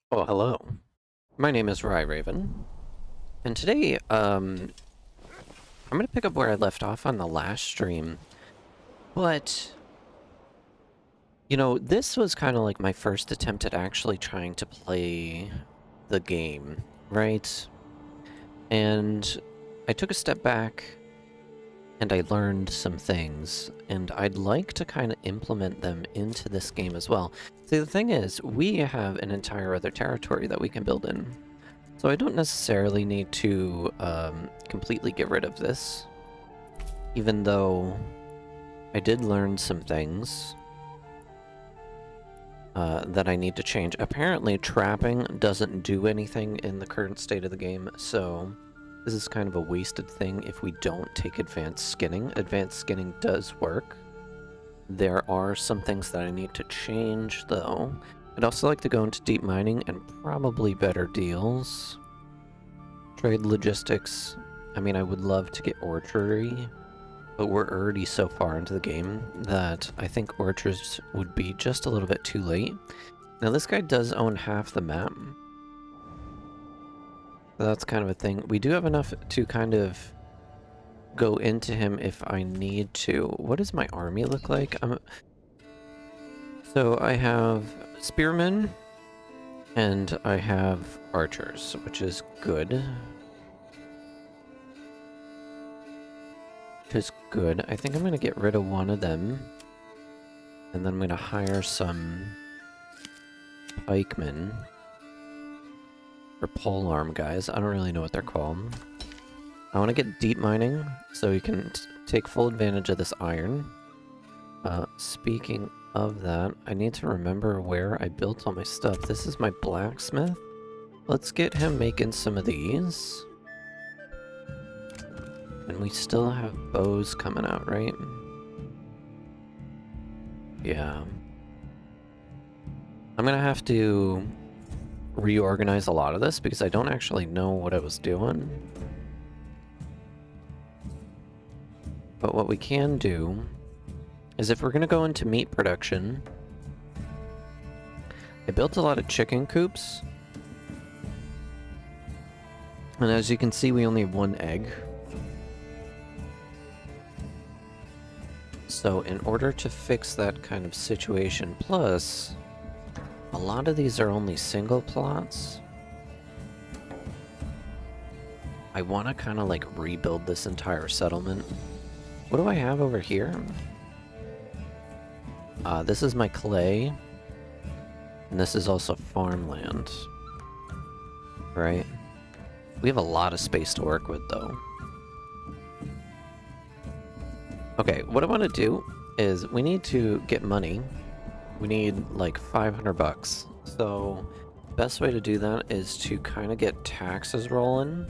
Oh, hello. My name is 𝙤𝙤𝙢𝙘𝙣, and today, I'm gonna pick up where I left off on the last stream, but, this was kind of like my first attempt at actually trying to play the game, right? And I took a step back, and I learned some things, and I'd like to kind of implement them into this game as well. See, the thing is, we have an entire other territory that we can build in. So I don't necessarily need to completely get rid of this, even though I did learn some things that I need to change. Apparently, trapping doesn't do anything in the current state of the game, so this is kind of a wasted thing if we don't take advanced skinning. Advanced skinning does work. There are some things that I need to change, though. I'd also like to go into deep mining and probably better deals. Trade logistics. I mean, I would love to get orchardy, but we're already so far into the game that I think orchards would be just a little bit too late. Now, this guy does own half the map. So that's kind of a thing. We do have enough to kind of go into him if I need to. What does my army look like? So I have spearmen and I have archers, which is good. Which is good. I think I'm going to get rid of one of them. And then I'm going to hire some pikemen. Or polearm guys. I don't really know what they're called. I want to get deep mining so we can take full advantage of this iron. Speaking of that, I need to remember where I built all my stuff. This is my blacksmith. Let's get him making some of these. And we still have bows coming out, right? Yeah. I'm gonna have to reorganize a lot of this because I don't actually know what I was doing. But what we can do is if we're gonna go into meat production, I built a lot of chicken coops. And as you can see, we only have one egg. So in order to fix that kind of situation, plus a lot of these are only single plots, I want to kind of like rebuild this entire settlement. What do I have over here? This is my clay, and this is also farmland, right? We have a lot of space to work with, though. Okay, what I want to do is we need to get money. We need like 500 bucks. So best way to do that is to kind of get taxes rolling.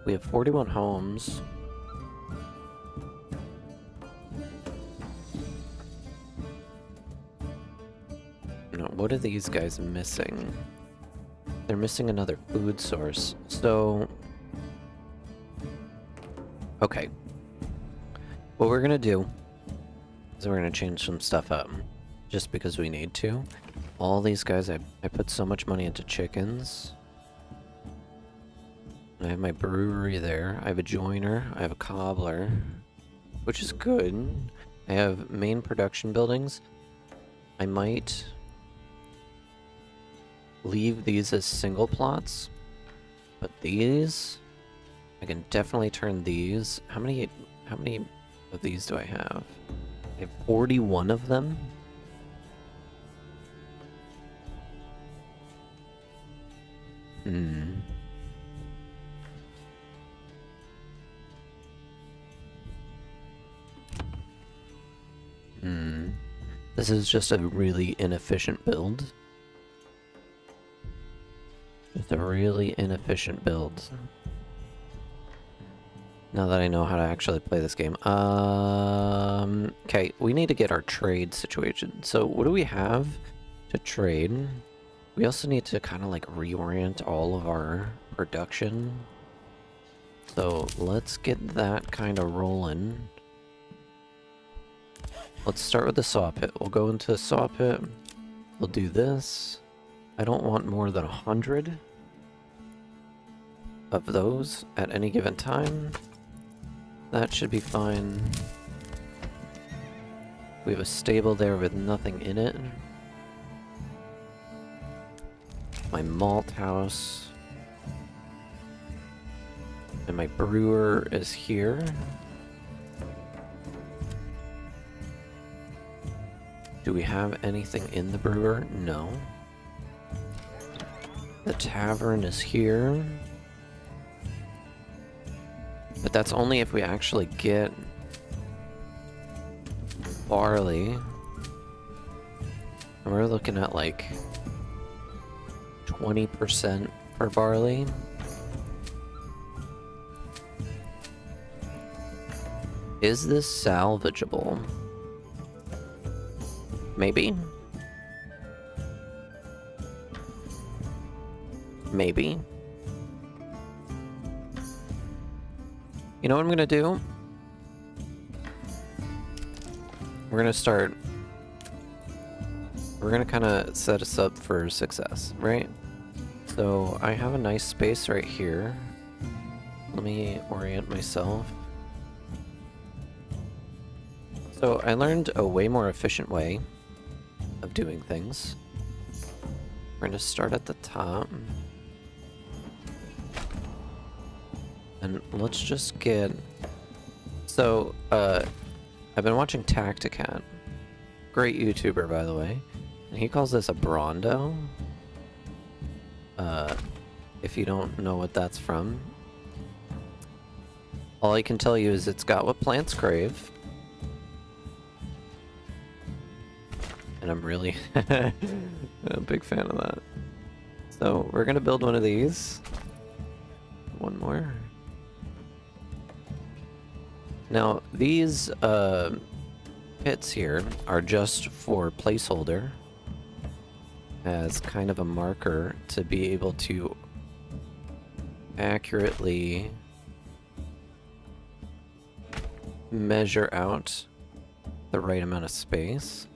We have 41 homes. Now, what are these guys missing? They're missing another food source. So, okay. What we're gonna do is we're gonna change some stuff up, just because we need to. All these guys, I put so much money into chickens. I have my brewery there. I have a joiner. I have a cobbler, which is good. I have main production buildings. I might leave these as single plots, but these, I can definitely turn these. How many of these do I have? I have 41 of them. This is just a really inefficient build. Just a really inefficient build. Now that I know how to actually play this game. Okay, we need to get our trade situation. So what do we have to trade? We also need to kind of like reorient all of our production. So let's get that kind of rolling. Let's start with the saw pit. We'll go into the saw pit. We'll do this. I don't want more than 100 of those at any given time. That should be fine. We have a stable there with nothing in it. My malt house. And my brewer is here. Do we have anything in the brewer? No. The tavern is here. But that's only if we actually get barley. And we're looking at like 20% for barley. Is this salvageable? Maybe? Maybe? You know what I'm gonna do? We're gonna start... We're gonna kind of set us up for success, right? So I have a nice space right here. Let me orient myself. So I learned a way more efficient way of doing things. We're gonna start at the top. And let's just get... So, I've been watching Tacticat. Great YouTuber, by the way. And he calls this a Brondo. If you don't know what that's from. All I can tell you is it's got what plants crave. And I'm really a big fan of that. So, we're gonna build one of these. One more. Now, these pits here are just for placeholder as kind of a marker to be able to accurately measure out the right amount of space.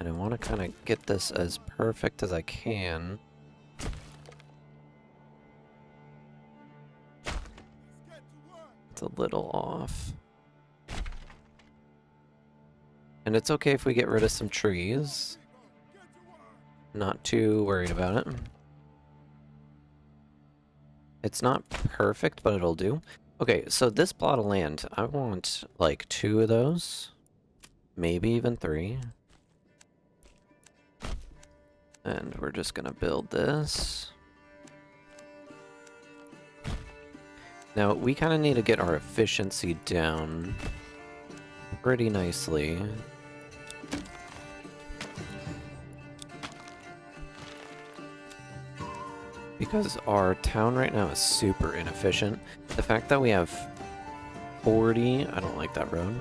And I want to kind of get this as perfect as I can. It's a little off. And it's okay if we get rid of some trees. Not too worried about it. It's not perfect, but it'll do. Okay, so this plot of land, I want like 2 of those. Maybe even 3. And we're just gonna build this. Now, we kind of need to get our efficiency down pretty nicely. Because our town right now is super inefficient. The fact that we have 40... I don't like that road.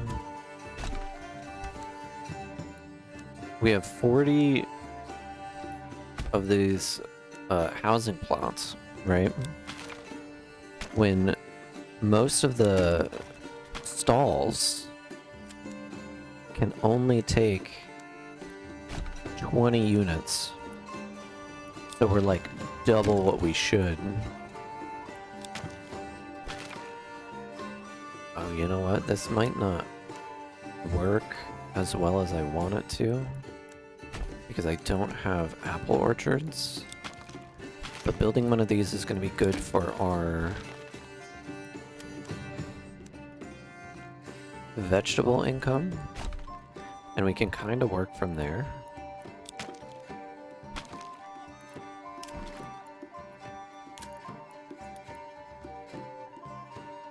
We have 40 of these housing plots, right? When most of the stalls can only take 20 units. So we're like double what we should. Oh, you know what? This might not work as well as I want it to. Because I don't have apple orchards. But building one of these is going to be good for our vegetable income. And we can kind of work from there.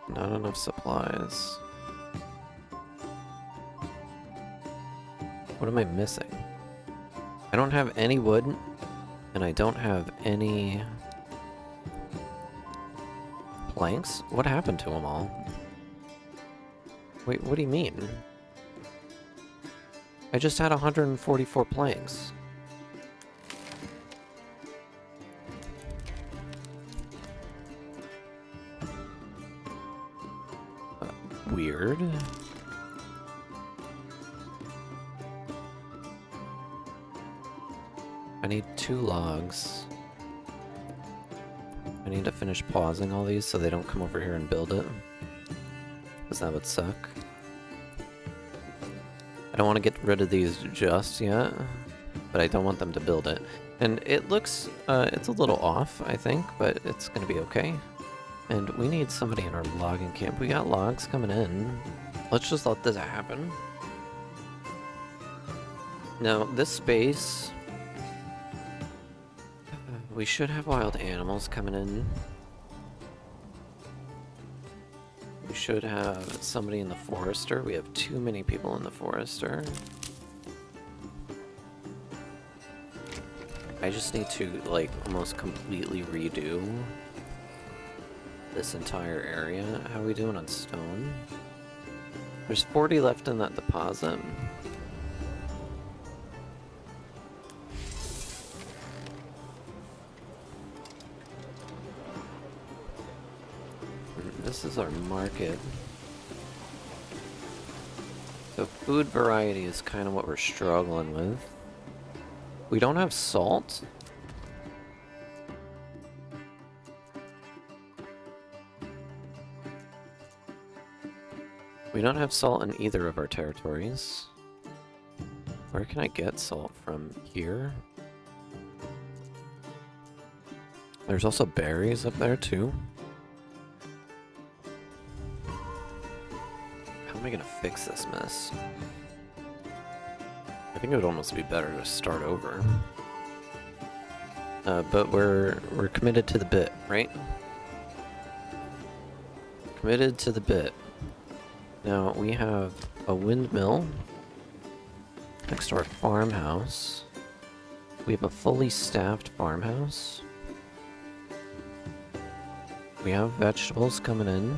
Not enough supplies. What am I missing? I don't have any wood, and I don't have any planks? What happened to them all? Wait, what do you mean? I just had 144 planks. Weird. I need 2 logs. I need to finish pausing all these so they don't come over here and build it. Because that would suck. I don't want to get rid of these just yet, but I don't want them to build it. And it looks, it's a little off, I think, but it's going to be okay. And we need somebody in our logging camp. We got logs coming in. Let's just let this happen. Now, this space... we should have wild animals coming in. We should have somebody in the forester. We have too many people in the forester. I just need to, like, almost completely redo this entire area. How are we doing on stone? There's 40 left in that deposit. This is our market. So food variety is kind of what we're struggling with. We don't have salt. We don't have salt in either of our territories. Where can I get salt from? Here? There's also berries up there too. How am I gonna fix this mess? I think it would almost be better to start over. But we're committed to the bit, right? Committed to the bit. Now we have a windmill next to our farmhouse. We have a fully staffed farmhouse. We have vegetables coming in.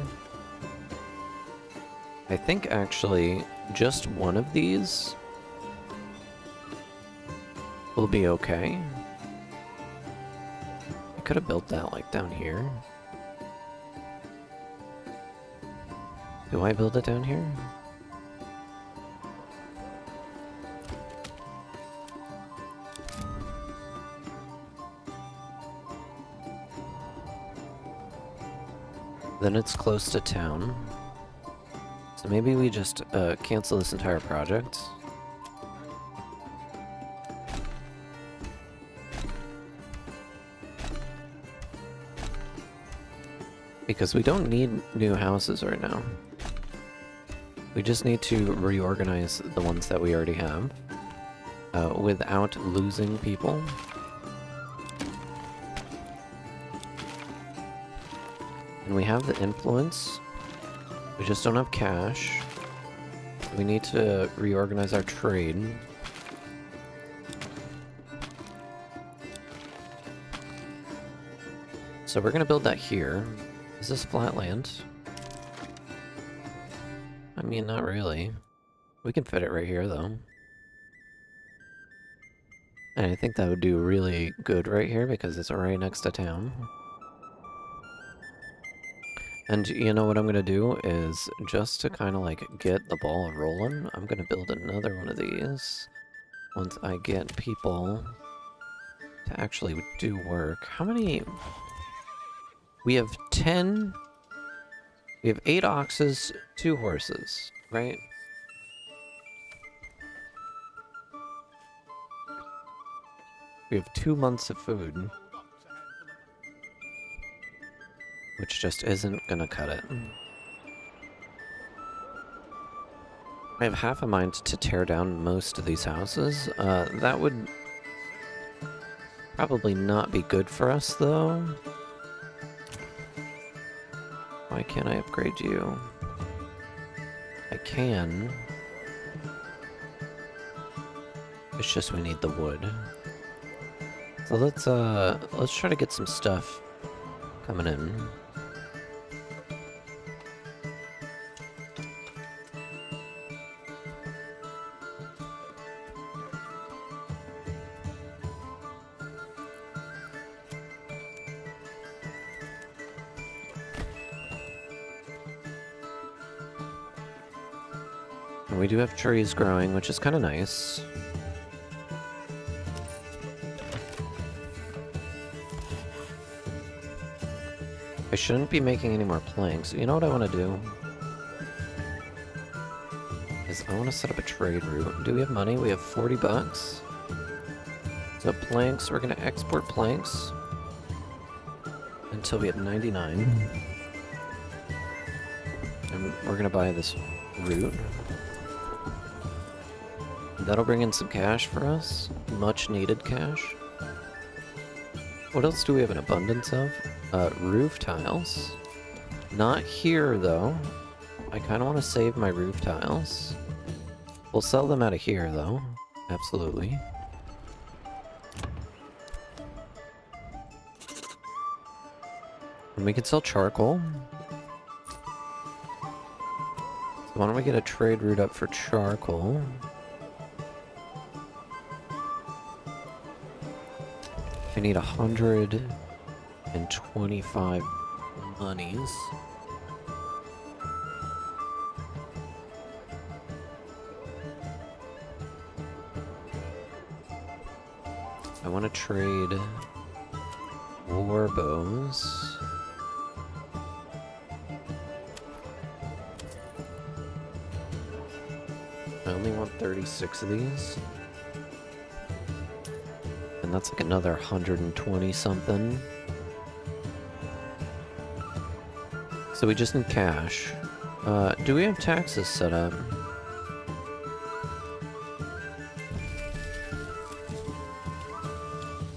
I think actually just one of these will be okay. I could have built that like down here. Do I build it down here? Then it's close to town. So maybe we just cancel this entire project. Because we don't need new houses right now. We just need to reorganize the ones that we already have without losing people. And we have the influence. We just don't have cash. We need to reorganize our trade. So we're gonna build that here. Is this flat land? I mean, not really. We can fit it right here, though. And I think that would do really good right here because it's right next to town. And you know what I'm gonna do is, just to kind of like get the ball rolling, I'm gonna build another one of these once I get people to actually do work. How many? We have 10. We have 8 oxes, 2 horses, right? We have 2 months of food. Which just isn't gonna cut it. I have half a mind to tear down most of these houses. That would probably not be good for us, though. Why can't I upgrade you? I can. It's just we need the wood. So let's try to get some stuff coming in. We do have trees growing, which is kind of nice. I shouldn't be making any more planks. You know what I want to do? Is I want to set up a trade route. Do we have money? We have 40 bucks. So planks, we're going to export planks until we have 99. And we're going to buy this route. That'll bring in some cash for us. Much needed cash. What else do we have an abundance of? Roof tiles. Not here, though. I kind of want to save my roof tiles. We'll sell them out of here, though. Absolutely. And we can sell charcoal. So why don't we get a trade route up for charcoal? I need 125 monies. I want to trade war bows. I only want 36 of these. And that's like another 120 something. So we just need cash. Do we have taxes set up?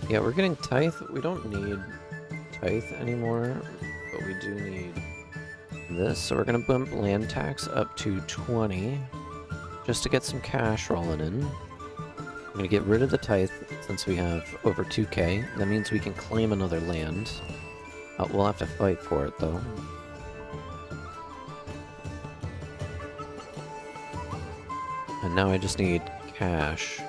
Yeah, we're getting tithe. We don't need tithe anymore, but we do need this. So we're gonna bump land tax up to 20, just to get some cash rolling in. I'm gonna get rid of the tithe since we have over 2k. That means we can claim another land. We'll have to fight for it though. And now I just need cash.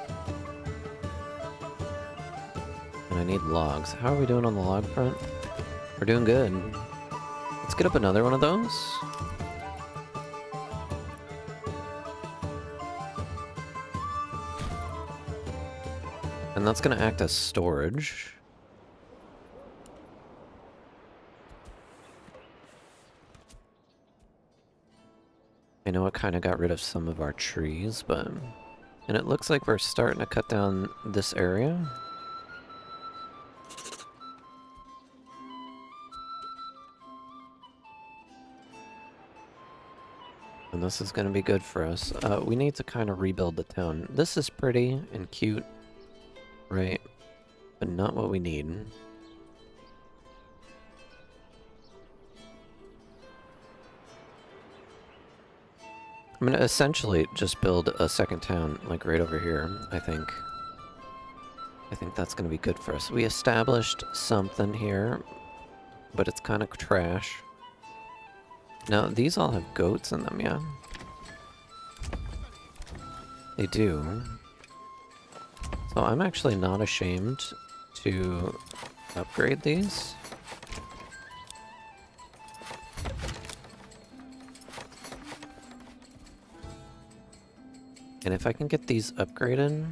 And I need logs. How are we doing on the log front? We're doing good. Let's get up another one of those. And that's going to act as storage. I know it kind of got rid of some of our trees, but... And it looks like we're starting to cut down this area. And this is going to be good for us. We need to kind of rebuild the town. This is pretty and cute. Right, but not what we need. I'm gonna essentially just build a second town, like right over here, I think. I think that's gonna be good for us. We established something here, but it's kind of trash. Now, these all have goats in them, yeah? They do. So I'm actually not ashamed to upgrade these. And if I can get these upgraded...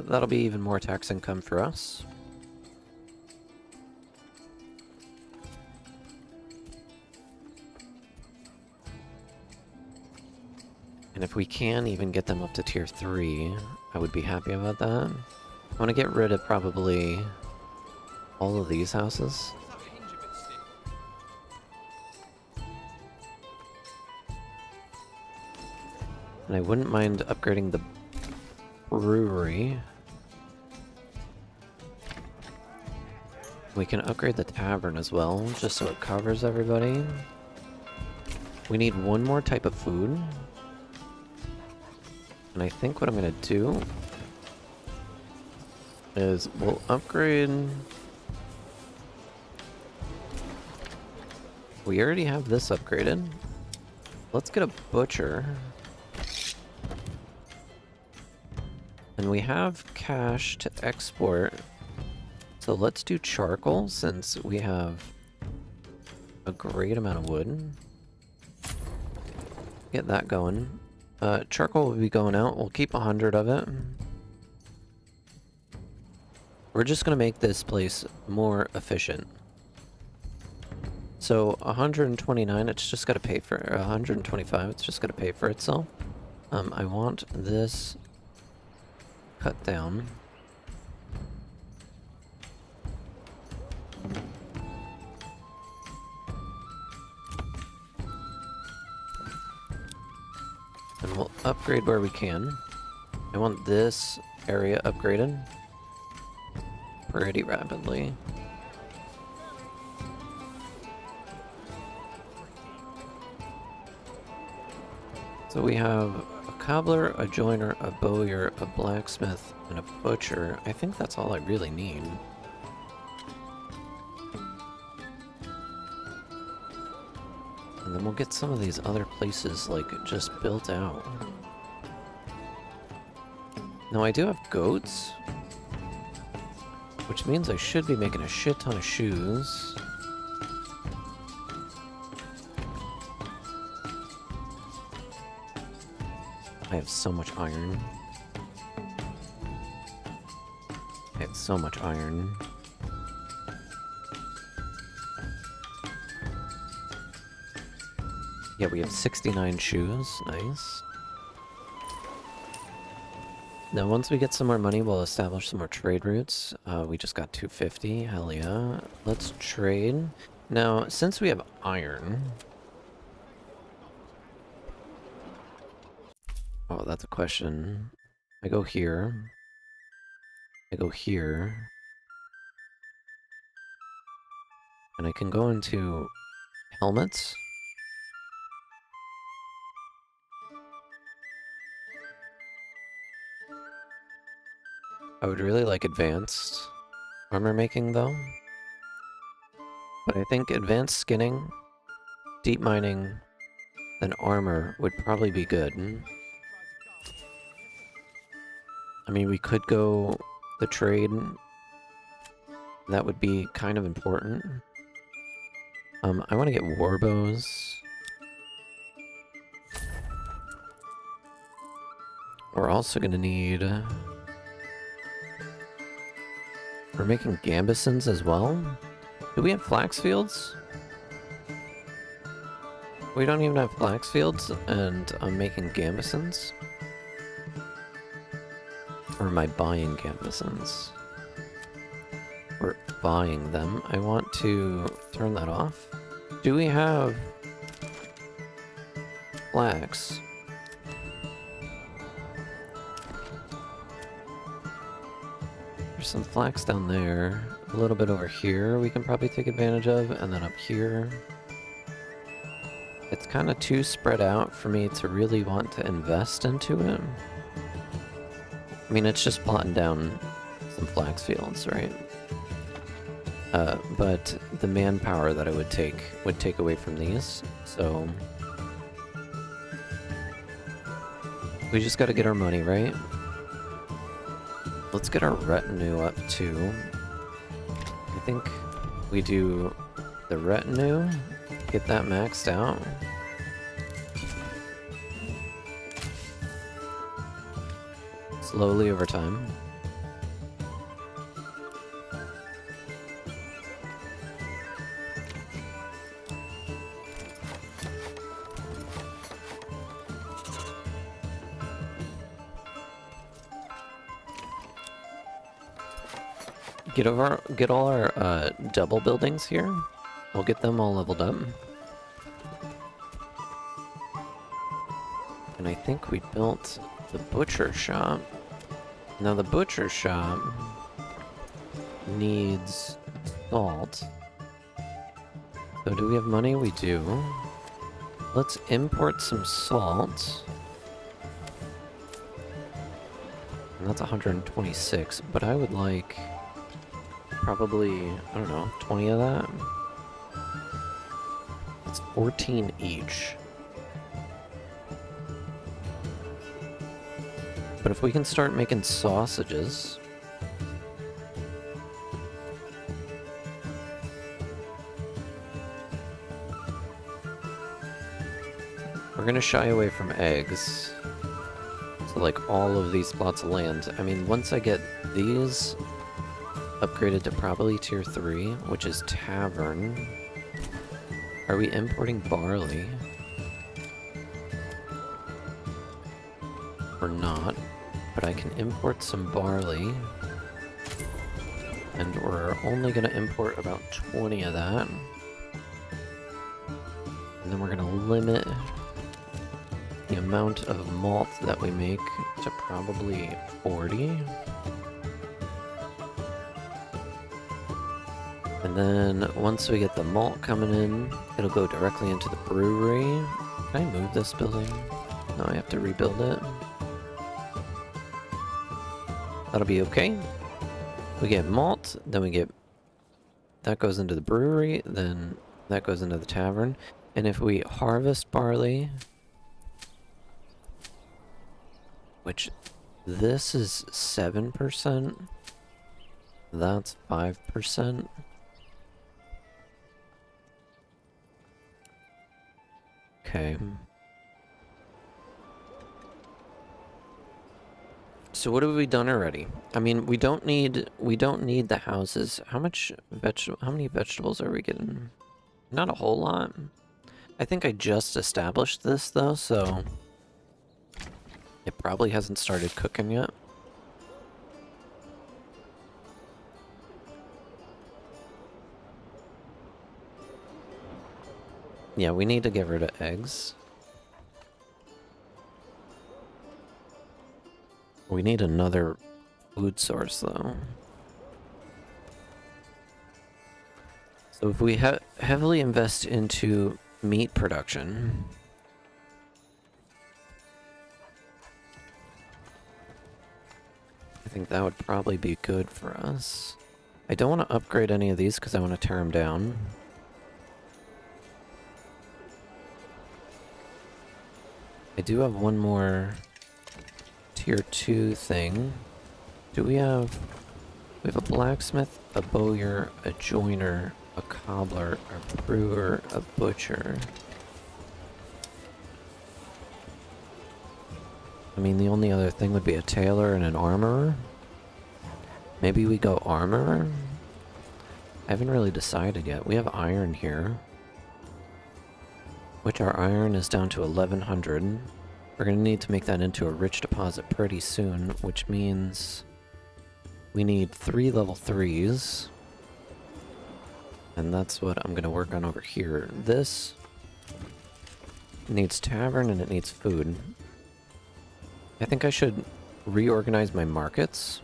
that'll be even more tax income for us. And if we can even get them up to tier 3, I would be happy about that. I want to get rid of probably all of these houses. And I wouldn't mind upgrading the brewery. We can upgrade the tavern as well, just so it covers everybody. We need one more type of food. And I think what I'm gonna do is we'll upgrade... We already have this upgraded. Let's get a butcher. And we have cash to export. So let's do charcoal since we have a great amount of wood. Get that going. Charcoal will be going out. We'll keep 100 of it. We're just gonna make this place more efficient. So 129, it's just gotta pay for 125. It's just gotta pay for itself. I want this cut down. And we'll upgrade where we can. I want this area upgraded pretty rapidly. So we have a cobbler, a joiner, a bowyer, a blacksmith, and a butcher. I think that's all I really need. And then we'll get some of these other places, like, just built out. Now, I do have goats, which means I should be making a shit ton of shoes. I have so much iron. I have so much iron. Yeah, we have 69 shoes. Nice. Now, once we get some more money, we'll establish some more trade routes. We just got 250. Hell yeah. Let's trade. Now, since we have iron... Oh, that's a question. I go here. I go here. And I can go into helmets. I would really like advanced armor making, though. But I think advanced skinning, deep mining, and armor would probably be good. I mean, we could go the trade. That would be kind of important. I want to get war bows. We're also going to need... We're making gambesons as well. Do we have flax fields? We don't even have flax fields, and I'm making gambesons. Or am I buying gambesons? We're buying them. I want to turn that off. Do we have flax? There's some flax down there. A little bit over here we can probably take advantage of, and then up here. It's kind of too spread out for me to really want to invest into it. I mean, it's just plotting down some flax fields, right? But the manpower that it would take away from these, so... We just gotta get our money, right? Let's get our retinue up, too. I think we do the retinue, get that maxed out. Slowly over time. Get all our double buildings here. We'll get them all leveled up. And I think we built the butcher shop. Now the butcher shop needs salt. So do we have money? We do. Let's import some salt. And that's 126, but I would like probably, I don't know, 20 of that. It's 14 each. But if we can start making sausages... We're gonna shy away from eggs. So like all of these plots of land. I mean, once I get these upgraded to probably tier 3, which is tavern. Are we importing barley? Or not, but I can import some barley. And we're only going to import about 20 of that. And then we're going to limit the amount of malt that we make to probably 40. And then once we get the malt coming in, it'll go directly into the brewery. Can I move this building? No, I have to rebuild it. That'll be okay. We get malt, then we get... that goes into the brewery, then that goes into the tavern. And if we harvest barley... which this is 7%. That's 5%. Okay. So what have we done already? I mean, we don't need the houses. How many vegetables are we getting? Not a whole lot. I think I just established this though, so it probably hasn't started cooking yet. Yeah, we need to get rid of eggs. We need another food source, though. So if we heavily invest into meat production... I think that would probably be good for us. I don't want to upgrade any of these because I want to tear them down. I do have one more tier 2 thing. Do we have... we have a blacksmith, a bowyer, a joiner, a cobbler, a brewer, a butcher. I mean, the only other thing would be a tailor and an armorer. Maybe we go armorer? I haven't really decided yet. We have iron here. Which our iron is down to 1100. We're going to need to make that into a rich deposit pretty soon, which means we need 3 level 3s. And that's what I'm going to work on over here. This needs tavern and it needs food. I think I should reorganize my markets.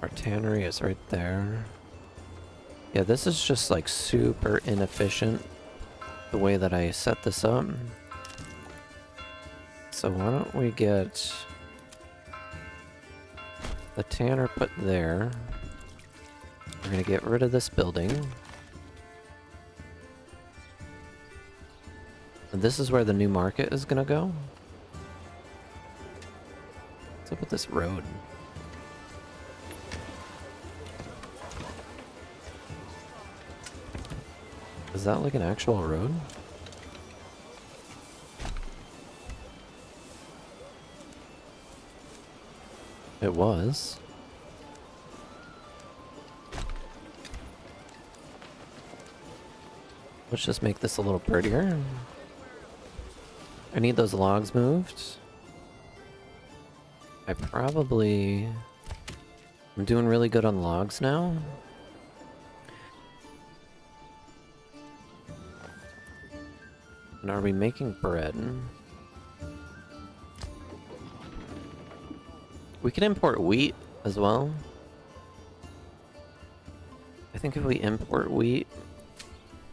Our tannery is right there. Yeah, this is just like super inefficient, the way that I set this up. So why don't we get the tanner put there. We're gonna get rid of this building. And this is where the new market is gonna go. What's up with this road? Is that like an actual road? It was. Let's just make this a little prettier. I need those logs moved. I'm doing really good on logs now. And are we making bread? We can import wheat as well. I think if we import wheat,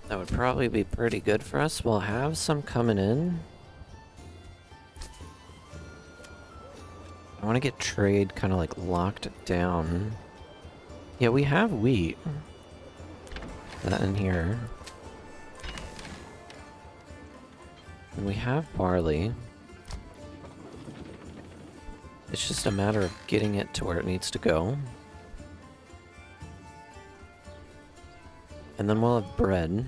that would probably be pretty good for us. We'll have some coming in. I want to get trade kind of like locked down. Yeah, we have wheat. That in here. And we have barley. It's just a matter of getting it to where it needs to go. And then we'll have bread.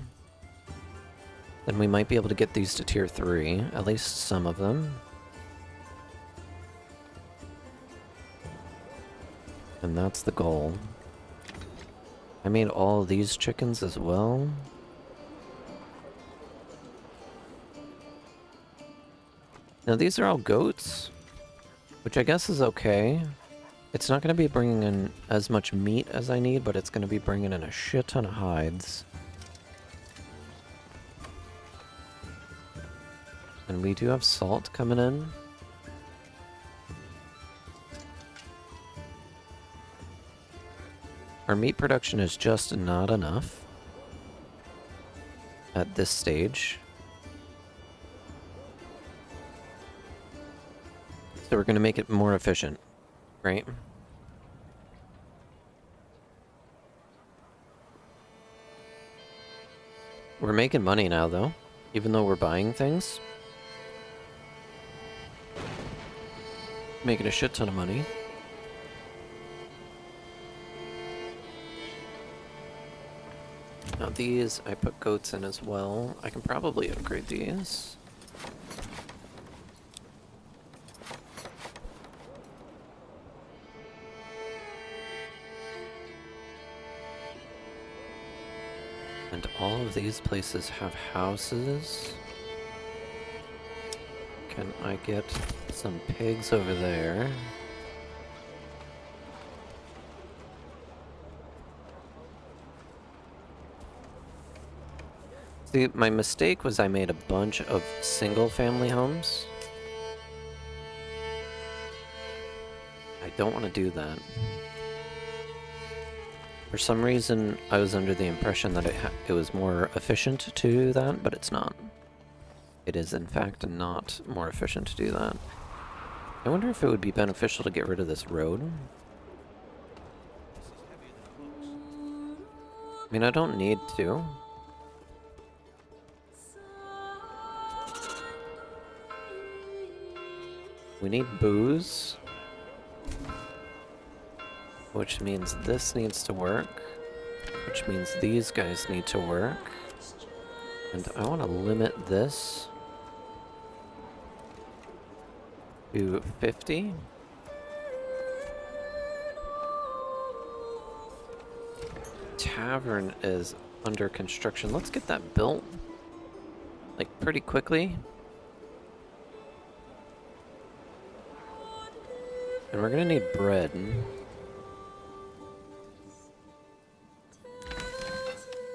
then we might be able to get these to tier 3, at least some of them. And that's the goal. I made all of these chickens as well. Now these are all goats, which I guess is okay. It's not going to be bringing in as much meat as I need, but it's going to be bringing in a shit ton of hides. And we do have salt coming in. Our meat production is just not enough at this stage. So we're going to make it more efficient, right? We're making money now, though, even though we're buying things. Making a shit ton of money. Now these, I put goats in as well. I can probably upgrade these. And all of these places have houses. Can I get some pigs over there? See, my mistake was I made a bunch of single-family homes. I don't want to do that. For some reason, I was under the impression that it was more efficient to do that, but it's not. It is, in fact, not more efficient to do that. I wonder if it would be beneficial to get rid of this road. I mean, I don't need to. We need booze. Which means this needs to work. Which means these guys need to work. And I want to limit this to 50. Tavern is under construction. Let's get that built, like, pretty quickly. And we're gonna need bread.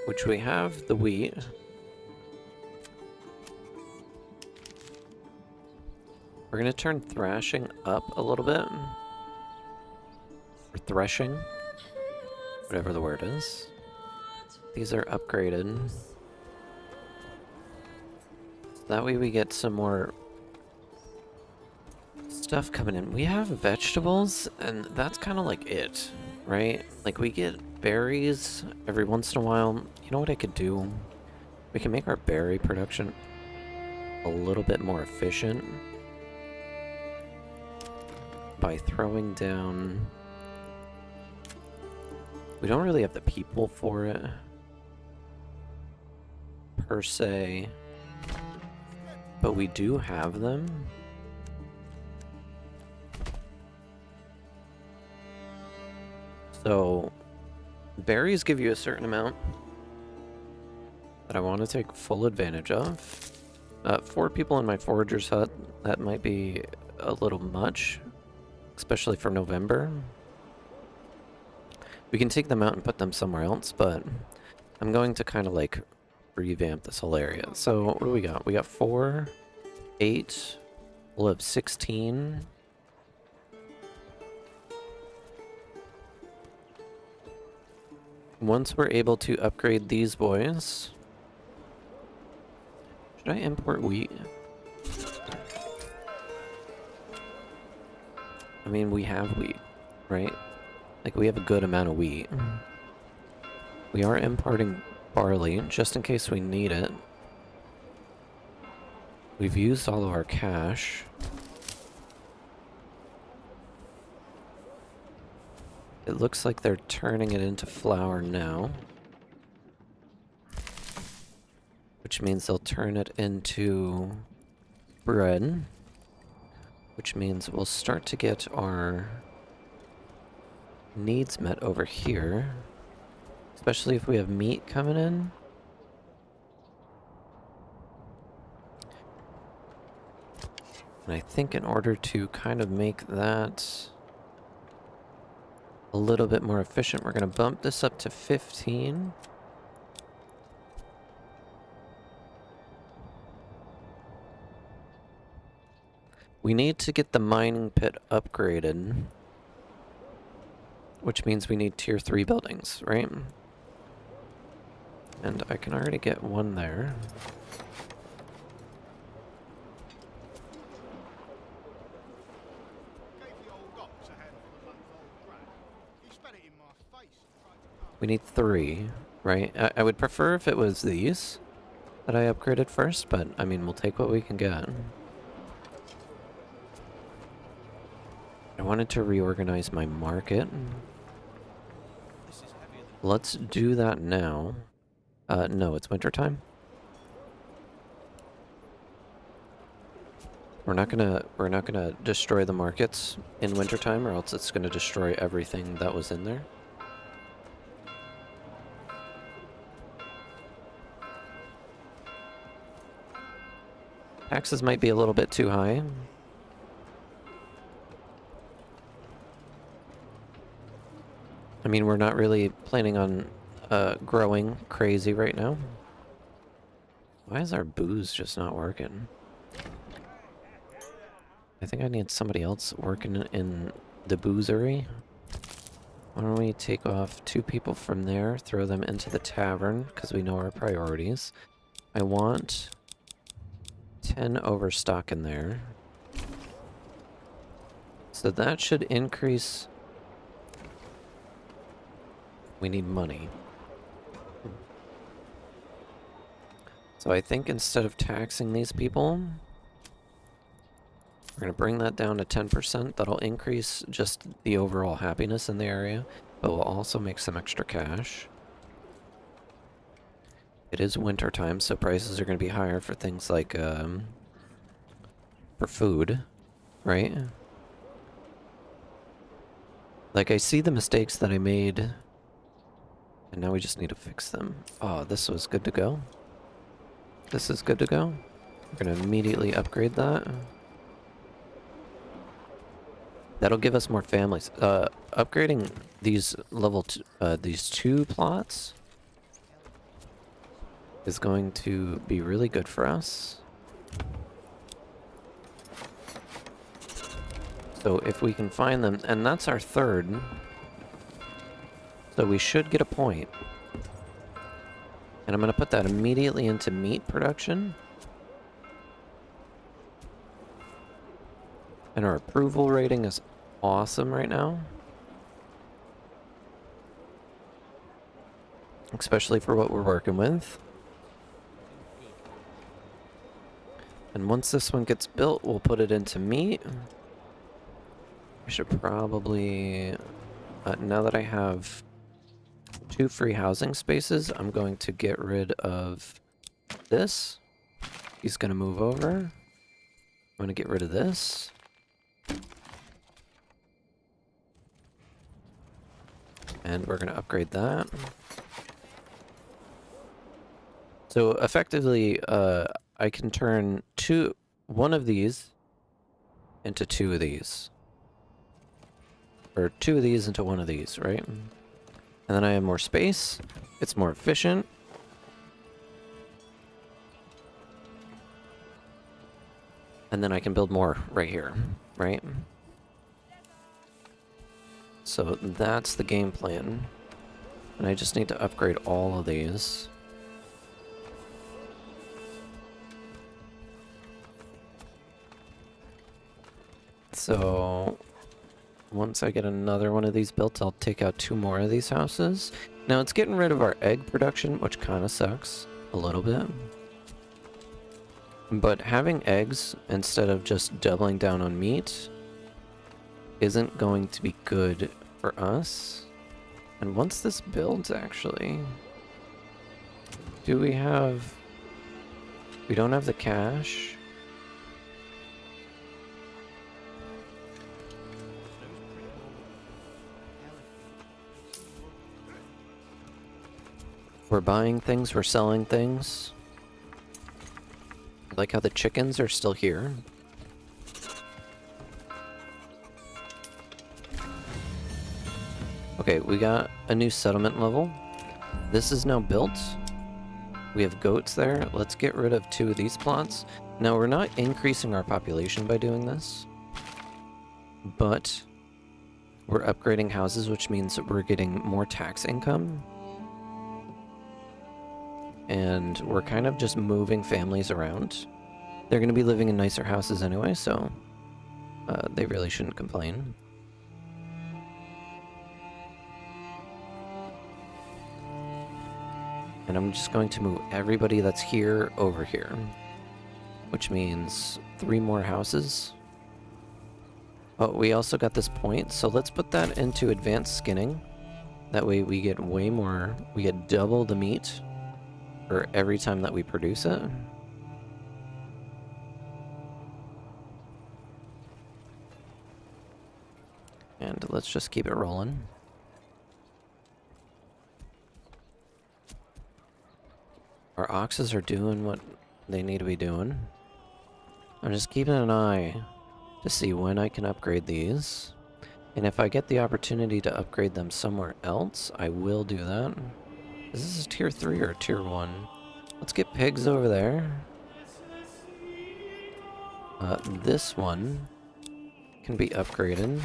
Which we have the wheat. We're gonna turn thrashing up a little bit. Or threshing. Whatever the word is. These are upgraded. So that way we get some more stuff coming in. We have vegetables, and that's kind of like it, right? Like, we get berries every once in a while. You know what I could do? We can make our berry production a little bit more efficient by throwing down... We don't really have the people for it, per se, but we do have them. So, berries give you a certain amount that I want to take full advantage of. 4 people in my forager's hut, that might be a little much, especially for November. We can take them out and put them somewhere else, but I'm going to kind of like revamp this whole area. So what do we got? We got 4, 8, we'll have 16. Once we're able to upgrade these boys... Should I import wheat? I mean, we have wheat, right? Like, we have a good amount of wheat. We are importing barley, just in case we need it. We've used all of our cash. It looks like they're turning it into flour now. which means they'll turn it into bread, which means we'll start to get our needs met over here, especially if we have meat coming in. And I think in order to kind of make that a little bit more efficient, we're going to bump this up to 15. We need to get the mining pit upgraded, which means we need tier 3 buildings, right? And I can already get one there. We need 3, right? I would prefer if it was these that I upgraded first, but I mean, we'll take what we can get. I wanted to reorganize my market. Let's do that now. No, it's wintertime. We're not gonna destroy the markets in wintertime, or else it's gonna destroy everything that was in there. Taxes might be a little bit too high. I mean, we're not really planning on growing crazy right now. Why is our booze just not working? I think I need somebody else working in the boozery. Why don't we take off 2 people from there, throw them into the tavern, because we know our priorities. I want 10 overstock in there. So that should increase. We need money. So I think instead of taxing these people, we're going to bring that down to 10%. That'll increase just the overall happiness in the area, but will also make some extra cash. It is winter time, so prices are going to be higher for things like, for food, right? Like, I see the mistakes that I made, and now we just need to fix them. Oh, this was good to go. This is good to go. We're going to immediately upgrade that. That'll give us more families. Upgrading these these 2 plots is going to be really good for us. So if we can find them, and that's our 3rd, so we should get a point. And I'm going to put that immediately into meat production. And our approval rating is awesome right now. Especially for what we're working with. And once this one gets built, we'll put it into meat. I should probably, now that I have 2 free housing spaces, I'm going to get rid of this. He's going to move over. I'm going to get rid of this. And we're going to upgrade that. So effectively, I can turn one of these into 2 of these. Or 2 of these into 1 of these, right? And then I have more space. It's more efficient. And then I can build more right here, right? So that's the game plan. And I just need to upgrade all of these. So once I get another one of these built, I'll take out 2 more of these houses. Now it's getting rid of our egg production, which kind of sucks a little bit. But having eggs instead of just doubling down on meat isn't going to be good for us. And once this builds, actually, do we have We don't have the cash. We're buying things, we're selling things. I like how the chickens are still here. Okay, we got a new settlement level. This is now built. We have goats there. Let's get rid of 2 of these plots. Now, we're not increasing our population by doing this, but we're upgrading houses, which means that we're getting more tax income. And we're kind of just moving families around. They're going to be living in nicer houses anyway, so they really shouldn't complain. And I'm just going to move everybody that's here over here, which means 3 more houses. Oh, we also got this point, so let's put that into advanced skinning. That way we get way more, we get double the meat for every time that we produce it. And let's just keep it rolling. Our oxes are doing what they need to be doing. I'm just keeping an eye to see when I can upgrade these. And if I get the opportunity to upgrade them somewhere else, I will do that. Is this a tier 3 or a tier 1? Let's get pigs over there. This one can be upgraded.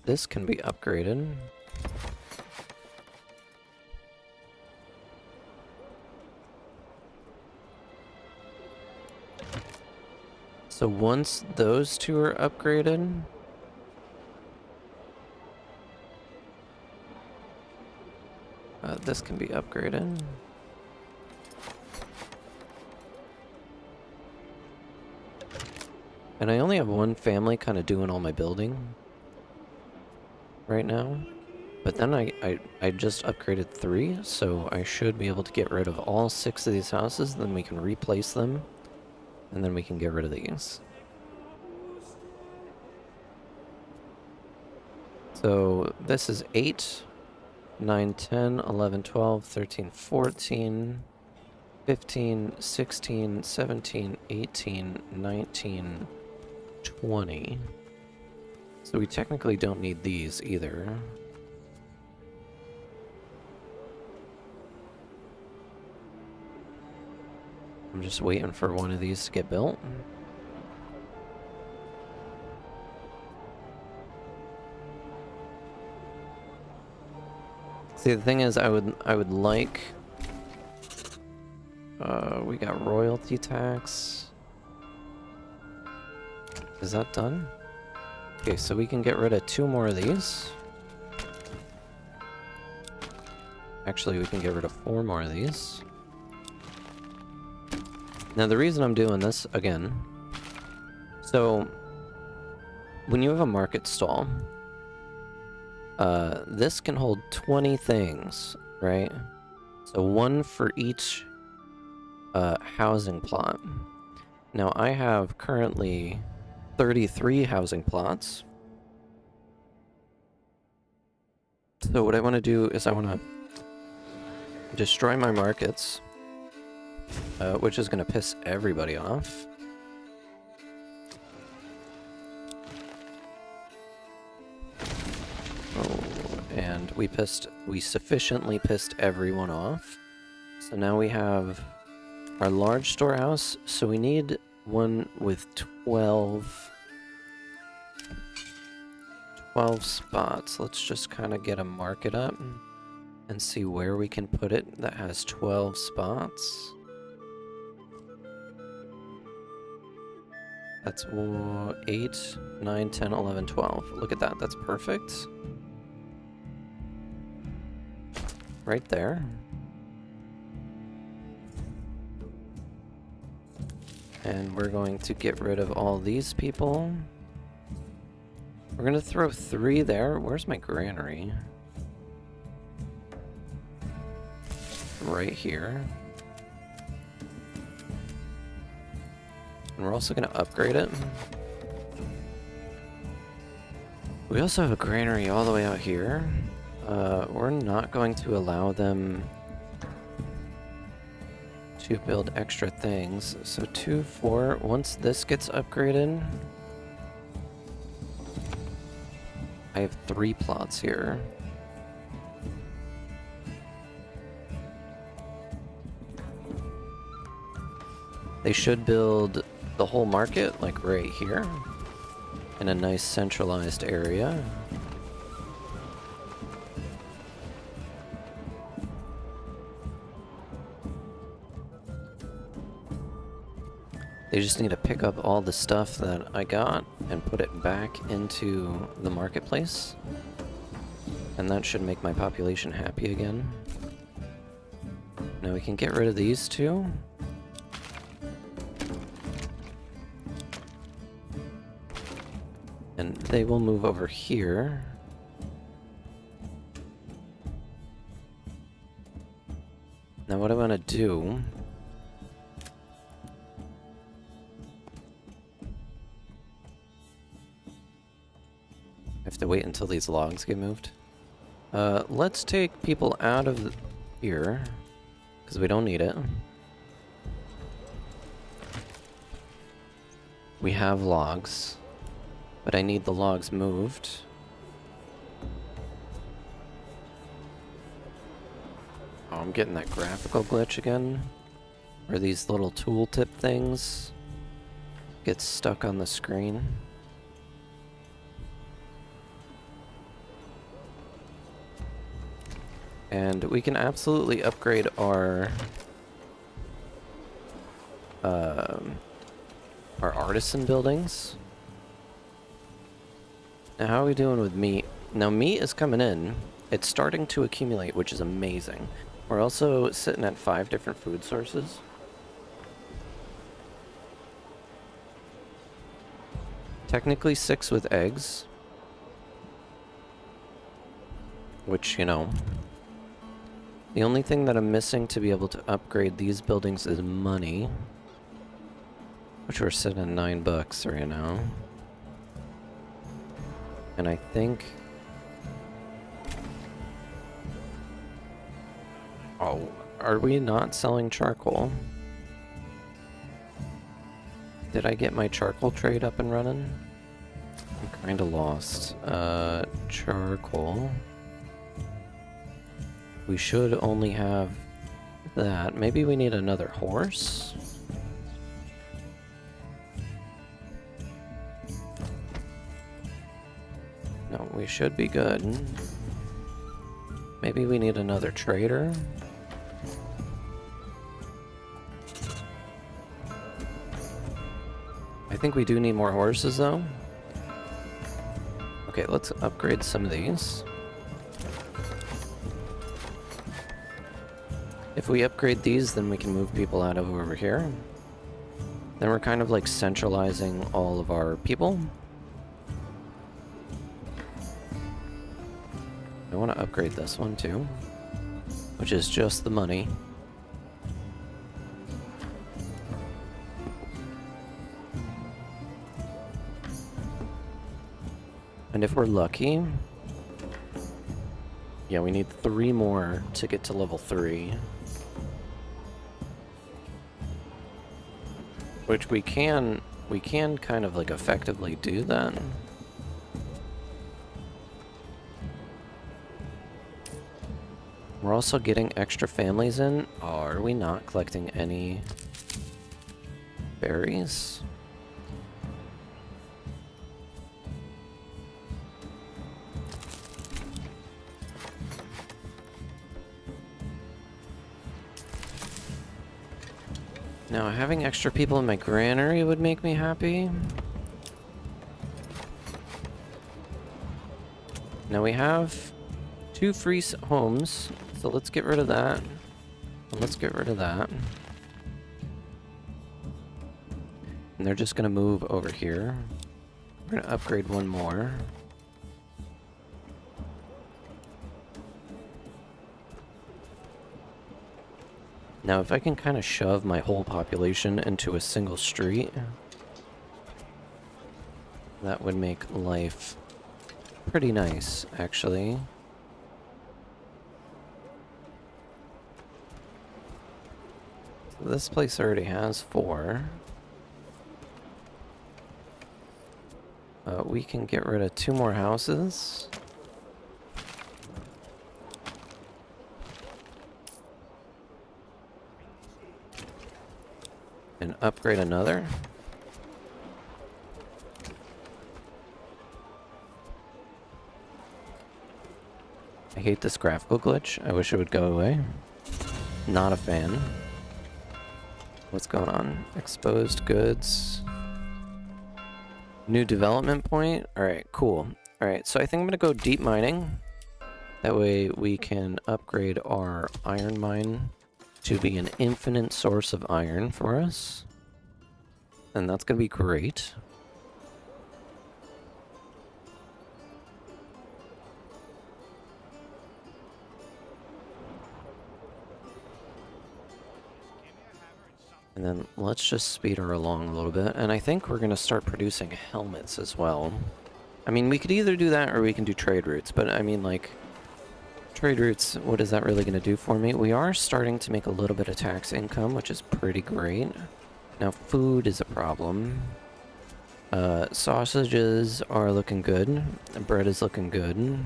This can be upgraded. So once those 2 are upgraded, this can be upgraded. And I only have 1 family kind of doing all my building right now. But then I just upgraded 3, so I should be able to get rid of all 6 of these houses, then we can replace them, and then we can get rid of these. So this is 8, 9, 10, 11, 12, 13, 14, 15, 16, 17, 18, 19, 20. So we technically don't need these either. I'm just waiting for one of these to get built. See, the thing is, I would like... we got royalty tax. Is that done? Okay, so we can get rid of 2 more of these. Actually, we can get rid of 4 more of these. Now, the reason I'm doing this, again, so when you have a market stall, this can hold 20 things, right? So 1 for each housing plot. Now, I have currently 33 housing plots. So what I want to do is I want to destroy my markets, which is going to piss everybody off. Oh, and we sufficiently pissed everyone off. So now we have our large storehouse, so we need one with 12 spots. Let's just kind of get a market up and see where we can put it that has 12 spots. That's 8, 9, 10, 11, 12. Look at that. That's perfect. Right there. And we're going to get rid of all these people. We're going to throw 3 there. Where's my granary? right here. And we're also going to upgrade it. We also have a granary all the way out here. We're not going to allow them to build extra things. So 2, 4, once this gets upgraded, I have 3 plots here. They should build the whole market, like right here, in a nice centralized area. They just need to pick up all the stuff that I got and put it back into the marketplace. And that should make my population happy again. Now we can get rid of these two. And they will move over here. Now what I want to do... I have to wait until these logs get moved. Let's take people out of here, because we don't need it. We have logs, but I need the logs moved. Oh, I'm getting that graphical glitch again, where these little tooltip things get stuck on the screen. And we can absolutely upgrade our artisan buildings. Now, how are we doing with meat? Now, meat is coming in. It's starting to accumulate, which is amazing. We're also sitting at 5 different food sources. Technically 6 with eggs. Which, you know... The only thing that I'm missing to be able to upgrade these buildings is money. Which we're sitting at $9 right now. And I think... Oh, are we not selling charcoal? Did I get my charcoal trade up and running? I'm kinda lost. Charcoal... We should only have that. Maybe we need another horse? No, we should be good. Maybe we need another trader? I think we do need more horses, though. Okay, let's upgrade some of these. If we upgrade these, then we can move people out of over here. Then we're kind of like centralizing all of our people. I want to upgrade this one too, which is just the money. And if we're lucky, yeah, we need 3 more to get to level 3. Which we can kind of like effectively do that. We're also getting extra families in. Oh, are we not collecting any berries? Now, having extra people in my granary would make me happy. Now we have 2 free homes, so let's get rid of that. And let's get rid of that. And they're just gonna move over here. We're gonna upgrade 1 more. Now, if I can kind of shove my whole population into a single street, that would make life pretty nice, actually. This place already has 4. We can get rid of 2 more houses. And upgrade another. I hate this graphical glitch. I wish it would go away. Not a fan. What's going on? Exposed goods. New development point. Alright, cool. Alright, so I think I'm gonna go deep mining. That way we can upgrade our iron mine to be an infinite source of iron for us. And that's gonna be great. And then let's just speed her along a little bit. And I think we're gonna start producing helmets as well. I mean, we could either do that or we can do trade routes, but I mean, like, trade routes, what is that really going to do for me? We are starting to make a little bit of tax income, which is pretty great. Now, food is a problem. Sausages are looking good. Bread is looking good.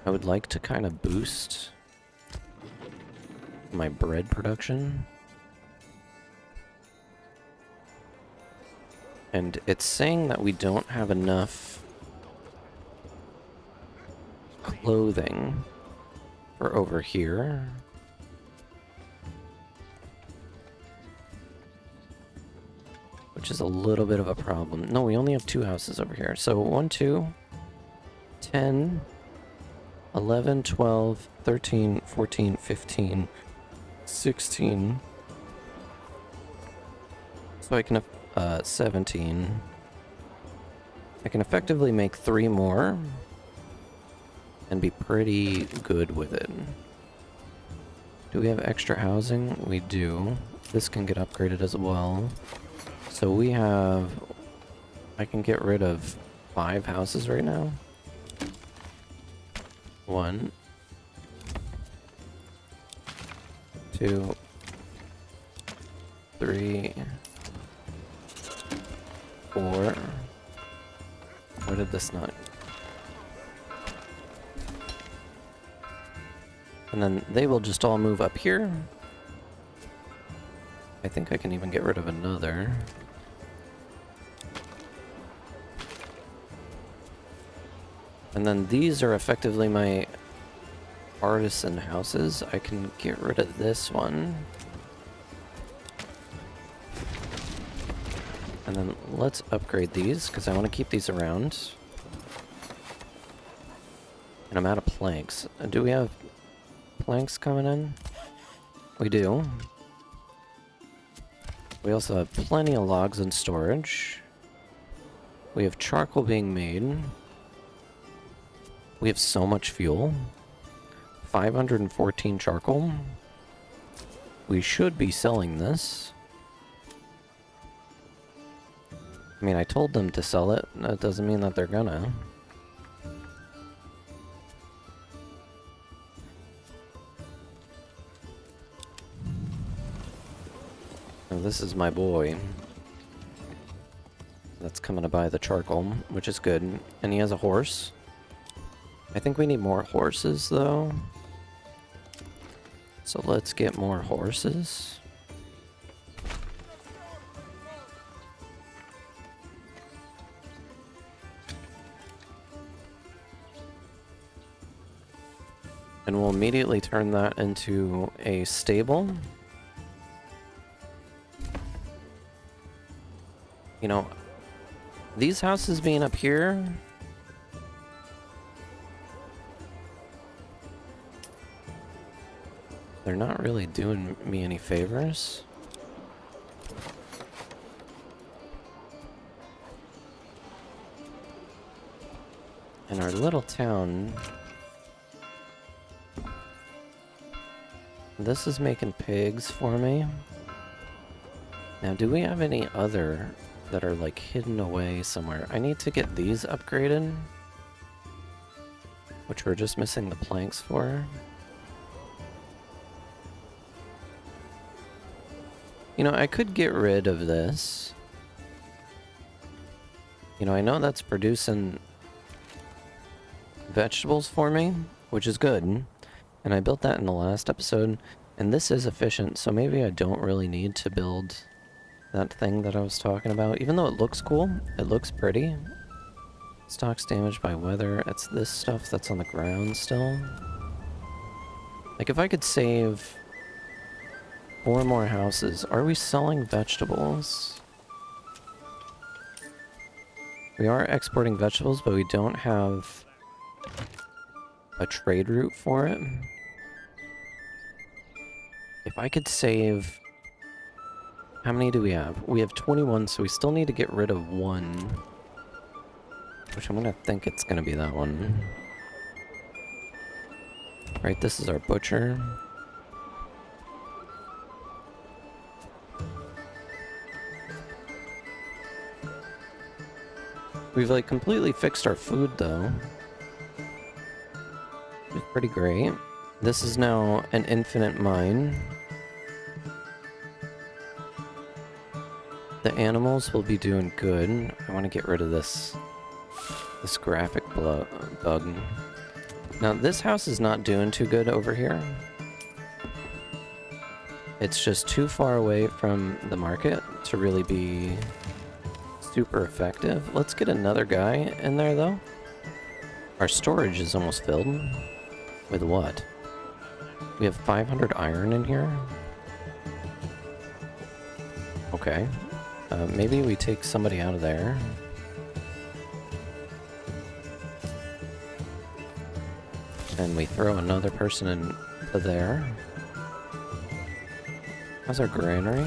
I would like to kind of boost my bread production. And it's saying that we don't have enough clothing for over here. Which is a little bit of a problem. No, we only have 2 houses over here. So 1, 2, 10, 11, 12, 13, 14, 15, 16. So I can, 17. I can effectively make 3 more and be pretty good with it. Do we have extra housing? We do. This can get upgraded as well. So we have... I can get rid of 5 houses right now. 1, 2, 3, 4. Where did this not... And then they will just all move up here. I think I can even get rid of another. And then these are effectively my artisan houses. I can get rid of this one. And then let's upgrade these, because I want to keep these around. And I'm out of planks. Do we have planks coming in? We do. We also have plenty of logs in storage. We have charcoal being made. We have so much fuel. 514 charcoal. We should be selling this. I mean, I told them to sell it. That doesn't mean that they're gonna. Now, this is my boy. That's coming to buy the charcoal, which is good. And he has a horse. I think we need more horses, though. So let's get more horses. And we'll immediately turn that into a stable. You know, these houses being up here... they're not really doing me any favors. And our little town... This is making pigs for me. Now, do we have any other that are like hidden away somewhere? I need to get these upgraded, which we're just missing the planks for. You know, I could get rid of this. You know, I know that's producing vegetables for me, which is good. And I built that in the last episode, and this is efficient, so maybe I don't really need to build that thing that I was talking about. Even though it looks cool, it looks pretty. Stocks damaged by weather. It's this stuff that's on the ground still. Like, if I could save 4 more houses. Are we selling vegetables? We are exporting vegetables, but we don't have a trade route for it. If I could save... How many do we have? We have 21, so we still need to get rid of 1. Which I'm gonna think it's gonna be that one. Right, this is our butcher. We've like completely fixed our food though. It's pretty great. This is now an infinite mine. The animals will be doing good. I want to get rid of this graphic bug. Now this house is not doing too good over here. It's just too far away from the market to really be super effective. Let's get another guy in there though. Our storage is almost filled. With what? We have 500 iron in here. Okay. Maybe we take somebody out of there. And we throw another person into there. How's our granary?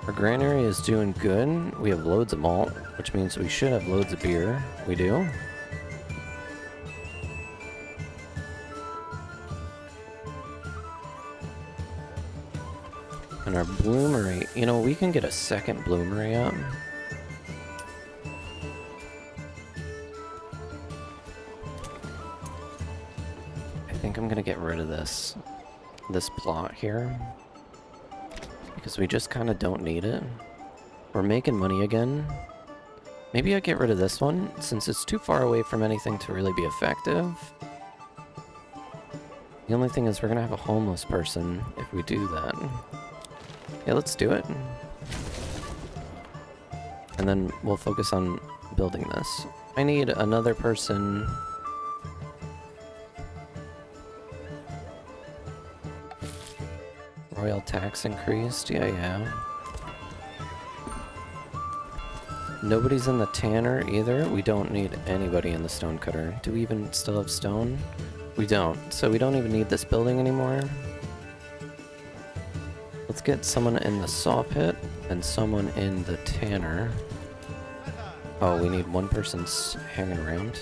Our granary is doing good. We have loads of malt, which means we should have loads of beer. We do. And our bloomery, you know, we can get a second bloomery up. I think I'm gonna get rid of this plot here. Because we just kind of don't need it. We're making money again. Maybe I get rid of this one, since it's too far away from anything to really be effective. The only thing is we're gonna have a homeless person if we do that. Yeah, let's do it. And then we'll focus on building this. I need another person. Royal tax increased, yeah. Nobody's in the tanner either. We don't need anybody in the stone cutter. Do we even still have stone? We don't, so we don't even need this building anymore. Let's get someone in the saw pit and someone in the tanner. Oh, we need one person hanging around.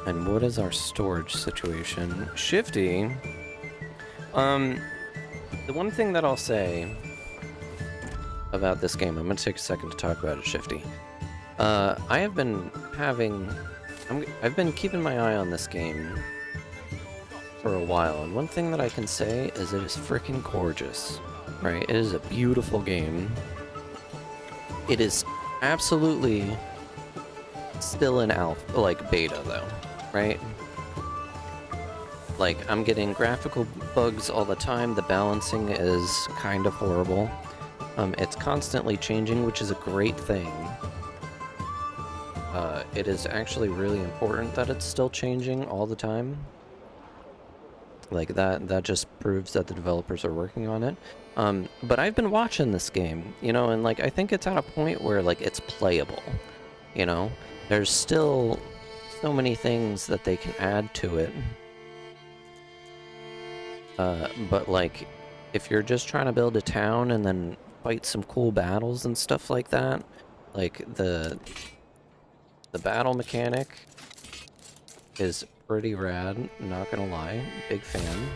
And what is our storage situation? Shifty. The one thing that I'll say about this game, I'm gonna take a second to talk about it, Shifty. I have been having... I've been keeping my eye on this game for a while, and one thing that I can say is it is freaking gorgeous, right? It is a beautiful game. It is absolutely still in alpha, like beta though, right? Like, I'm getting graphical bugs all the time. The balancing is kind of horrible. It's constantly changing, which is a great thing. It is actually really important that it's still changing all the time. Like, that just proves that the developers are working on it. But I've been watching this game, you know, and, like, I think it's at a point where, like, it's playable, you know? There's still so many things that they can add to it. But, like, if you're just trying to build a town and then fight some cool battles and stuff like that. Like, the battle mechanic is pretty rad, not gonna lie. Big fan.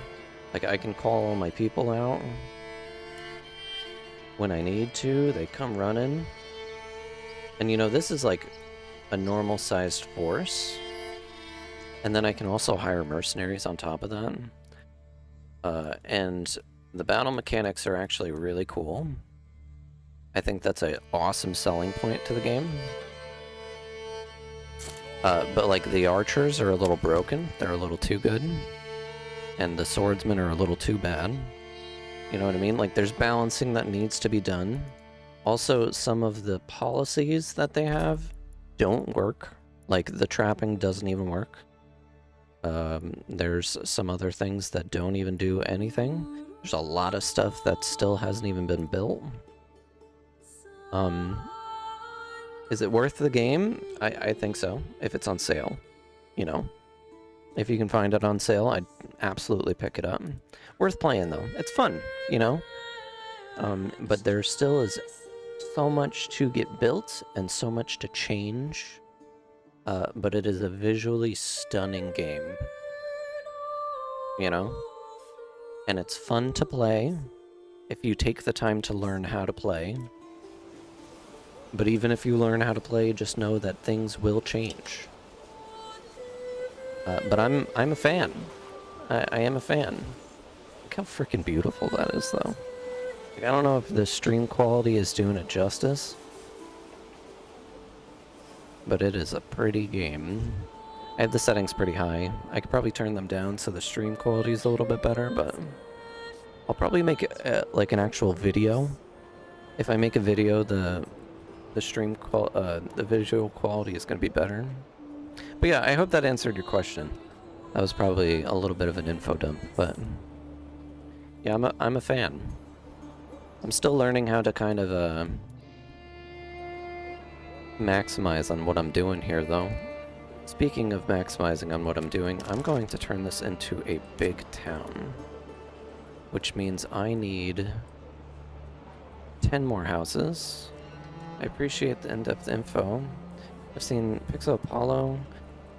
Like, I can call all my people out when I need to. They come running. And you know, this is like a normal-sized force. And then I can also hire mercenaries on top of that. And the battle mechanics are actually really cool. I think that's an awesome selling point to the game. But like the archers are a little broken. They're a little too good. And the swordsmen are a little too bad. You know what I mean? Like there's balancing that needs to be done. Also, some of the policies that they have don't work. Like the trapping doesn't even work. There's some other things that don't even do anything. There's a lot of stuff that still hasn't even been built. Is it worth the game? I think so, if it's on sale, you know. If you can find it on sale, I'd absolutely pick it up. Worth playing, though. It's fun, you know. But there still is so much to get built and so much to change. But it is a visually stunning game, you know. And it's fun to play if you take the time to learn how to play. But even if you learn how to play, just know that things will change. But I'm a fan. I am a fan. Look how freaking beautiful that is, though. Like, I don't know if the stream quality is doing it justice, but it is a pretty game. I have the settings pretty high. I could probably turn them down so the stream quality is a little bit better, but I'll probably make it like an actual video. If I make a video, the visual quality is going to be better. But yeah, I hope that answered your question. That was probably a little bit of an info dump, but yeah, I'm a fan. I'm still learning how to kind of maximize on what I'm doing here, though. Speaking of maximizing on what I'm doing, I'm going to turn this into a big town, which means I need 10 more houses. I appreciate the in-depth info. I've seen Pixel Apollo,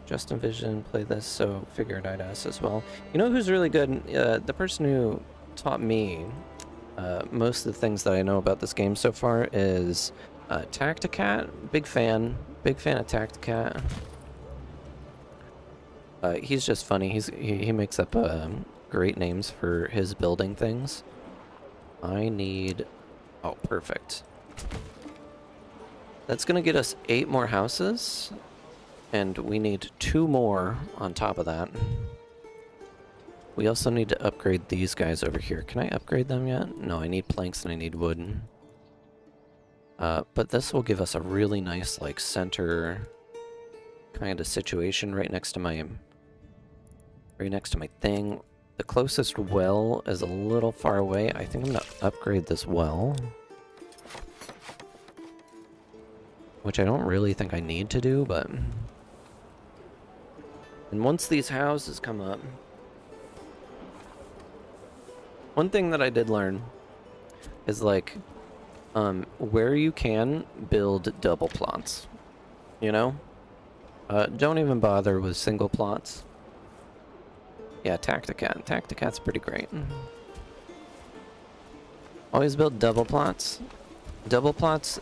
Justin Vision play this, so figured I'd ask as well. You know who's really good? The person who taught me most of the things that I know about this game so far is Tacticat. Big fan of Tacticat. He's just funny. He makes up great names for his building things. I need... Oh, perfect. That's gonna get us 8 more houses, and we need 2 more on top of that. We also need to upgrade these guys over here. Can I upgrade them yet? No, I need planks and I need wood. But this will give us a really nice, like, center kind of situation right next to my thing. The closest well is a little far away. I think I'm gonna upgrade this well, which I don't really think I need to do, but... And once these houses come up... One thing that I did learn is, like, where you can build double plots, you know? Don't even bother with single plots. Yeah, Tacticat. Tacticat's pretty great. Always build double plots. Double plots,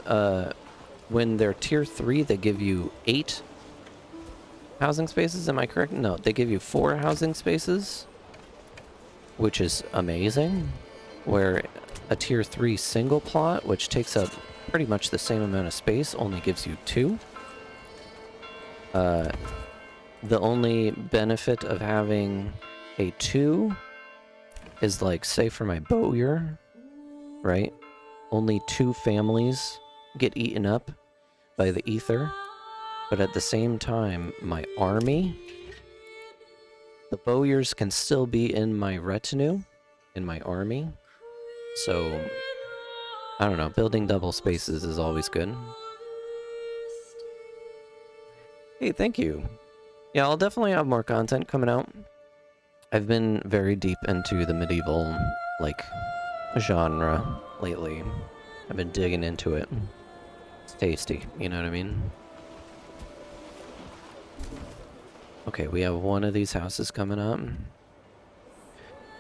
when they're tier 3, they give you 8 housing spaces, am I correct? No, they give you 4 housing spaces, which is amazing. Where a tier 3 single plot, which takes up pretty much the same amount of space, only gives you 2. The only benefit of having a 2 is, like, say for my bowyer, right? Only 2 families get eaten up by the ether, but at the same time, my army, the bowyers can still be in my retinue, in my army, so, I don't know, building double spaces is always good. Hey, thank you. Yeah, I'll definitely have more content coming out. I've been very deep into the medieval, like, genre lately. I've been digging into it. It's tasty, you know what I mean? Okay, we have one of these houses coming up.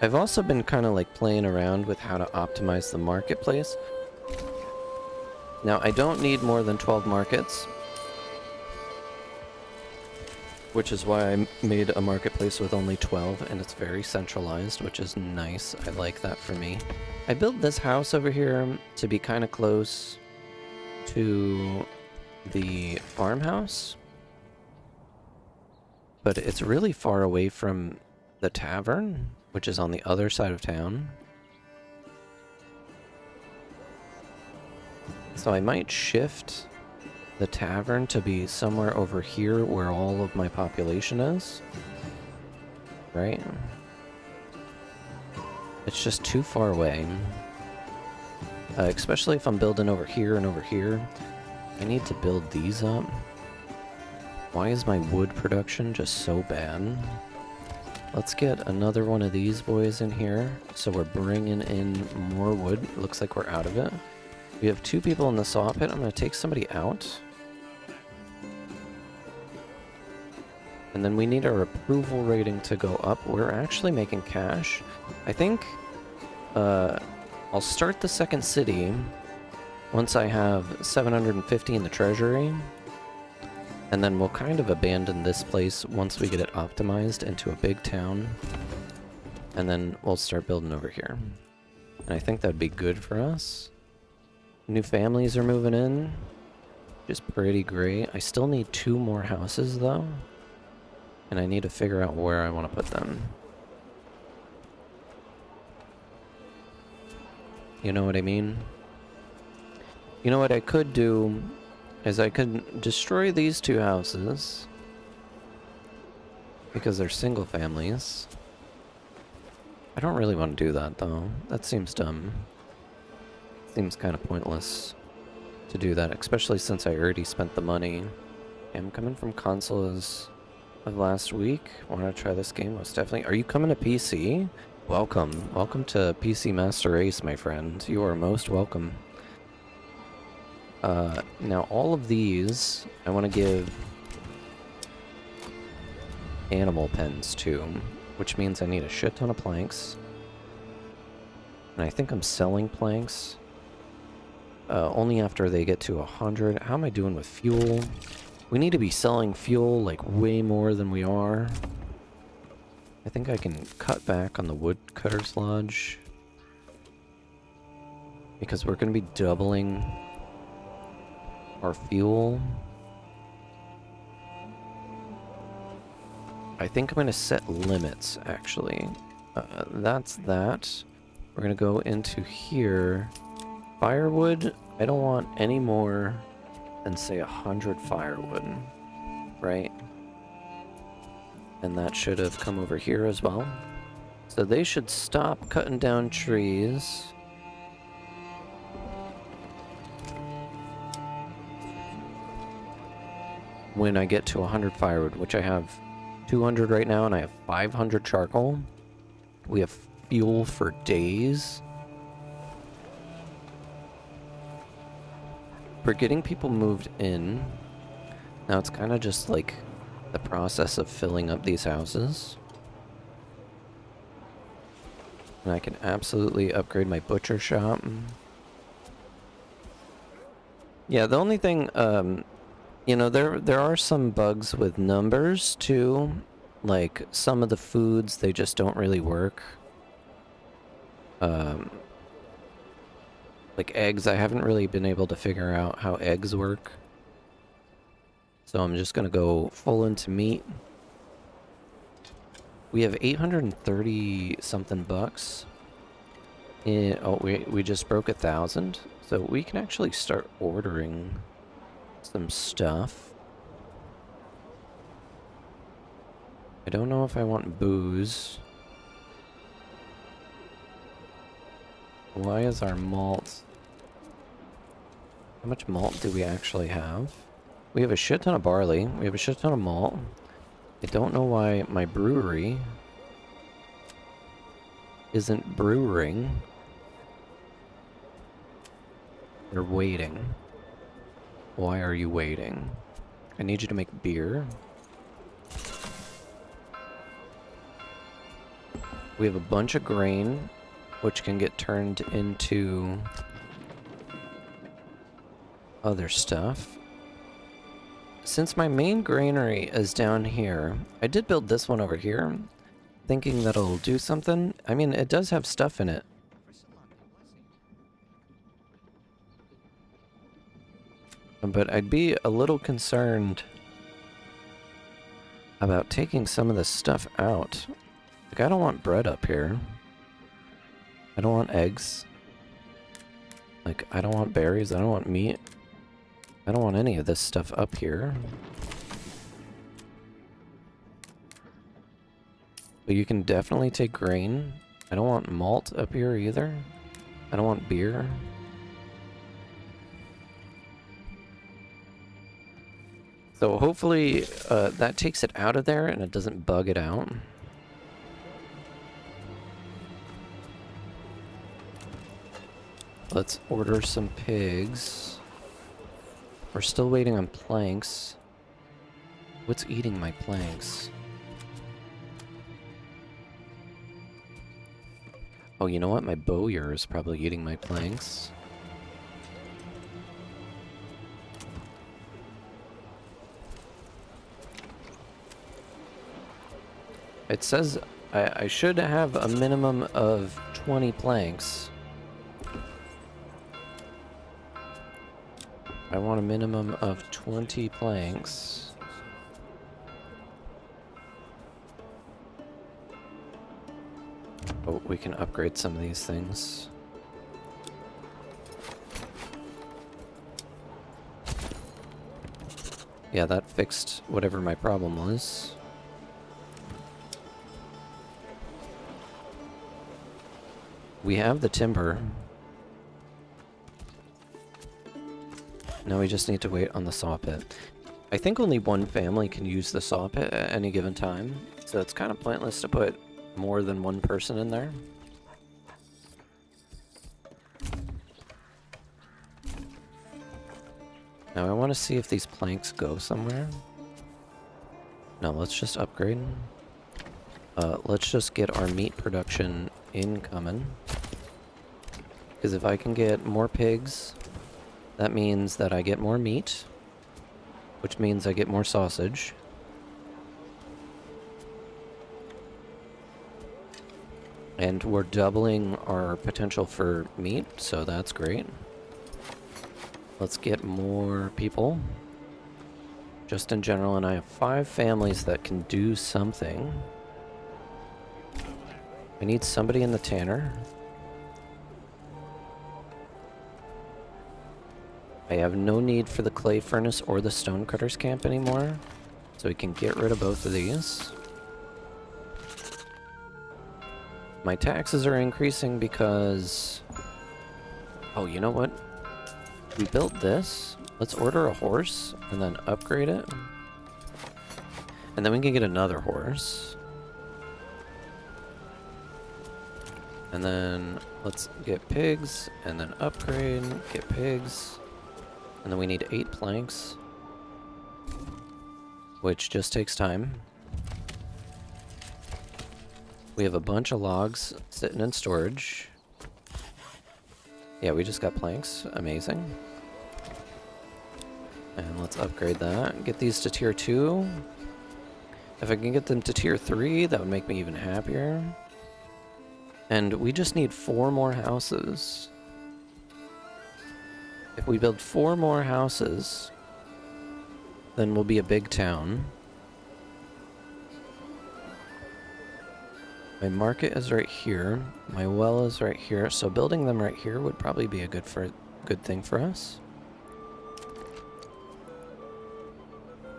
I've also been kind of like playing around with how to optimize the marketplace. Now, I don't need more than 12 markets, which is why I made a marketplace with only 12, and it's very centralized, which is nice. I like that for me. I built this house over here to be kind of close to the farmhouse, but it's really far away from the tavern, which is on the other side of town. So I might shift the tavern to be somewhere over here where all of my population is. Right? It's just too far away. Especially if I'm building over here and over here. I need to build these up. Why is my wood production just so bad? Let's get another one of these boys in here. So we're bringing in more wood. Looks like we're out of it. We have 2 people in the saw pit. I'm going to take somebody out. And then we need our approval rating to go up. We're actually making cash. I think I'll start the second city once I have 750 in the treasury. And then we'll kind of abandon this place once we get it optimized into a big town. And then we'll start building over here. And I think that'd be good for us. New families are moving in, which is pretty great. I still need 2 more houses, though. And I need to figure out where I want to put them. You know what I mean? You know what I could do is I could destroy these 2 houses because they're single families. I don't really want to do that, though. That seems dumb. Seems kind of pointless to do that, especially since I already spent the money. I'm coming from consoles of last week. Want to try this game? Most definitely. Are you coming to PC? Welcome. Welcome to PC Master Race, my friend. You are most welcome. Now all of these, I want to give animal pens to, which means I need a shit ton of planks. And I think I'm selling planks. Only after they get to 100. How am I doing with fuel? We need to be selling fuel like way more than we are. I think I can cut back on the woodcutter's lodge. Because we're going to be doubling our fuel. I think I'm going to set limits, actually. That's that. We're going to go into here. Firewood, I don't want any more than, say, 100 firewood, right? And that should have come over here as well. So they should stop cutting down trees. When I get to 100 firewood, which I have 200 right now, and I have 500 charcoal. We have fuel for days. We're getting people moved in. Now it's kind of just like the process of filling up these houses. And I can absolutely upgrade my butcher shop. Yeah, the only thing, you know, there are some bugs with numbers too. Like some of the foods, they just don't really work. Like eggs, I haven't really been able to figure out how eggs work. So I'm just gonna go full into meat. We have 830 something bucks. Oh, we just broke 1,000. So we can actually start ordering some stuff. I don't know if I want booze. Why is our malt... How much malt do we actually have? We have a shit ton of barley. We have a shit ton of malt. I don't know why my brewery isn't brewing. They're waiting. Why are you waiting? I need you to make beer. We have a bunch of grain, which can get turned into other stuff. Since my main granary is down here, I did build this one over here, thinking that it'll do something. I mean, it does have stuff in it. But I'd be a little concerned about taking some of this stuff out. Like, I don't want bread up here. I don't want eggs. Like, I don't want berries. I don't want meat. I don't want any of this stuff up here. But you can definitely take grain. I don't want malt up here either. I don't want beer. So hopefully that takes it out of there and it doesn't bug it out. Let's order some pigs. We're still waiting on planks. What's eating my planks? Oh, you know what? My bowyer is probably eating my planks. It says I should have a minimum of 20 planks. I want a minimum of 20 planks. Oh, we can upgrade some of these things. Yeah, that fixed whatever my problem was. We have the timber. Now we just need to wait on the saw pit. I think only one family can use the saw pit at any given time, so it's kind of pointless to put more than one person in there. Now I want to see if these planks go somewhere. No, let's just upgrade. Let's just get our meat production incoming. Because if I can get more pigs, that means that I get more meat, which means I get more sausage. And we're doubling our potential for meat, so that's great. Let's get more people. Just in general, and I have 5 families that can do something. I need somebody in the tanner. I have no need for the clay furnace or the stone cutter's camp anymore, so we can get rid of both of these. My taxes are increasing because... Oh, you know what? We built this. Let's order a horse and then upgrade it. And then we can get another horse. And then let's get pigs and then upgrade, get pigs. And then we need 8 planks, which just takes time. We have a bunch of logs sitting in storage. Yeah, we just got planks. Amazing. And let's upgrade that. Get these to tier 2. If I can get them to tier 3, that would make me even happier. And we just need 4 more houses. If we build 4 more houses, then we'll be a big town. My market is right here. My well is right here. So building them right here would probably be a good thing for us.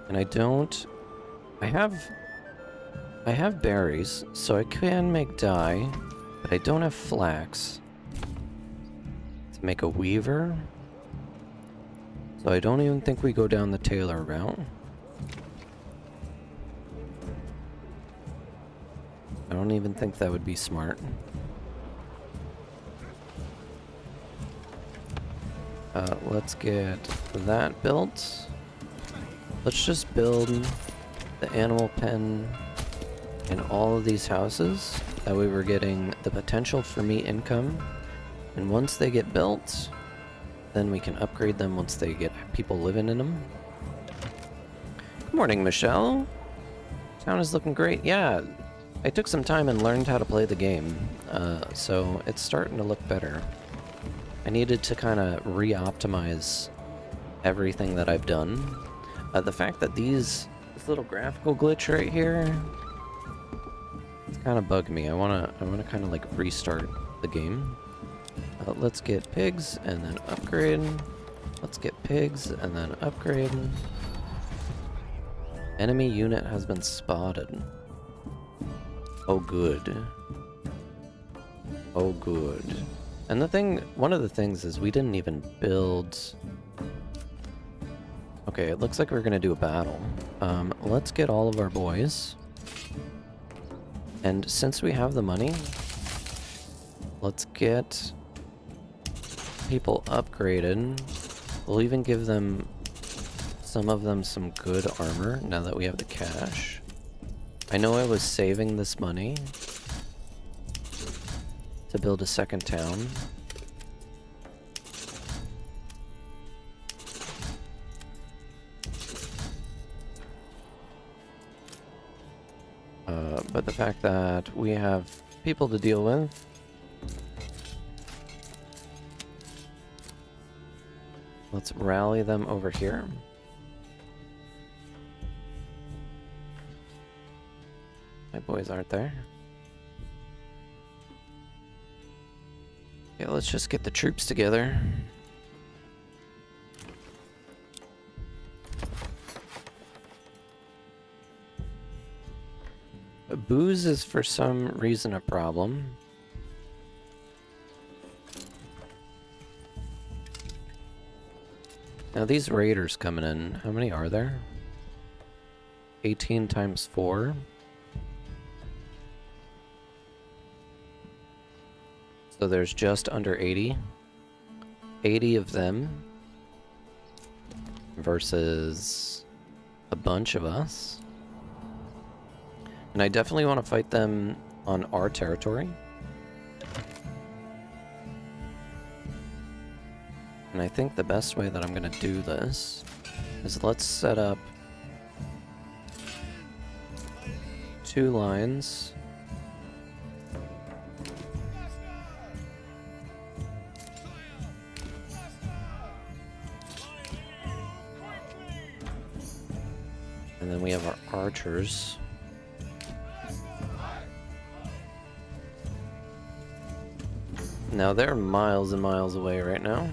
And I have berries, so I can make dye, but I don't have flax to make a weaver. So I don't even think we go down the tailor route. I don't even think that would be smart. Let's get that built. Let's just build the animal pen in all of these houses. That way we're getting the potential for meat income. And once they get built, then we can upgrade them once they get people living in them. Good morning, Michelle. Town is looking great. Yeah, I took some time and learned how to play the game, so it's starting to look better. I needed to kind of re-optimize everything that I've done. The fact that this little graphical glitch right here, it's kind of bugged me. I wanna kind of like restart the game. Let's get pigs and then upgrade. Let's get pigs and then upgrade. Enemy unit has been spotted. Oh good. Oh good. And one of the things is we didn't even build... Okay, it looks like we're gonna do a battle. Let's get all of our boys. And since we have the money, let's get people upgraded. We'll even give them, some of them, some good armor now that we have the cash. I know I was saving this money to build a second town. But the fact that we have people to deal with, let's rally them over here. My boys aren't there. Yeah, let's just get the troops together. Booze is for some reason a problem. Now these raiders coming in, how many are there? 18 times 4. So there's just under 80. 80 of them versus a bunch of us. And I definitely want to fight them on our territory. And I think the best way that I'm going to do this is let's set up 2 lines. And then we have our archers. Now they're miles and miles away right now.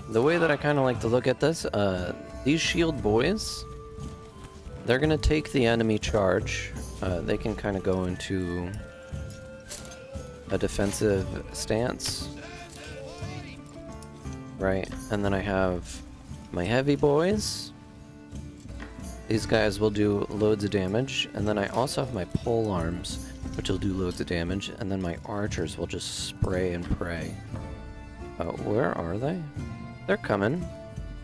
The way that I kind of like to look at this, these shield boys, they're gonna take the enemy charge. They can kind of go into a defensive stance. Right, and then I have my heavy boys. These guys will do loads of damage, and then I also have my pole arms, which will do loads of damage, and then my archers will just spray and pray. Where are they? They're coming.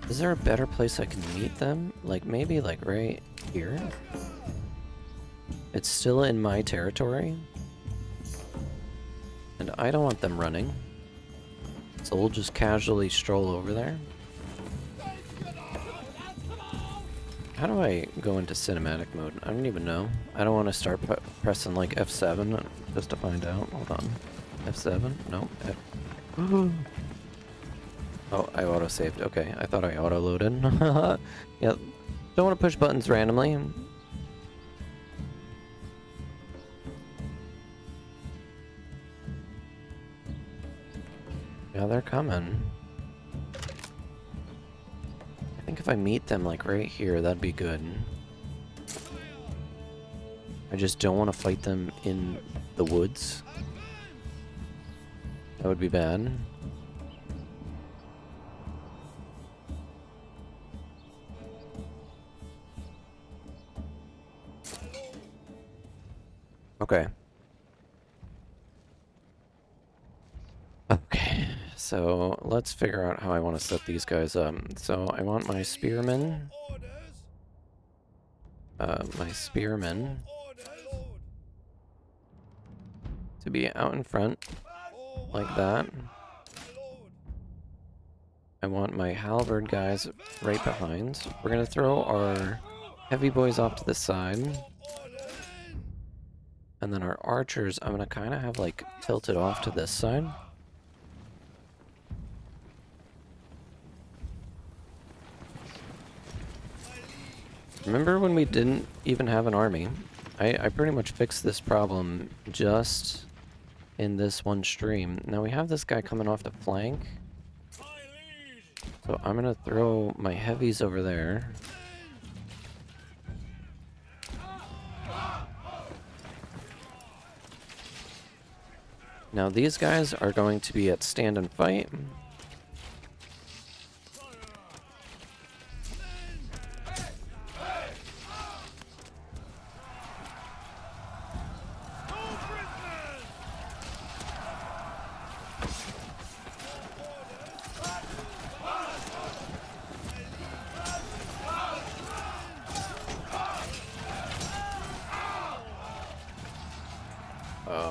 Is there a better place I can meet them? Like, maybe, like, right here? It's still in my territory. And I don't want them running. So we'll just casually stroll over there. How do I go into cinematic mode? I don't even know. I don't want to start pressing like F7 just to find out. Hold on. F7? No. Oh, I auto-saved. Okay, I thought I auto-loaded. Yeah, don't want to push buttons randomly. Yeah, they're coming. I think if I meet them like right here, that'd be good. I just don't want to fight them in the woods. That would be bad. Okay. So let's figure out how I want to set these guys up. So I want my spearmen. To be out in front, like that. I want my halberd guys right behind. We're gonna throw our heavy boys off to the side. And then our archers, I'm gonna kind of have like tilted off to this side. Remember when we didn't even have an army? I pretty much fixed this problem just in this one stream. Now we have this guy coming off the flank. So I'm gonna throw my heavies over there. Now these guys are going to be at stand and fight.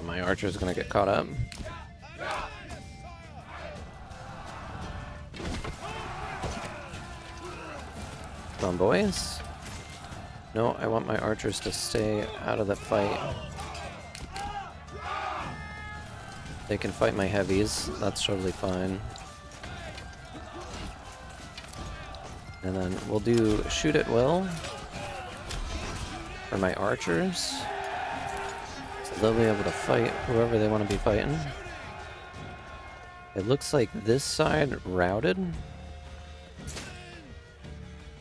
My archer's gonna get caught up. Come on, boys. No, I want my archers to stay out of the fight. They can fight my heavies. That's totally fine. And then we'll do shoot at will for my archers. They'll be able to fight whoever they want to be fighting. It looks like this side routed.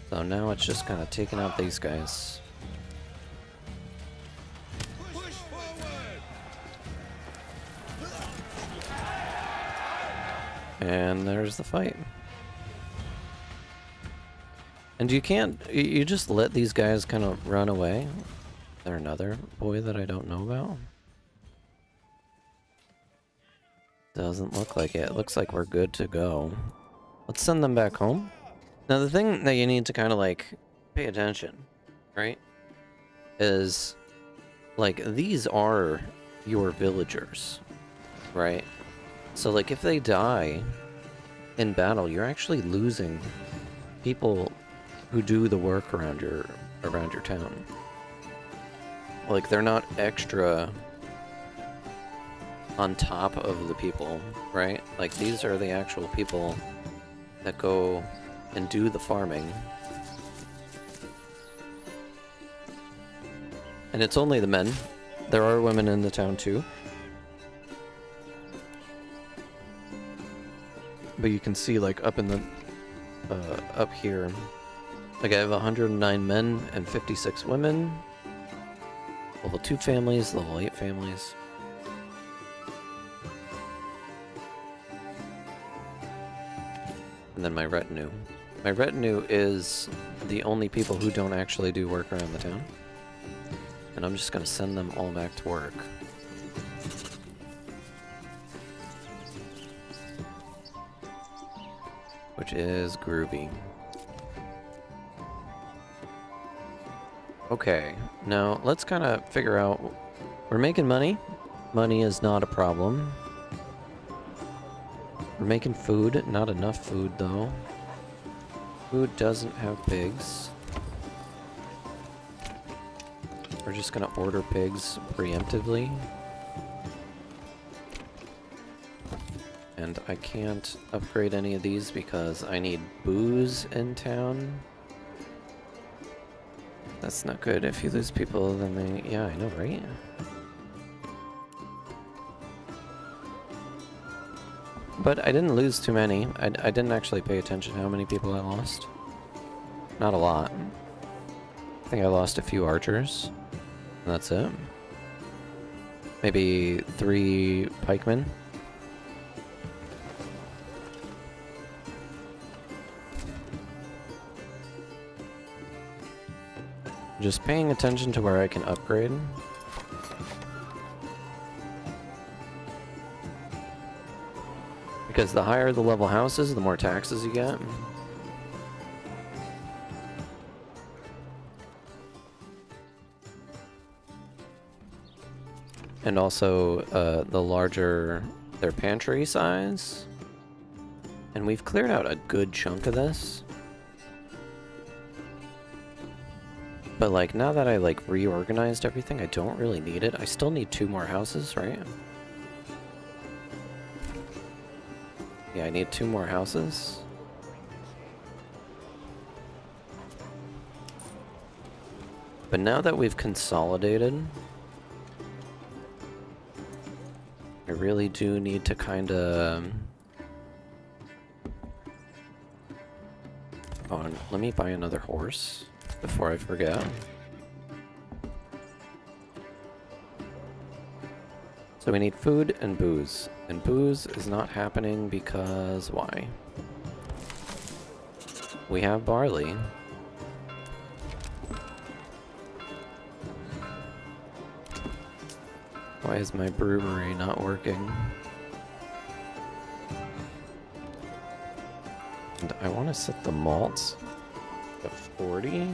So now it's just kind of taking out these guys. And there's the fight. And you can't, you just let these guys kind of run away. Is there another boy that I don't know about? Doesn't look like it. It looks like we're good to go. Let's send them back home. Now the thing that you need to kind of like pay attention, right? Is like these are your villagers, right? So like if they die in battle, you're actually losing people who do the work around your town. Like, they're not extra on top of the people, right? Like, these are the actual people that go and do the farming. And it's only the men. There are women in the town, too. But you can see, like, up in the... up here... Like, I have 109 men and 56 women. Level 2 families, level 8 families. And then my retinue. My retinue is the only people who don't actually do work around the town. And I'm just gonna send them all back to work. Which is groovy. Okay, now let's kind of figure out... We're making money. Money is not a problem. We're making food. Not enough food, though. Food doesn't have pigs. We're just gonna order pigs preemptively. And I can't upgrade any of these because I need booze in town. That's not good. If you lose people, then they... Yeah, I know, right? But I didn't lose too many. I didn't actually pay attention to how many people I lost. Not a lot. I think I lost a few archers. And that's it. Maybe 3 pikemen. Just paying attention to where I can upgrade. Because the higher the level house is, the more taxes you get. And also, the larger their pantry size. And we've cleared out a good chunk of this. But like, now that I like reorganized everything, I don't really need it. I still need 2 more houses, right? Yeah, I need 2 more houses. But now that we've consolidated, I really do need to kind of... Hold on, let me buy another horse before I forget. So we need food and booze. And booze is not happening because why? We have barley. Why is my brewery not working? And I want to set the malts to 40.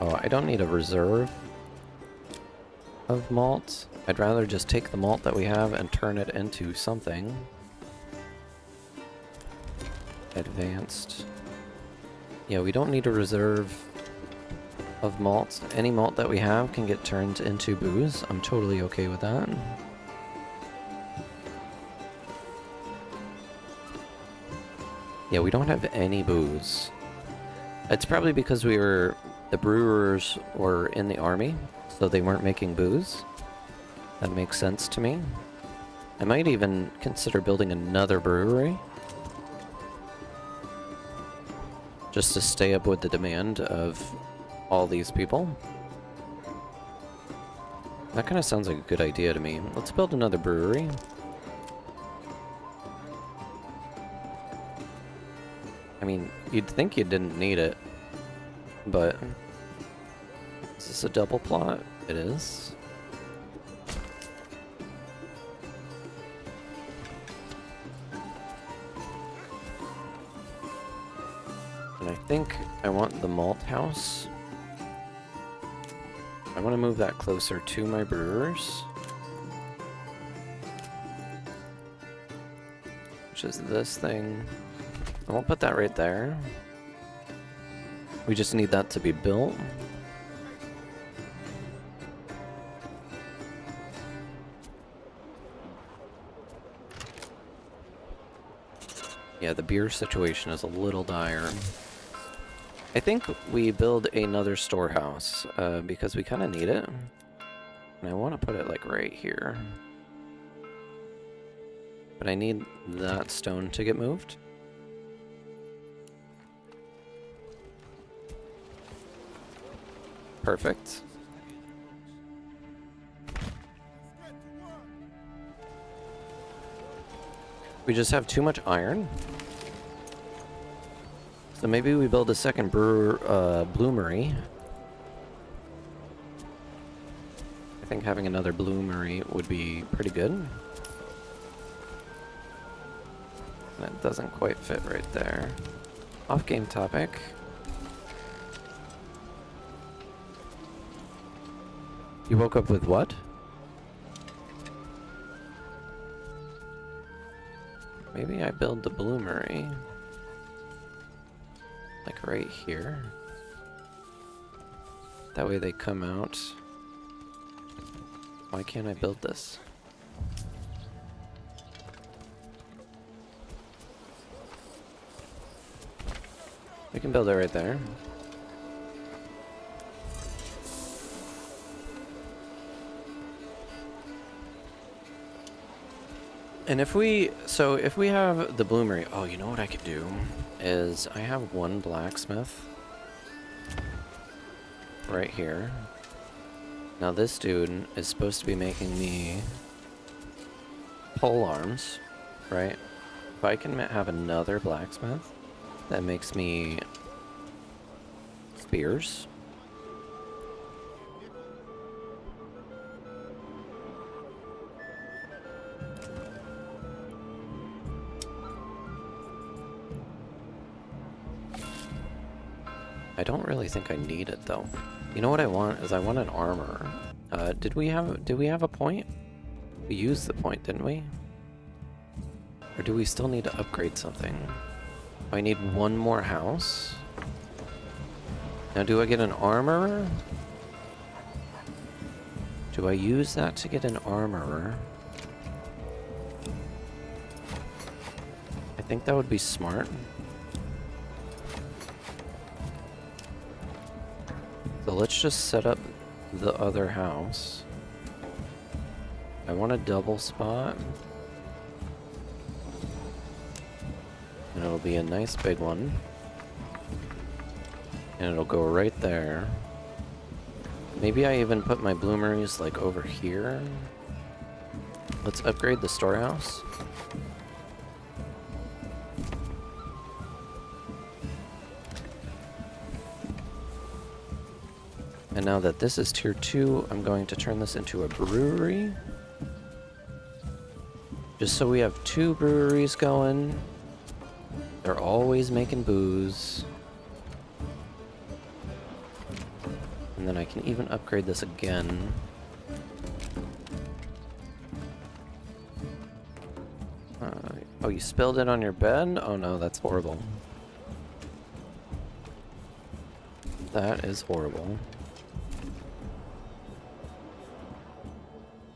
Oh, I don't need a reserve of malt. I'd rather just take the malt that we have and turn it into something. Advanced. Yeah, we don't need a reserve of malt. Any malt that we have can get turned into booze. I'm totally okay with that. Yeah, we don't have any booze. It's probably because the brewers were in the army, so they weren't making booze. That makes sense to me. I might even consider building another brewery, just to stay up with the demand of all these people. That kind of sounds like a good idea to me. Let's build another brewery. I mean, you'd think you didn't need it, but... Is this a double plot? It is. And I think I want the malt house. I want to move that closer to my brewers. Which is this thing. I won't put that right there. We just need that to be built. Yeah, the beer situation is a little dire. I think we build another storehouse, because we kind of need it. And I want to put it, like, right here. But I need that stone to get moved. Perfect. We just have too much iron. So maybe we build a second bloomery. I think having another bloomery would be pretty good. And it doesn't quite fit right there. Off-game topic. You woke up with what? Maybe I build the bloomery. Like right here. That way they come out. Why can't I build this? We can build it right there. And if we have the bloomery, oh, you know what I could do is I have one blacksmith right here. Now this dude is supposed to be making me pole arms, right? If I can have another blacksmith that makes me spears. I don't really think I need it though. You know what I want is I want an armor. Did we have a point? We used the point, didn't we? Or do we still need to upgrade something? I need one more house. Now do I get an armorer? Do I use that to get an armorer? I think that would be smart. So let's just set up the other house. I want a double spot. And it'll be a nice big one. And it'll go right there. Maybe I even put my bloomeries like over here. Let's upgrade the storehouse. And now that this is tier 2, I'm going to turn this into a brewery. Just so we have 2 breweries going. They're always making booze. And then I can even upgrade this again. Oh, you spilled it on your bed? Oh no, that's horrible. That is horrible.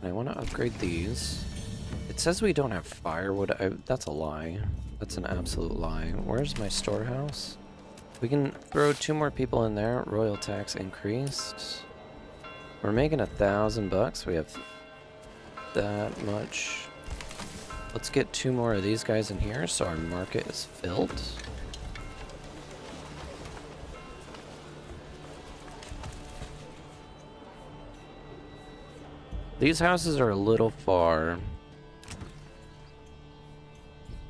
I want to upgrade these. It says we don't have firewood. That's a lie. That's an absolute lie. Where's my storehouse? We can throw 2 more people in there. Royal tax increased. We're making $1,000. We have that much. Let's get 2 more of these guys in here so our market is filled. These houses are a little far.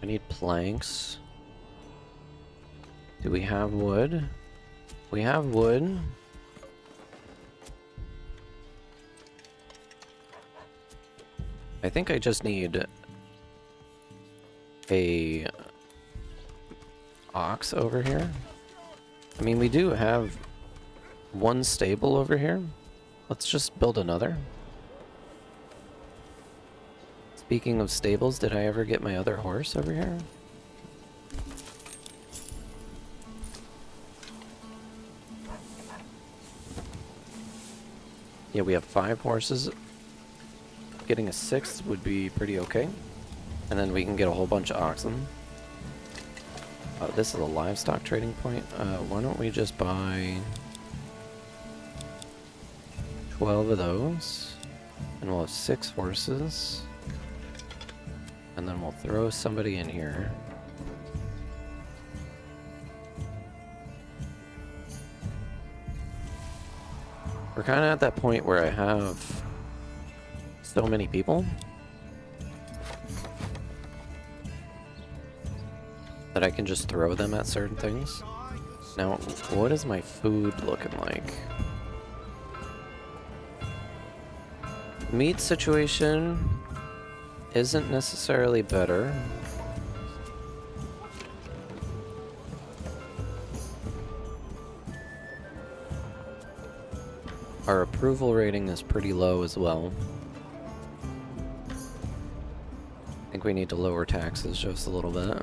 I need planks. Do we have wood? We have wood. I think I just need a ox over here. I mean, we do have 1 stable over here. Let's just build another. Speaking of stables, did I ever get my other horse over here? Yeah, we have 5 horses. Getting a 6th would be pretty okay. And then we can get a whole bunch of oxen. This is a livestock trading point. Why don't we just buy 12 of those? And we'll have 6 horses. And then we'll throw somebody in here. We're kind of at that point where I have so many people that I can just throw them at certain things. Now, what is my food looking like? Meat situation isn't necessarily better. Our approval rating is pretty low as well. I think we need to lower taxes just a little bit.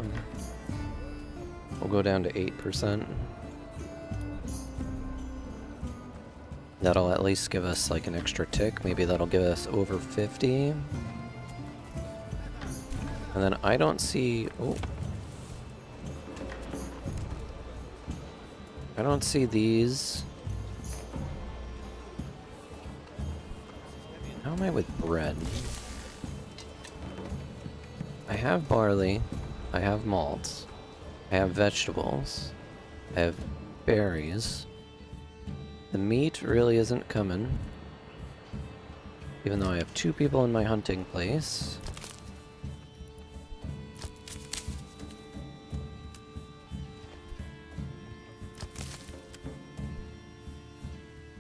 We'll go down to 8%. That'll at least give us like an extra tick. Maybe that'll give us over 50. And then I don't see... Oh. I don't see these. How am I with bread? I have barley. I have malts. I have vegetables. I have berries. The meat really isn't coming. Even though I have 2 people in my hunting place.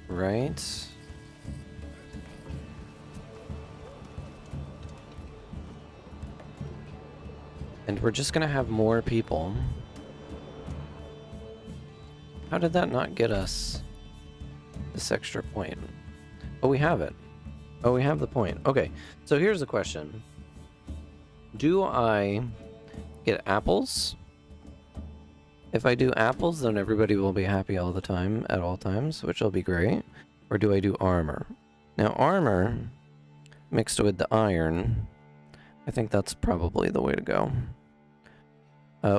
Right. And we're just gonna have more people. How did that not get us this extra point? Oh, we have it. Oh, we have the point. Okay, so here's the question. Do I get apples? If I do apples, then everybody will be happy all the time, at all times, which will be great. Or do I do armor? Now, armor mixed with the iron, I think that's probably the way to go.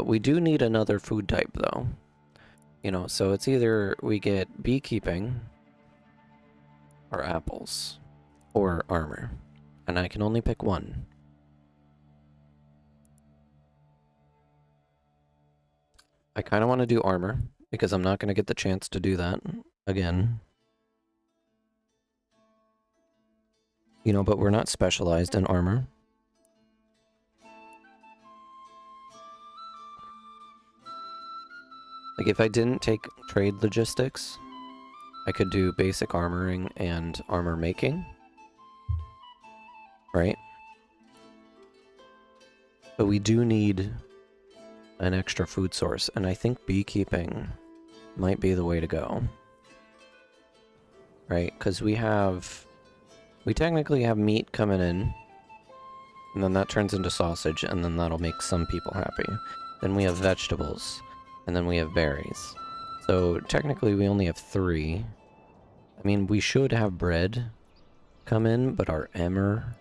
We do need another food type, though. You know, so it's either we get beekeeping or apples or armor. And I can only pick one. I kind of want to do armor because I'm not going to get the chance to do that again. You know, but we're not specialized in armor. Like, if I didn't take trade logistics, I could do basic armoring and armor making. Right? But we do need an extra food source, and I think beekeeping might be the way to go. Right? Because we technically have meat coming in, and then that turns into sausage, and then that'll make some people happy. Then we have vegetables, and then we have berries. So technically we only have 3. I mean, we should have bread come in, but our emmer...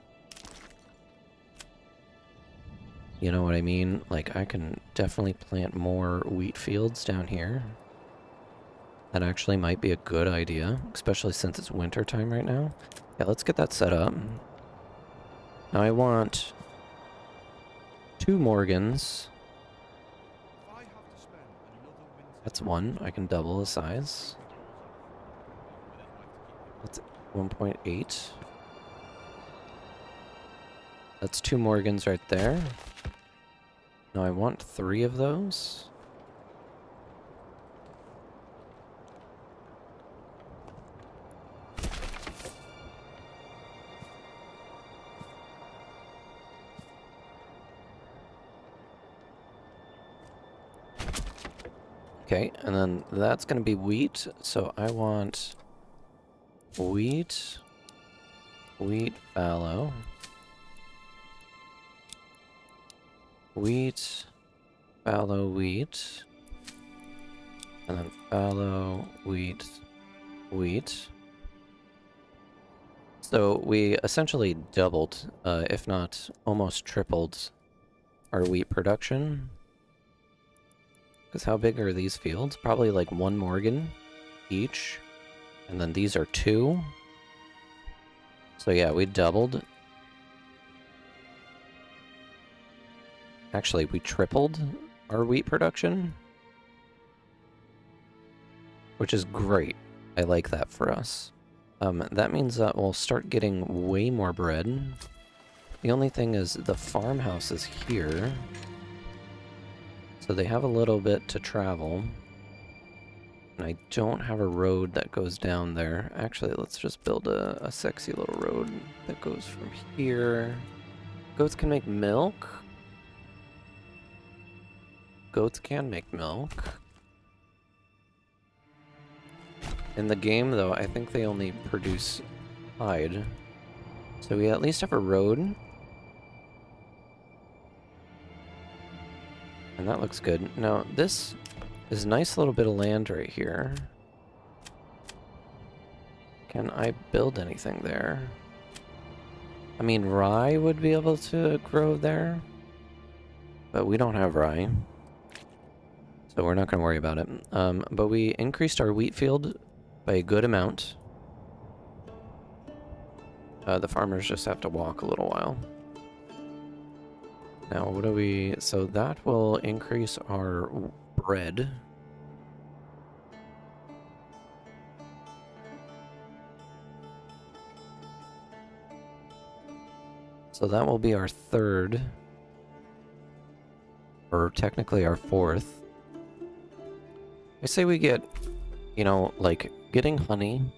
You know what I mean? Like, I can definitely plant more wheat fields down here. That actually might be a good idea, especially since it's winter time right now. Yeah, let's get that set up. Now I want 2 Morgans. That's 1. I can double the size. That's 1.8. That's 2 Morgans right there. Now I want 3 of those. Okay, and then that's going to be wheat, so I want wheat, fallow, wheat, fallow, wheat, and then fallow, wheat, wheat. So we essentially doubled, if not almost tripled, our wheat production. Because how big are these fields? Probably like 1 Morgan each. And then these are 2. So yeah, we doubled. Actually, we tripled our wheat production. Which is great. I like that for us. That means that we'll start getting way more bread. The only thing is the farmhouse is here. So they have a little bit to travel. And I don't have a road that goes down there. Actually, let's just build a sexy little road that goes from here. Goats can make milk. Goats can make milk. In the game, though, I think they only produce hide. So we at least have a road. And that looks good. Now, this is a nice little bit of land right here. Can I build anything there? I mean, rye would be able to grow there. But we don't have rye. So we're not going to worry about it. But we increased our wheat field by a good amount. The farmers just have to walk a little while. Now, what do we... So that will increase our bread. So that will be our 3rd. Or technically our 4th. I say we get, you know, like, getting honey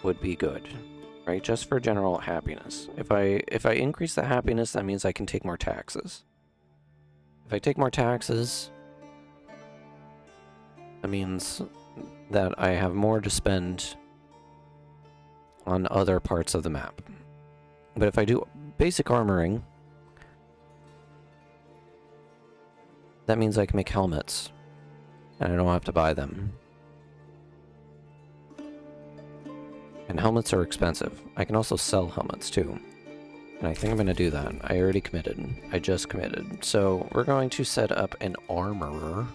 would be good. Right, just for general happiness. If I increase the happiness, that means I can take more taxes. If I take more taxes, that That means that I have more to spend on other parts of the map. But if I do basic armoring, that means I can make helmets, and I don't have to buy them. And helmets are expensive. I can also sell helmets too. And I think I'm going to do that. I already committed. I just committed. So we're going to set up an armorer.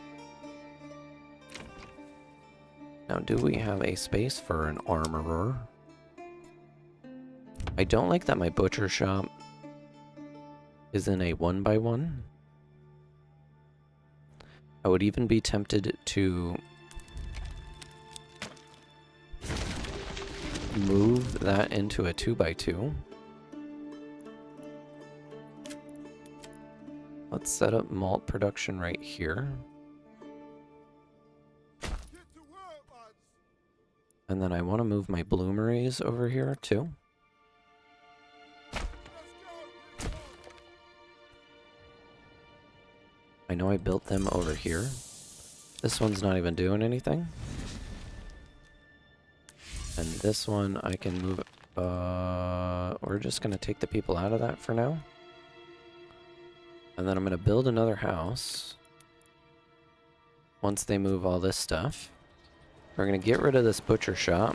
Now, do we have a space for an armorer? I don't like that my butcher shop is in a 1x1. I would even be tempted to move that into a 2x2. Let's set up malt production right here. And then I want to move my bloomeries over here too. I know I built them over here. This one's not even doing anything. And this one I can move. We're just going to take the people out of that for now. And then I'm going to build another house. Once they move all this stuff. We're going to get rid of this butcher shop.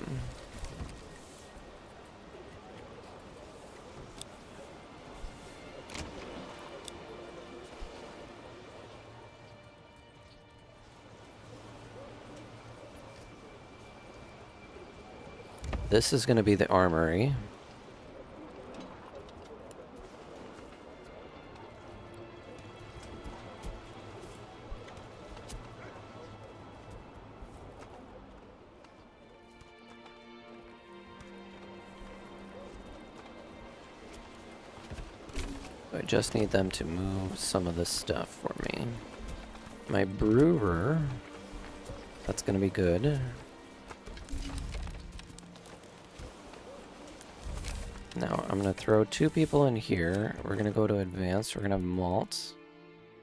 This is going to be the armory. I just need them to move some of this stuff for me. My brewer, that's going to be good. Now, I'm going to throw 2 people in here. We're going to go to advanced. We're going to have malt.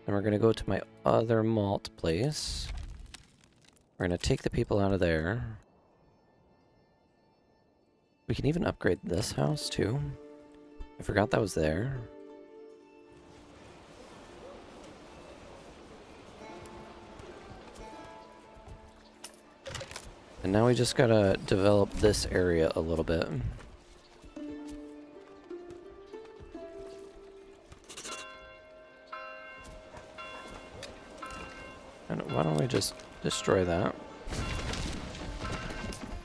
Then we're going to go to my other malt place. We're going to take the people out of there. We can even upgrade this house, too. I forgot that was there. And now we just gotta develop this area a little bit. And why don't we just destroy that?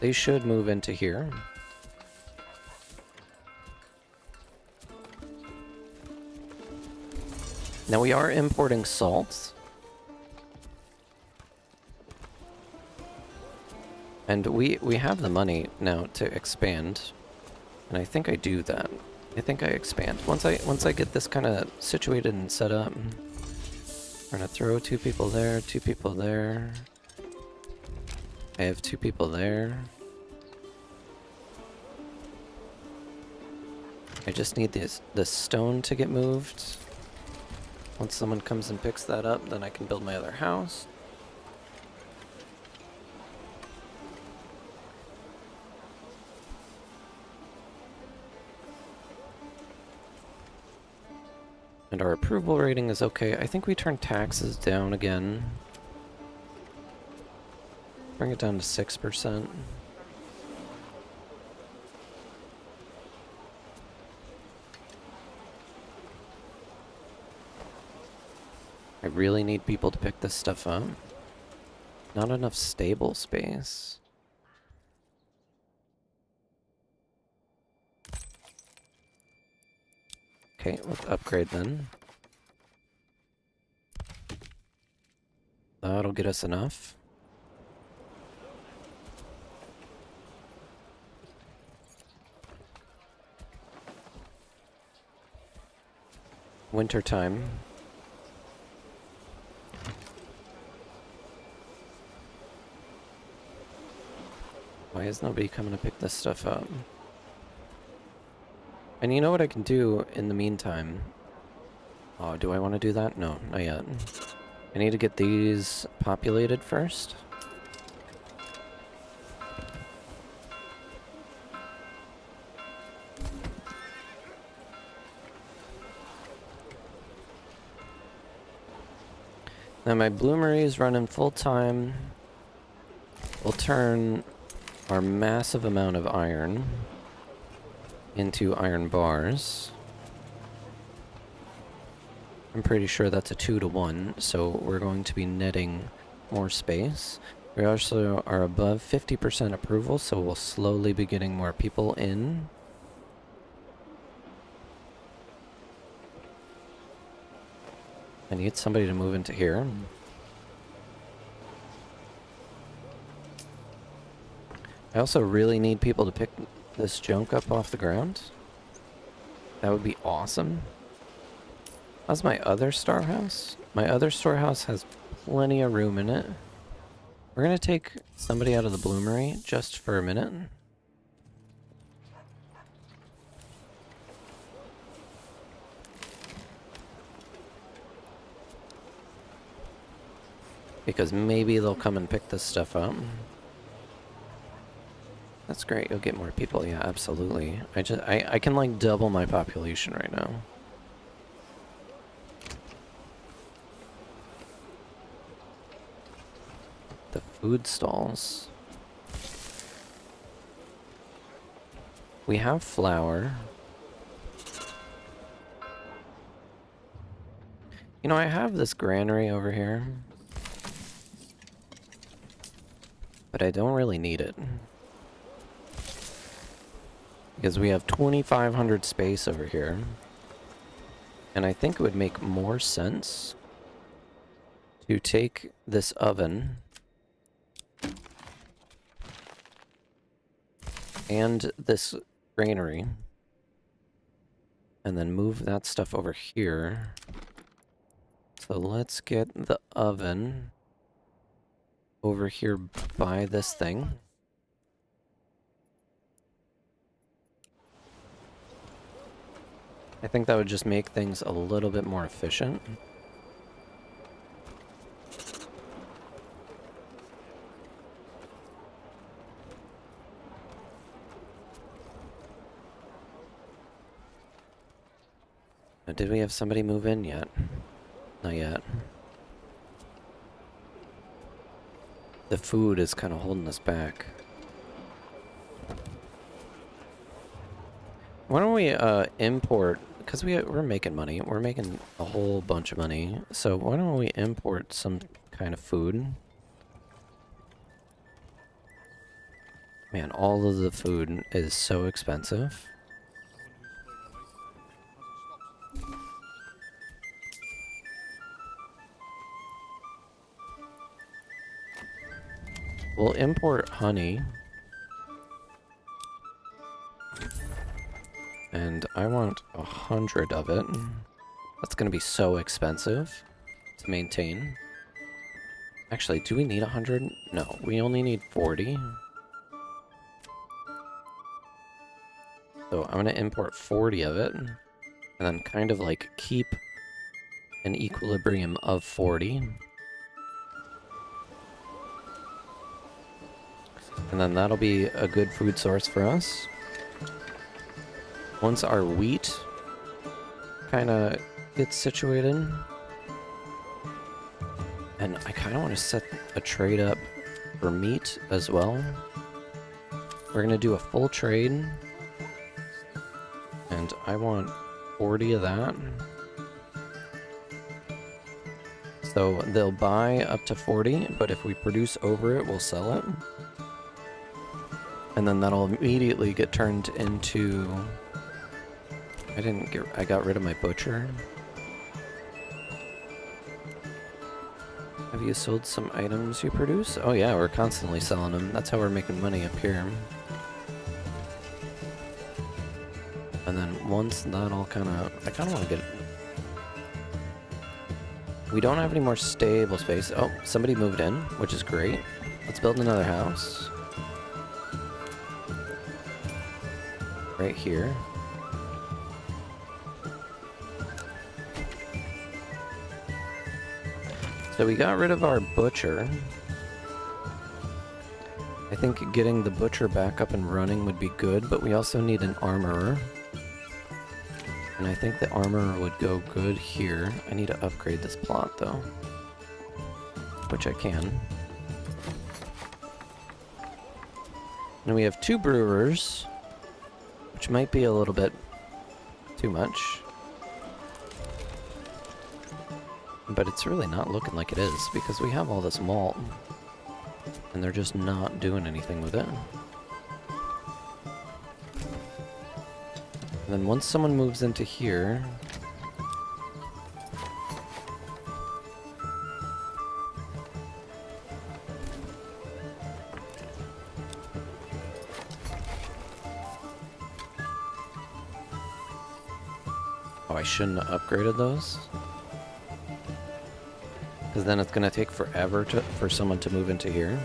They should move into here. Now we are importing salt. And we have the money now to expand. And I think I do that. I think I expand. Once I get this kind of situated and set up, we're gonna throw 2 people there, 2 people there. I have 2 people there. I just need this stone to get moved. Once someone comes and picks that up, then I can build my other house. And our approval rating is okay. I think we turn taxes down again. Bring it down to 6%. I really need people to pick this stuff up. Not enough stable space. Okay, let's upgrade then. That'll get us enough. Winter time. Why is nobody coming to pick this stuff up? And you know what I can do in the meantime? Oh, do I want to do that? No, not yet. I need to get these populated first. Now my bloomery is running full time. We'll turn our massive amount of iron into iron bars. I'm pretty sure that's a 2-to-1, so we're going to be netting more space. We also are above 50% approval, so we'll slowly be getting more people in. I need somebody to move into here. I also really need people to pick this junk up off the ground. That would be awesome. How's my other storehouse? My other storehouse has plenty of room in it. We're gonna take somebody out of the bloomery just for a minute. Because maybe they'll come and pick this stuff up. That's great, you'll get more people, yeah, absolutely. I can like double my population right now. The food stalls. We have flour. You know, I have this granary over here, but I don't really need it. Because we have 2,500 space over here. And I think it would make more sense to take this oven and this granary and then move that stuff over here. So let's get the oven over here by this thing. I think that would just make things a little bit more efficient. Now, did we have somebody move in yet? Not yet. The food is kind of holding us back. Why don't we import, because we're making money, we're making a whole bunch of money, so why don't we import some kind of food? Man, all of the food is so expensive. We'll import honey. And I want 100 of it. That's gonna be so expensive to maintain. Actually, do we need 100? No, we only need 40. So I'm gonna import 40 of it, and then kind of like keep an equilibrium of 40. And then that'll be a good food source for us. Once our wheat kind of gets situated, and I kind of want to set a trade up for meat as well. We're going to do a full trade, and I want 40 of that. So they'll buy up to 40, but if we produce over it, we'll sell it. And then that'll immediately get turned into... I got rid of my butcher. Have you sold some items you produce? Oh yeah, we're constantly selling them. That's how we're making money up here. And then once that all I kind of want to get... We don't have any more stable space. Oh, somebody moved in, which is great. Let's build another house. Right here. So we got rid of our butcher. I think getting the butcher back up and running would be good, but we also need an armorer. And I think the armorer would go good here. I need to upgrade this plot though. which I can. And we have 2 brewers, which might be a little bit too much. But it's really not looking like it is, because we have all this malt, and they're just not doing anything with it. And then once someone moves into here... Oh, I shouldn't have upgraded those. Because then it's going to take forever for someone to move into here.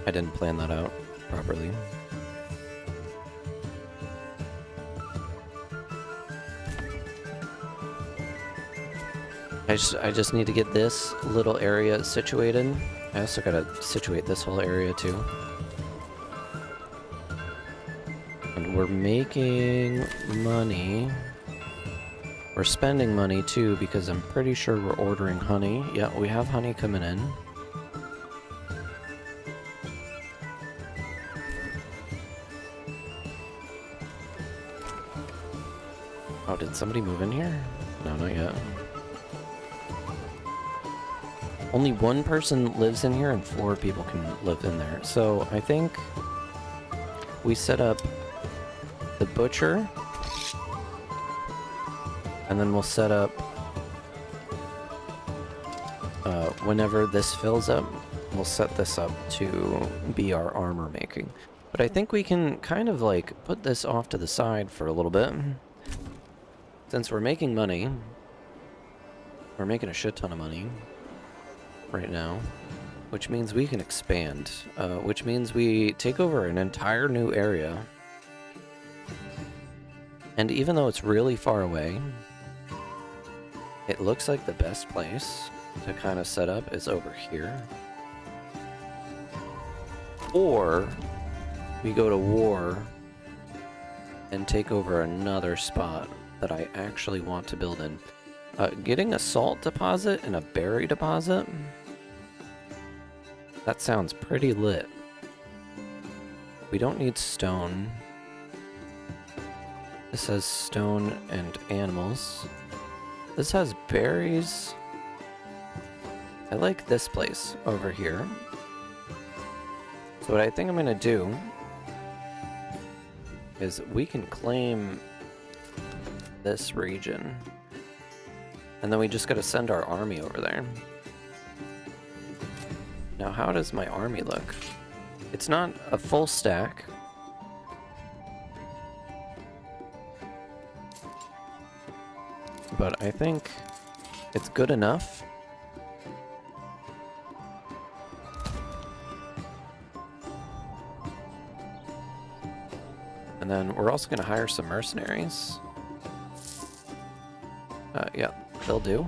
I didn't plan that out properly. I just need to get this little area situated. I also gotta situate this whole area too. And we're making money. We're spending money too, because I'm pretty sure we're ordering honey. Yeah, we have honey coming in. Oh, did somebody move in here? No, not yet. Only 1 person lives in here and 4 people can live in there. So I think we set up the butcher, and then we'll set up, whenever this fills up, we'll set this up to be our armor making. But I think we can kind of like put this off to the side for a little bit. Since we're making money, we're making a shit ton of money right now, which means we can expand, which means we take over an entire new area. And even though it's really far away, it looks like the best place to kind of set up is over here. Or we go to war and take over another spot that I actually want to build in. Getting a salt deposit and a berry deposit, that sounds pretty lit. We don't need stone. This has stone and animals. This has berries. I like this place over here. So what I think I'm gonna do is we can claim this region, and then we just gotta send our army over there. Now, how does my army look? It's not a full stack. But I think it's good enough. And then we're also gonna hire some mercenaries. Yeah, they'll do.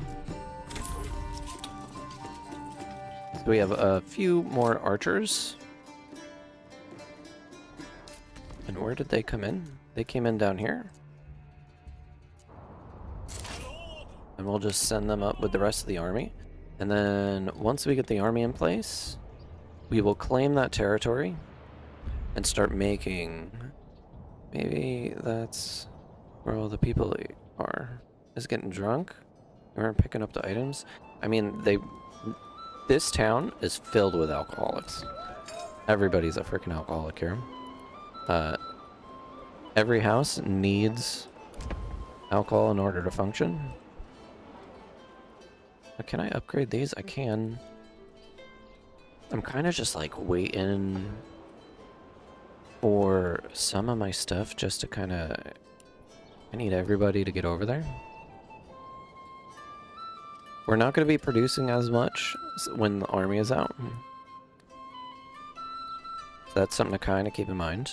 So we have a few more archers. And where did they come in? They came in down here. And we'll just send them up with the rest of the army. And then once we get the army in place, we will claim that territory and start making... Maybe that's where all the people are. Is getting drunk? They weren't picking up the items? I mean, this town is filled with alcoholics. Everybody's a freaking alcoholic here. Every house needs alcohol in order to function. But can I upgrade these? I can. I'm kind of just like waiting for some of my stuff just to kind of... I need everybody to get over there. We're not going to be producing as much when the army is out. So that's something to kind of keep in mind.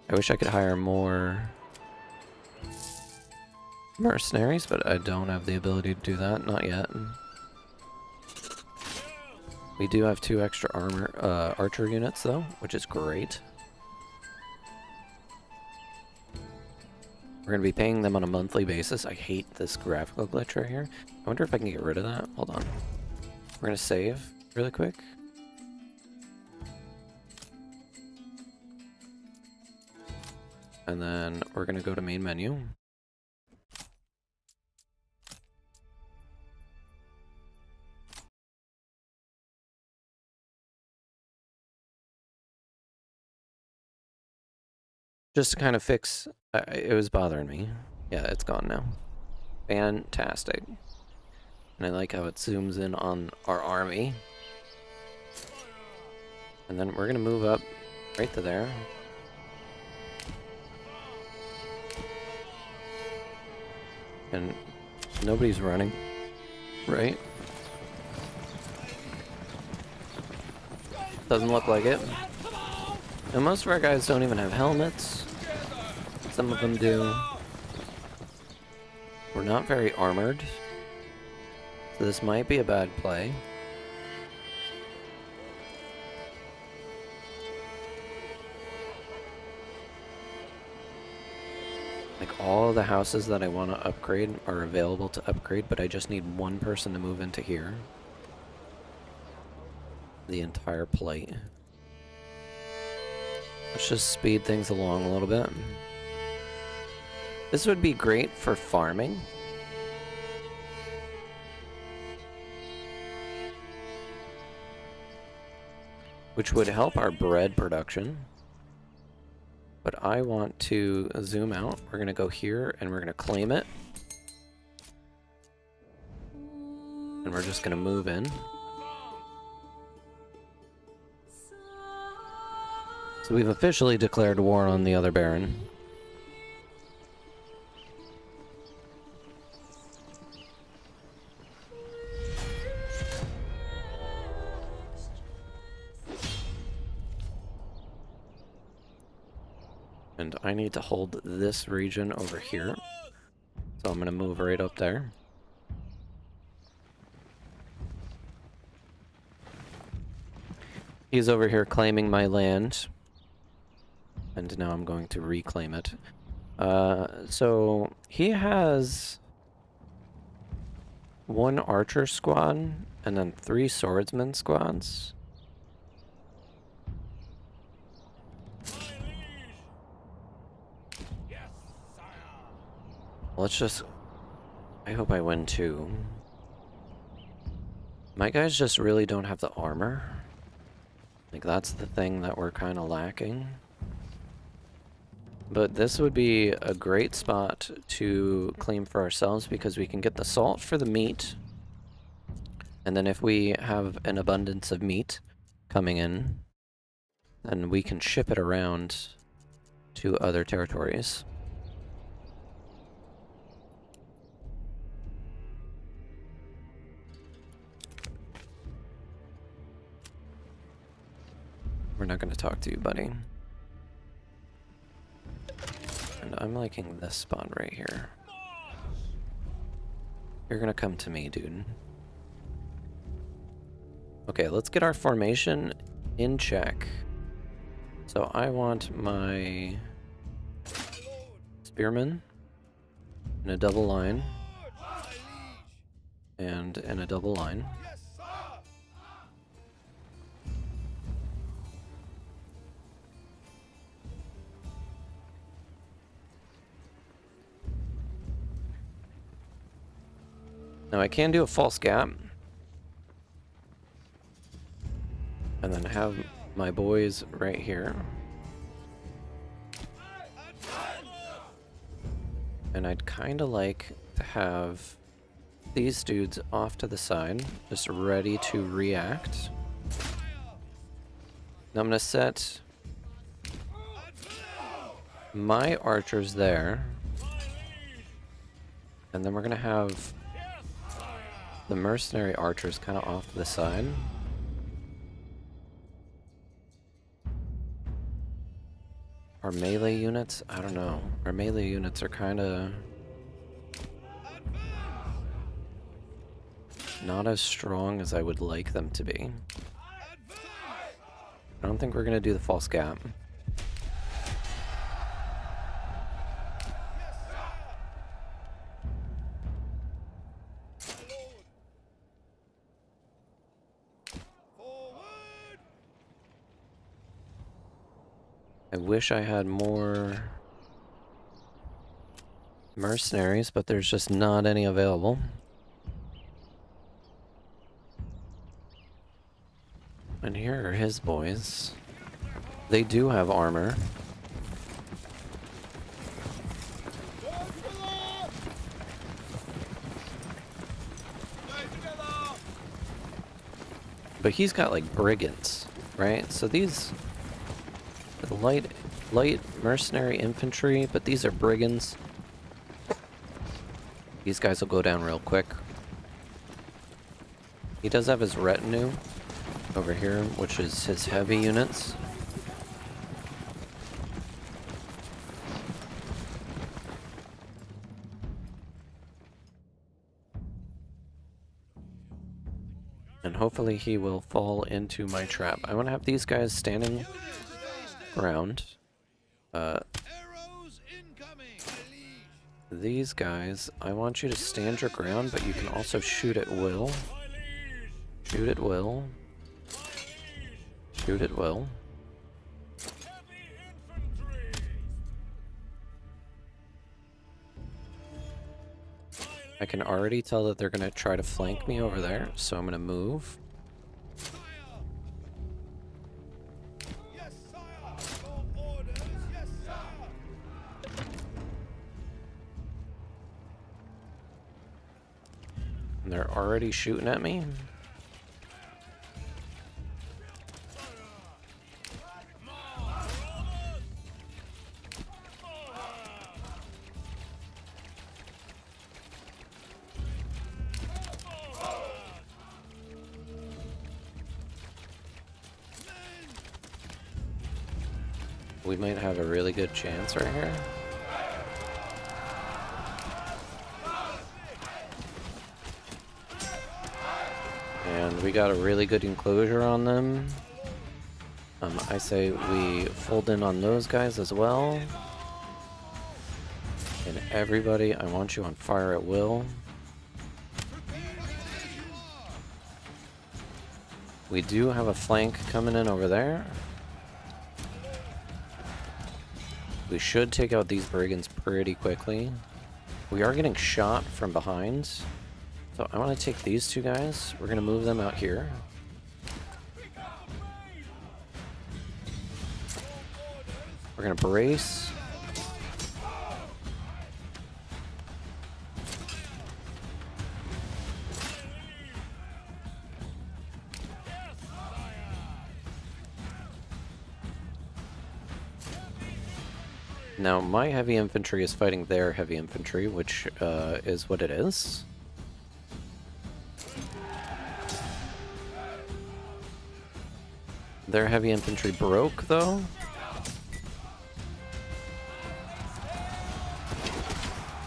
I wish I could hire more mercenaries, but I don't have the ability to do that. Not yet. We do have 2 extra archer units, though, which is great. We're going to be paying them on a monthly basis. I hate this graphical glitch right here. I wonder if I can get rid of that. Hold on. We're going to save really quick. And then we're going to go to main menu. Just to kind of fix, it was bothering me. Yeah, it's gone now. Fantastic. And I like how it zooms in on our army. And then we're going to move up right to there. And nobody's running, right? Doesn't look like it. And most of our guys don't even have helmets. Some of them do. We're not very armored. So this might be a bad play. Like, all the houses that I want to upgrade are available to upgrade, but I just need one person to move into here. The entire plate. Let's just speed things along a little bit. This would be great for farming. Which would help our bread production. But I want to zoom out. We're going to go here and we're going to claim it. And we're just going to move in. So we've officially declared war on the other Baron. And I need to hold this region over here. So I'm going to move right up there. He's over here claiming my land. And now I'm going to reclaim it. So he has 1 archer squad and then 3 swordsman squads. Let's just... I hope I win too. My guys just really don't have the armor. Like, that's the thing that we're kind of lacking. But this would be a great spot to claim for ourselves because we can get the salt for the meat. And then if we have an abundance of meat coming in, then we can ship it around to other territories. We're not going to talk to you, buddy. And I'm liking this spot right here. You're going to come to me, dude. Okay, let's get our formation in check. So I want my spearmen in a double line. And in a double line. Now I can do a false gap. And then have my boys right here. And I'd kind of like to have these dudes off to the side, just ready to react. Now I'm going to set my archers there. And then we're going to have the mercenary archers kind of off to the side. Our melee units? I don't know. Our melee units are kind of not as strong as I would like them to be. I don't think we're going to do the false gap. I wish I had more mercenaries, but there's just not any available. And here are his boys. They do have armor. But he's got like brigands, right? So these light mercenary infantry, but these are brigands. These guys will go down real quick. He does have his retinue over here, which is his heavy units. And hopefully he will fall into my trap. I want to have these guys standing ground. These guys, I want you to stand your ground, but you can also shoot at will. Shoot at will. Shoot at will. I can already tell that they're going to try to flank me over there, so I'm going to move. And they're already shooting at me. We might have a really good chance right here. And we got a really good enclosure on them. I say we fold in on those guys as well. And everybody, I want you on fire at will. We do have a flank coming in over there. We should take out these brigands pretty quickly. We are getting shot from behind. So I want to take these two guys. We're going to move them out here. We're going to brace. Now, my heavy infantry is fighting their heavy infantry, which is what it is. Their heavy infantry broke, though.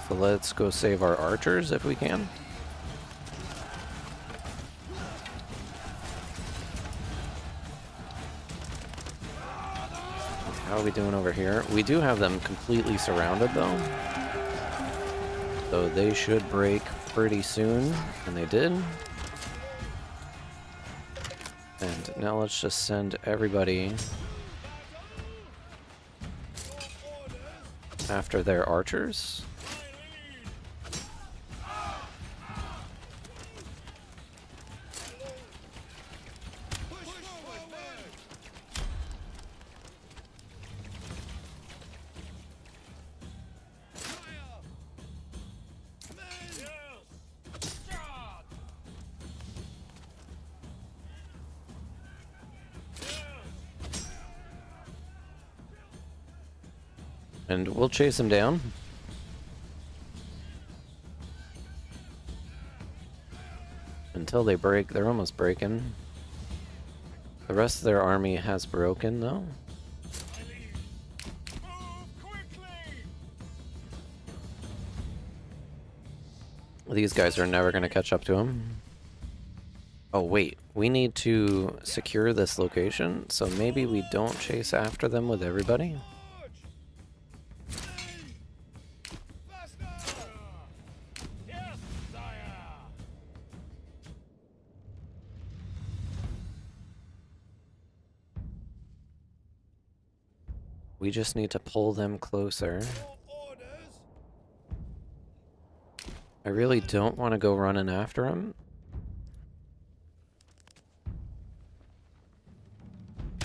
So let's go save our archers if we can. How are we doing over here? We do have them completely surrounded, though. So they should break pretty soon, and they did. And now let's just send everybody after their archers. And we'll chase them down. Until they break. They're almost breaking. The rest of their army has broken, though. These guys are never going to catch up to him. Oh, wait. We need to secure this location, so maybe we don't chase after them with everybody. We just need to pull them closer. I really don't want to go running after them.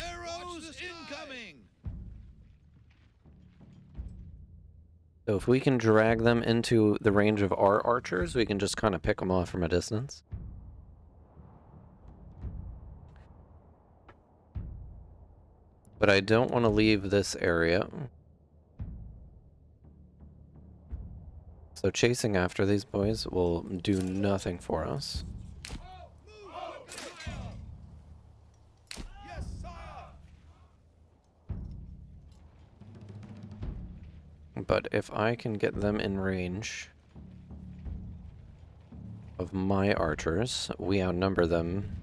Arrows incoming. So if we can drag them into the range of our archers, we can just kind of pick them off from a distance. But I don't want to leave this area. So chasing after these boys will do nothing for us. Yes, sire. But if I can get them in range of my archers, we outnumber them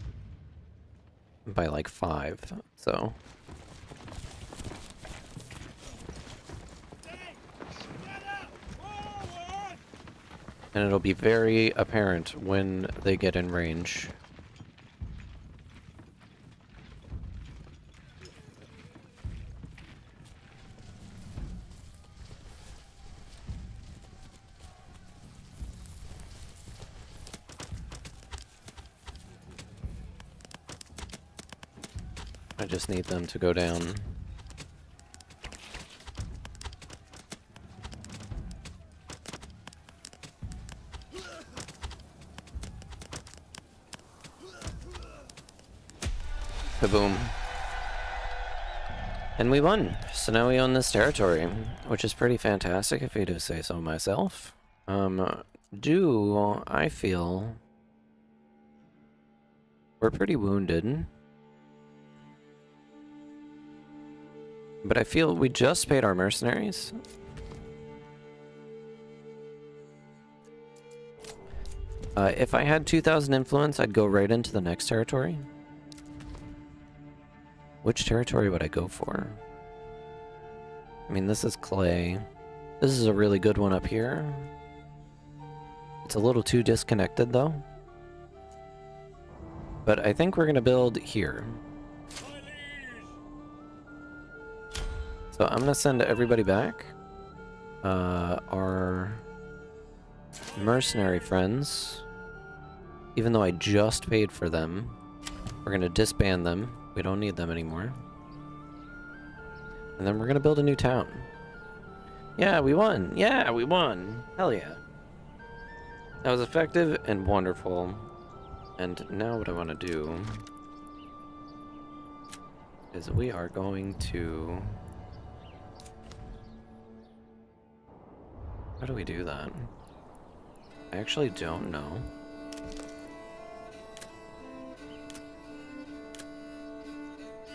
by like 5, so... And it'll be very apparent when they get in range. I just need them to go down. Kaboom. And we won. So now we own this territory, which is pretty fantastic if I do say so myself. I feel we're pretty wounded. But I feel we just paid our mercenaries. If I had 2,000 influence, I'd go right into the next territory. Which territory would I go for? I mean, this is clay. This is a really good one up here. It's a little too disconnected, though. But I think we're going to build here. So I'm going to send everybody back. Our mercenary friends, even though I just paid for them, we're going to disband them. We don't need them anymore. And then we're going to build a new town. Yeah, we won! Yeah, we won! Hell yeah. That was effective and wonderful. And now what I want to do is we are going to... How do we do that? I actually don't know.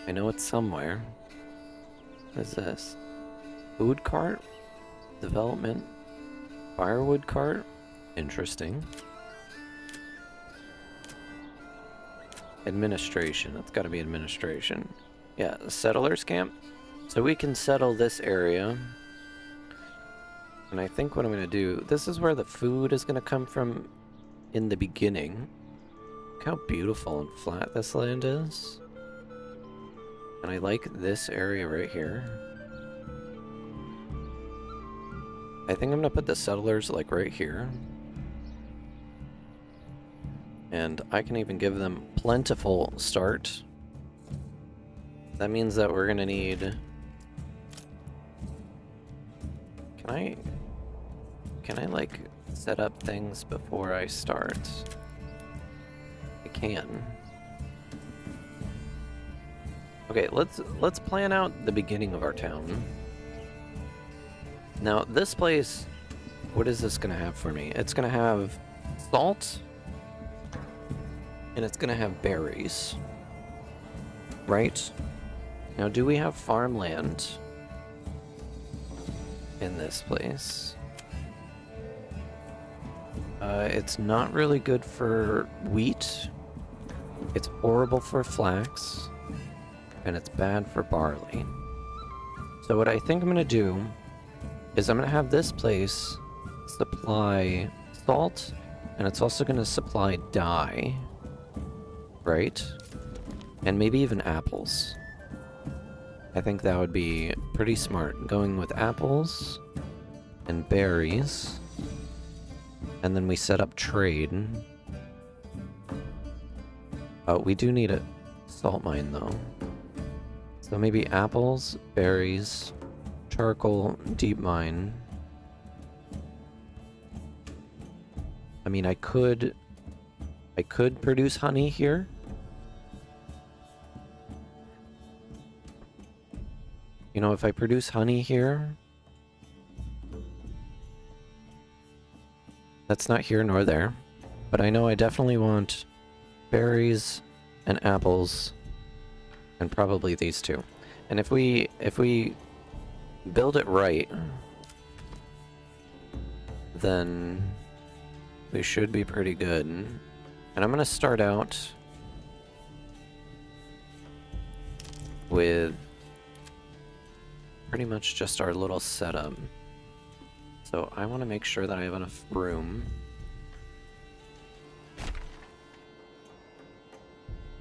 I know it's somewhere. What is this? Food cart? Development? Firewood cart? Interesting. Administration. That's gotta be administration. Yeah, settlers camp. So we can settle this area. And I think what I'm gonna do... This is where the food is gonna come from in the beginning. Look how beautiful and flat this land is. And I like this area right here. I think I'm gonna put the settlers like right here. And I can even give them plentiful start. That means that we're gonna need... Can I like set up things before I start? I can. Okay, let's plan out the beginning of our town. Now, this place, what is this gonna have for me? It's gonna have salt, and it's gonna have berries. Right? Now, do we have farmland in this place? It's not really good for wheat. It's horrible for flax. And it's bad for barley. So what I think I'm gonna do is I'm gonna have this place supply salt, and it's also gonna supply dye, right? And maybe even apples. I think that would be pretty smart. Going with apples and berries. And then we set up trade. We do need a salt mine though. So maybe apples, berries, charcoal, deep mine. I mean, I could produce honey here. You know, if I produce honey here, that's not here nor there. But I know I definitely want berries and apples and probably these two. And if we build it right, then we should be pretty good. And I'm gonna start out with pretty much just our little setup. So I want to make sure that I have enough room.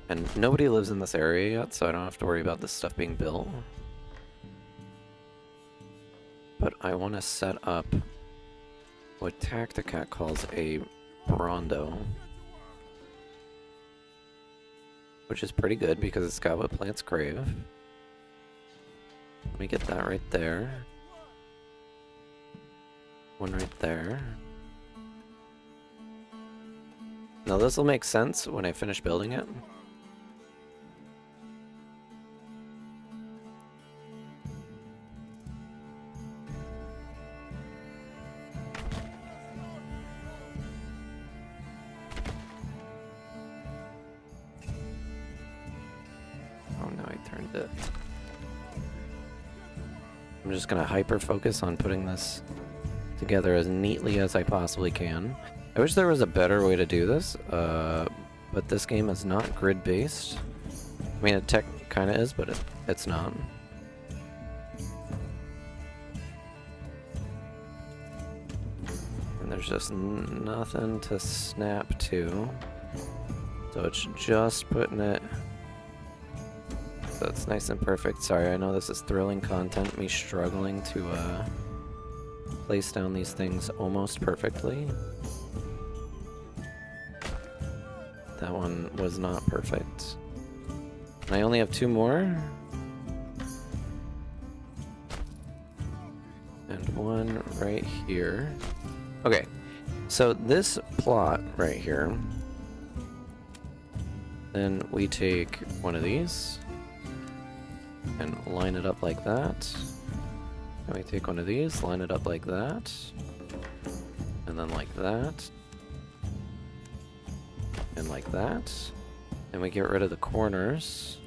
And nobody lives in this area yet, so I don't have to worry about this stuff being built. But I want to set up what Tacticat calls a Brondo, which is pretty good because it's got what plants crave. Let me get that right there. One right there. Now this will make sense when I finish building it. Oh no, I turned it. I'm just gonna hyper focus on putting this together as neatly as I possibly can. I wish there was a better way to do this, but this game is not grid-based. I mean, it tech kind of is, but it's not. And there's just nothing to snap to. So it's just putting it... So it's nice and perfect. Sorry, I know this is thrilling content, me struggling to place down these things almost perfectly. That one was not perfect. And I only have two more. And one right here. Okay, so this plot right here, then we take one of these and line it up like that. And we take one of these, line it up like that, and then like that, and like that, and we get rid of the corners.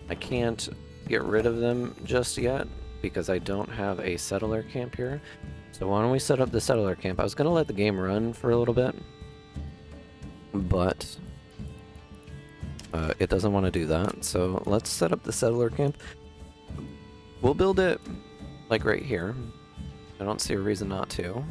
I can't get rid of them just yet because I don't have a settler camp here. So why don't we set up the settler camp? I was gonna let the game run for a little bit, but it doesn't want to do that. So let's set up the settler camp. We'll build it like right here. I don't see a reason not to.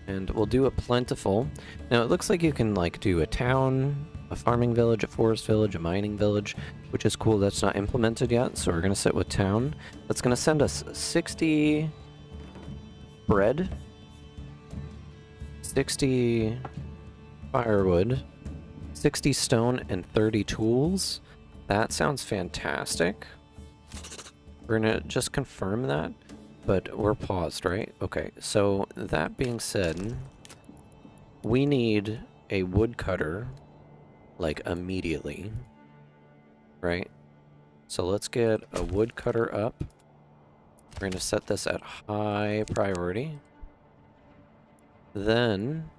And we'll do a plentiful. Now it looks like you can like do a town, a farming village, a forest village, a mining village, which is cool. That's not implemented yet, so we're gonna sit with town. That's gonna send us 60 bread, 60 firewood, 60 stone, and 30 tools. That sounds fantastic. We're gonna just confirm that, but we're paused, right? Okay, so that being said, we need a woodcutter, like, immediately, right? So let's get a woodcutter up. We're gonna set this at high priority. Then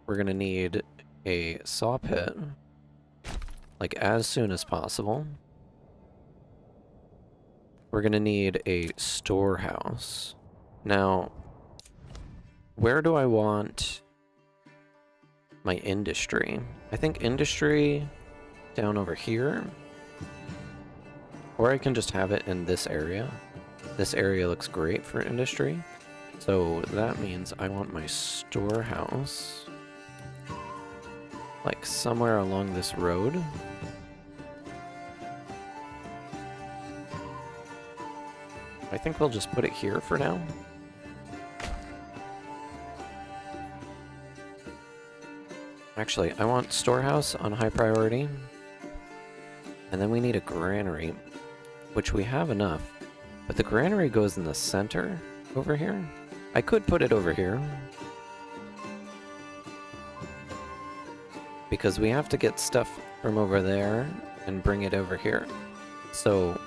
we're gonna need a saw pit, like as soon as possible. We're gonna need a storehouse. Now, where do I want my industry? I think industry down over here. Or I can just have it in this area. This area looks great for industry. So that means I want my storehouse like somewhere along this road. I think we'll just put it here for now. Actually, I want storehouse on high priority. And then we need a granary, which we have enough. But the granary goes in the center over here. I could put it over here. Because we have to get stuff from over there and bring it over here. So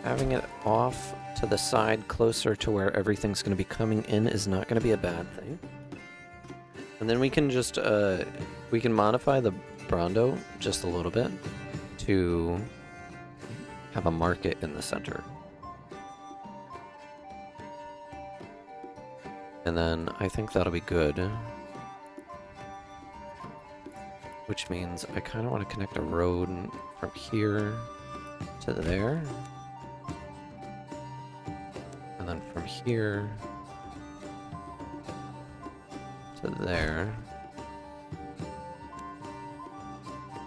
having it off to the side closer to where everything's going to be coming in is not going to be a bad thing. And then we can just, we can modify the Brondo just a little bit to have a market in the center. And then I think that'll be good. Which means I kind of want to connect a road from here to there. And then from here to there.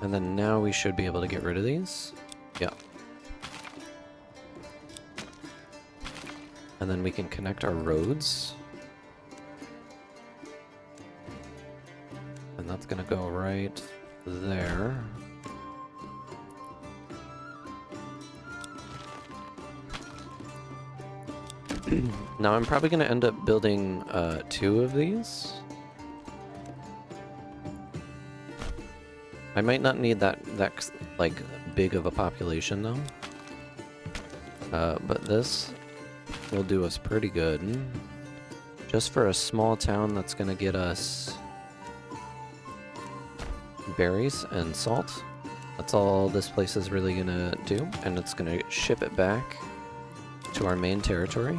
And then now we should be able to get rid of these. Yeah. And then we can connect our roads. And that's gonna go right there. Now I'm probably gonna end up building 2 of these. I might not need that like big of a population though. But this will do us pretty good. Just for a small town that's gonna get us berries and salt. That's all this place is really gonna do, and it's gonna ship it back to our main territory.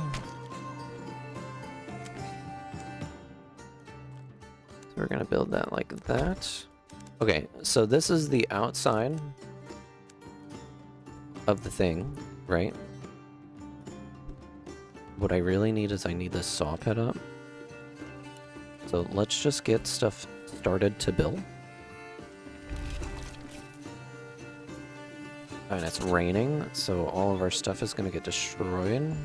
So we're gonna build that like that. Okay, so this is the outside of the thing, right? What I really need is I need this saw pit up. So let's just get stuff started to build. And it's raining, so all of our stuff is going to get destroyed.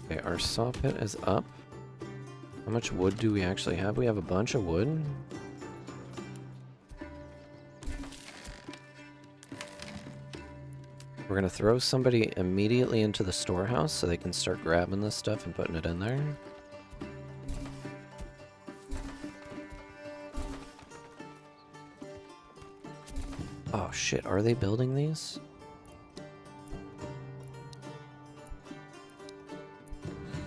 Okay, our saw pit is up. How much wood do we actually have? We have a bunch of wood. We're going to throw somebody immediately into the storehouse so they can start grabbing this stuff and putting it in there. Oh shit, are they building these?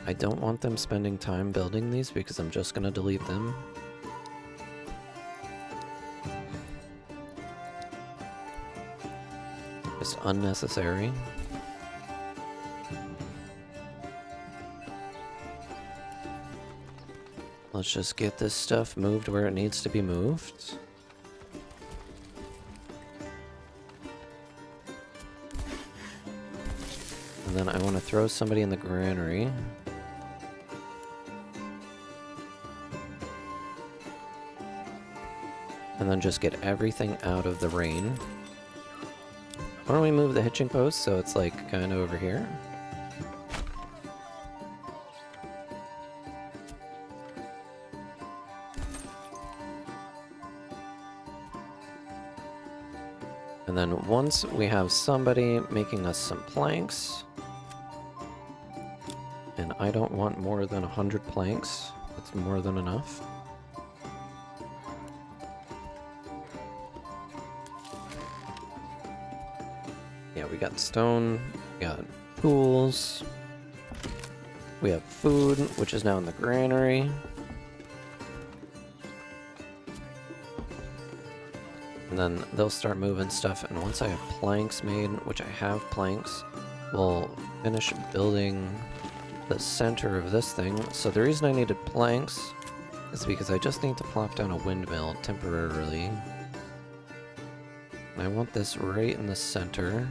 I don't want them spending time building these because I'm just gonna delete them. Just unnecessary. Let's just get this stuff moved where it needs to be moved. And then I want to throw somebody in the granary. And then just get everything out of the rain. Why don't we move the hitching post so it's like kind of over here? And then once we have somebody making us some planks, and I don't want more than 100 planks, that's more than enough. Yeah, we got stone, we got tools, we have food, which is now in the granary. And then they'll start moving stuff, and once I have planks made, which I have planks, we'll finish building the center of this thing. So the reason I needed planks is because I just need to plop down a windmill temporarily. And I want this right in the center.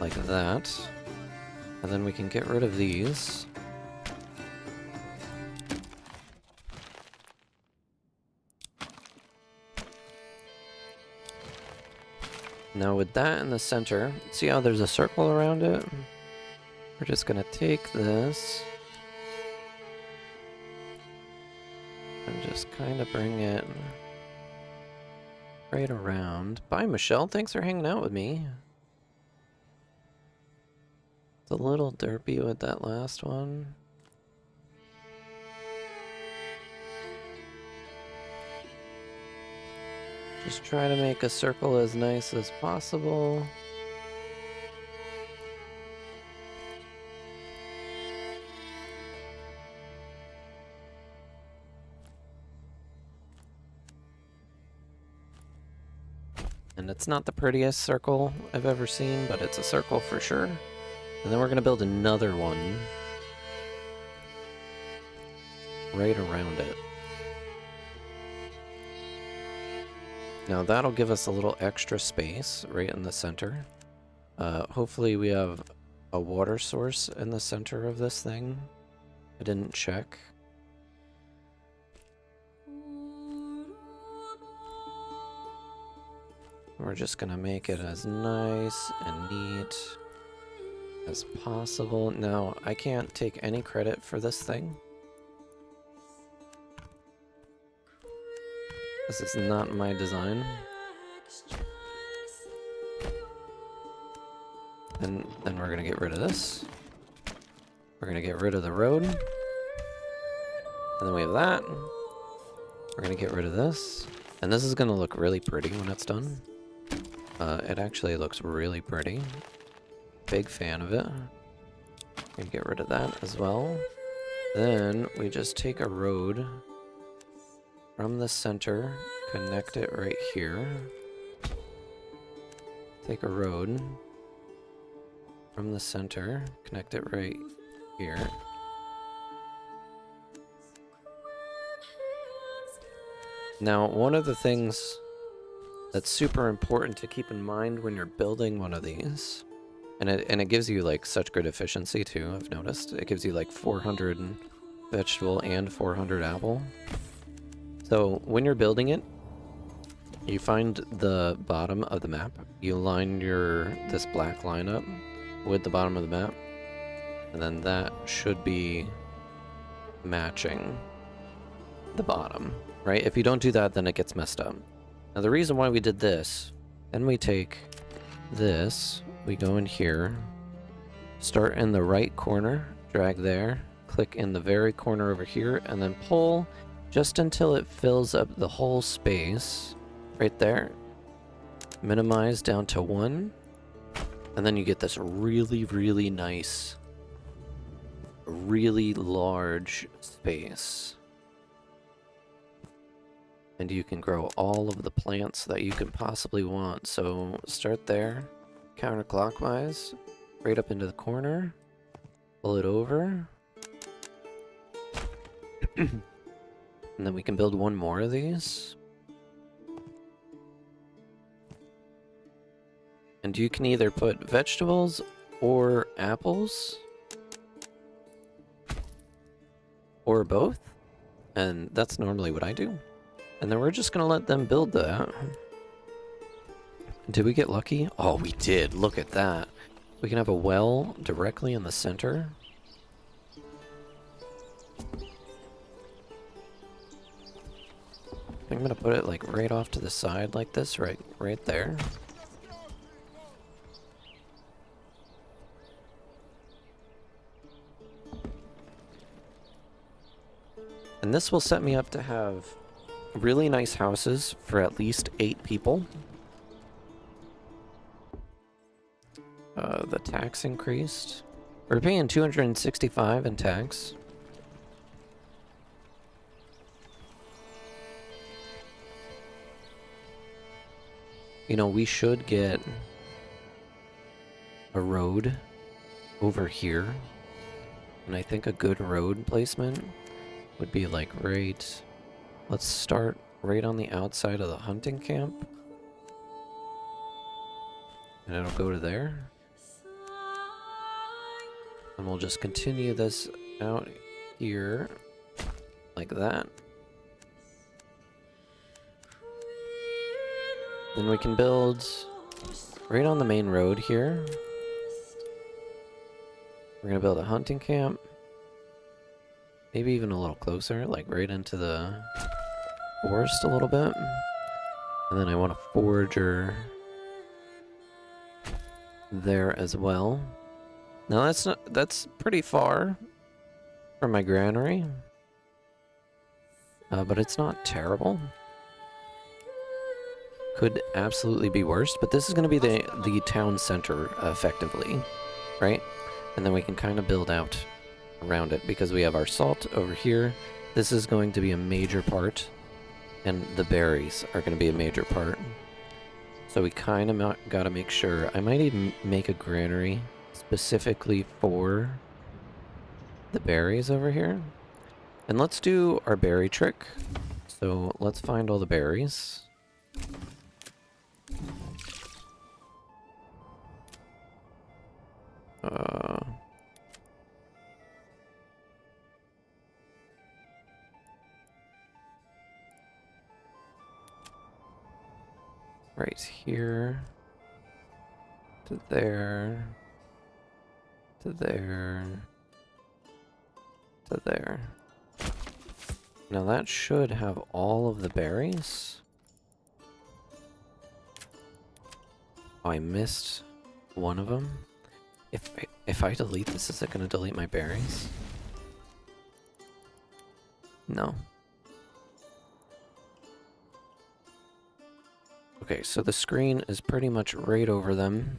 like that. And then we can get rid of these. Now with that in the center, see how there's a circle around it? We're just gonna take this and just kind of bring it right around. Bye, Michelle. Thanks for hanging out with me. It's a little derpy with that last one. Just try to make a circle as nice as possible. And it's not the prettiest circle I've ever seen, but it's a circle for sure. And then we're going to build another one right around it. Now that'll give us a little extra space right in the center. Hopefully we have a water source in the center of this thing. I didn't check. We're just gonna make it as nice and neat as possible. Now, I can't take any credit for this thing. This is not my design. And then we're gonna get rid of this. We're gonna get rid of the road. And then we have that. We're gonna get rid of this. And this is gonna look really pretty when it's done. It actually looks really pretty. Big fan of it. Gonna get rid of that as well. Then we just take a road from the center, connect it right here. Take a road from the center, connect it right here. Now, one of the things that's super important to keep in mind when you're building one of these, and it gives you like such good efficiency too, I've noticed. It gives you like 400 vegetable and 400 apple. So when you're building it, you find the bottom of the map, you line this black line up with the bottom of the map, and then that should be matching the bottom, right? If you don't do that, then it gets messed up. Now the reason why we did this, then we take this, we go in here, start in the right corner, drag there, click in the very corner over here, and then pull just until it fills up the whole space right there. Minimize down to 1, and then you get this really, really nice, really large space. And you can grow all of the plants that you can possibly want. So start there, counterclockwise, right up into the corner, pull it over. And then we can build one more of these. And you can either put vegetables or apples, or both. And that's normally what I do. And then we're just gonna let them build that. Did we get lucky? Oh, we did. Look at that. We can have a well directly in the center. I'm gonna put it like right off to the side like this, right there. And this will set me up to have really nice houses for at least 8 people. The tax increased. We're paying 265 in tax. You know, we should get a road over here. And I think a good road placement would be like right... Let's start right on the outside of the hunting camp. And it'll go to there. And we'll just continue this out here like that. Then we can build right on the main road here. We're gonna build a hunting camp. Maybe even a little closer, like right into the forest a little bit. And then I want a forager there as well. Now that's pretty far from my granary. But it's not terrible. Could absolutely be worse, but this is going to be the town center, effectively, right? And then we can kind of build out around it, because we have our salt over here. This is going to be a major part, and the berries are going to be a major part. So we kind of got to make sure. I might even make a granary specifically for the berries over here. And let's do our berry trick. So let's find all the berries. Right here, to there, to there, to there. Now that should have all of the berries. Oh, I missed one of them. If I delete this, is it going to delete my berries? No. Okay, so the screen is pretty much right over them.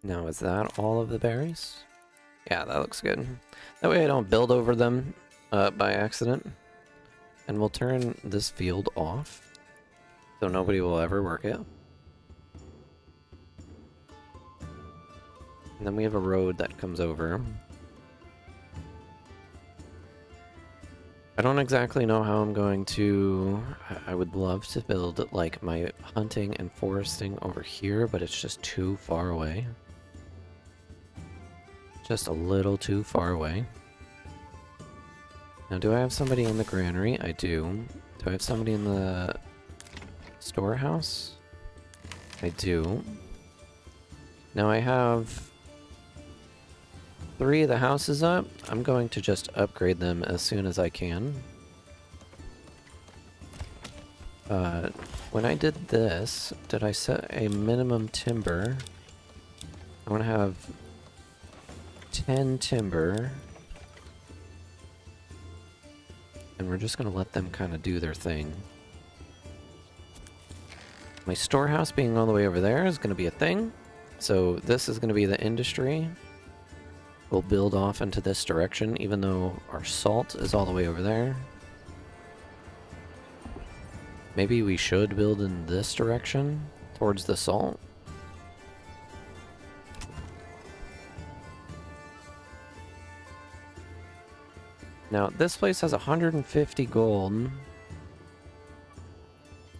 Now, is that all of the berries? Yeah, that looks good. That way I don't build over them by accident. And we'll turn this field off, so nobody will ever work it. And then we have a road that comes over. I don't exactly know how I'm going to... I would love to build, like, my hunting and foresting over here, but it's just too far away. Just a little too far away. Now, do I have somebody in the granary? I do. Do I have somebody in the storehouse? I do. Now I have 3 of the houses up. I'm going to just upgrade them as soon as I can. When I did this, did I set a minimum timber? I want to have 10 timber. And we're just going to let them kind of do their thing. My storehouse being all the way over there is going to be a thing. So this is going to be the industry. We'll build off into this direction, even though our salt is all the way over there. Maybe we should build in this direction, towards the salt. Now, this place has 150 gold.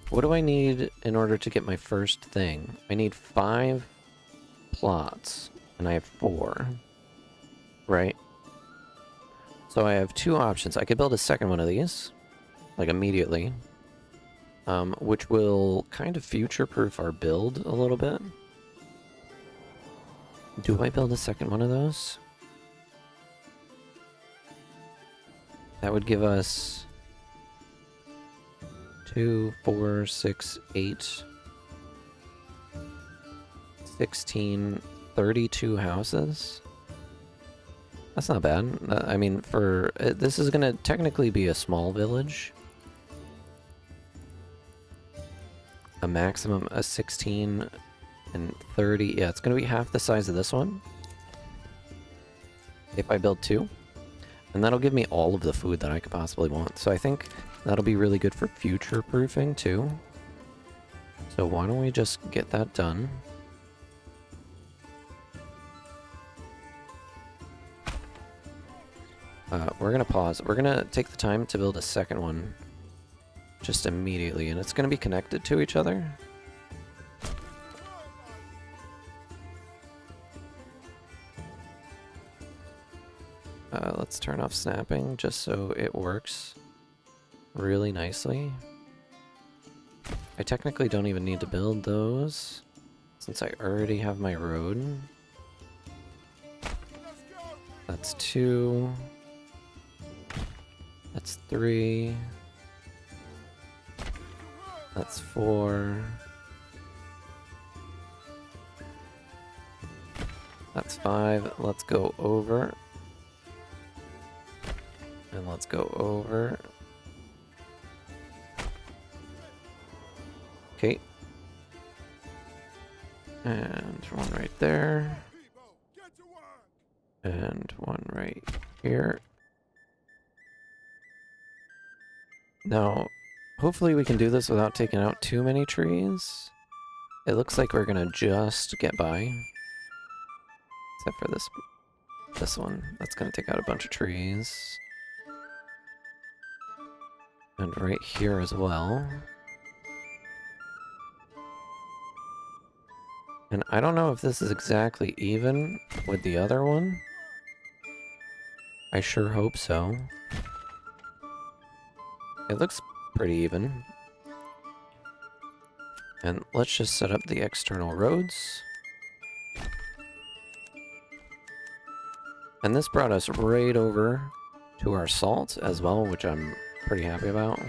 What do I need in order to get my first thing? I need 5 plots, and I have 4. Right? So I have 2 options. I could build a second one of these, like immediately, which will kind of future-proof our build a little bit. Do I build a second one of those? That would give us 2, 4, 6, 8, 16, 32 houses. That's not bad. I mean, for this is going to technically be a small village. A maximum of 16 and 30. Yeah, it's going to be half the size of this one. If I build 2. And that'll give me all of the food that I could possibly want. So I think that'll be really good for future-proofing, too. So why don't we just get that done? We're gonna pause. We're gonna take the time to build a second one just immediately, and it's gonna be connected to each other. Let's turn off snapping just so it works really nicely. I technically don't even need to build those since I already have my road. That's 2. That's 3. That's 4. That's 5. Let's go over. And let's go over. Okay. And one right there. And one right here. Now, hopefully we can do this without taking out too many trees. It looks like we're gonna just get by. Except for this one. That's gonna take out a bunch of trees. And right here as well. And I don't know if this is exactly even with the other one. I sure hope so. It looks pretty even. And let's just set up the external roads. And this brought us right over to our salt as well, which I'm pretty happy about.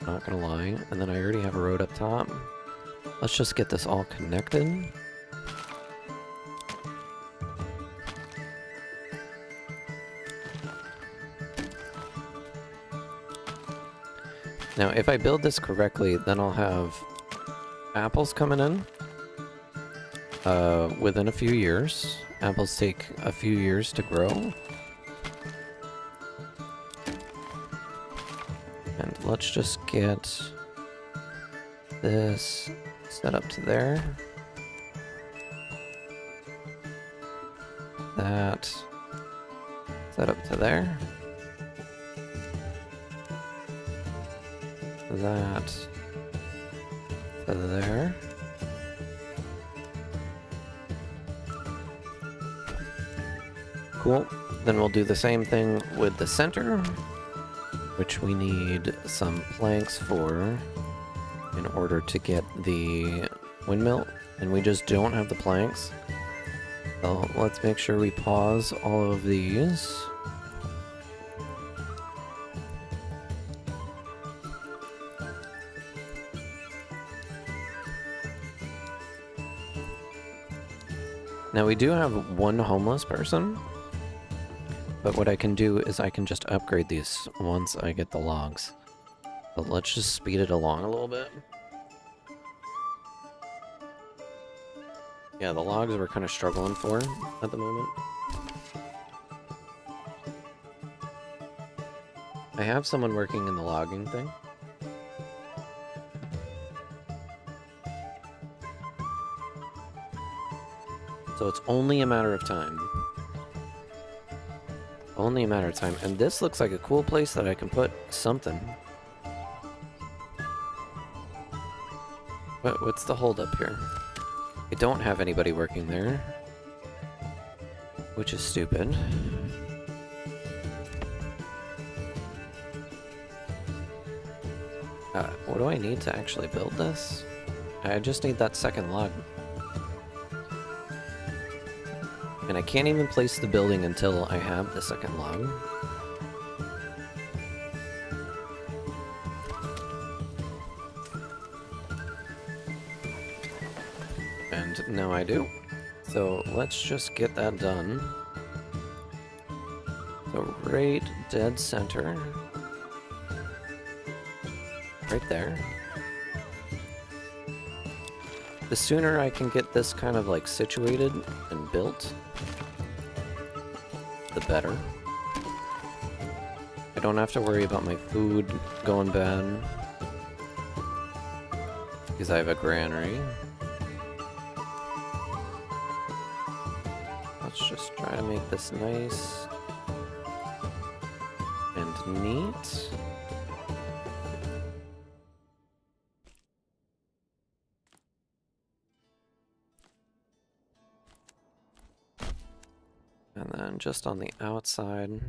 Not gonna lie. And then I already have a road up top. Let's just get this all connected. Now, if I build this correctly, then I'll have apples coming in within a few years. Apples take a few years to grow. And let's just get this set up to there. That set up to there. That to there. Cool. Then we'll do the same thing with the center, which we need some planks for in order to get the windmill, and we just don't have the planks. So let's make sure we pause all of these. Now we do have one homeless person, but what I can do is I can just upgrade these once I get the logs. But let's just speed it along a little bit. Yeah, the logs we're kind of struggling for at the moment. I have someone working in the logging thing. So it's only a matter of time. Only a matter of time. And this looks like a cool place that I can put something. What's the holdup here? I don't have anybody working there, which is stupid. What do I need to actually build this? I just need that second log. And I can't even place the building until I have the second log. And now I do. So let's just get that done. So right dead center. Right there. The sooner I can get this kind of like situated and built, the better. I don't have to worry about my food going bad because I have a granary. Let's just try to make this nice. Neat. And then just on the outside,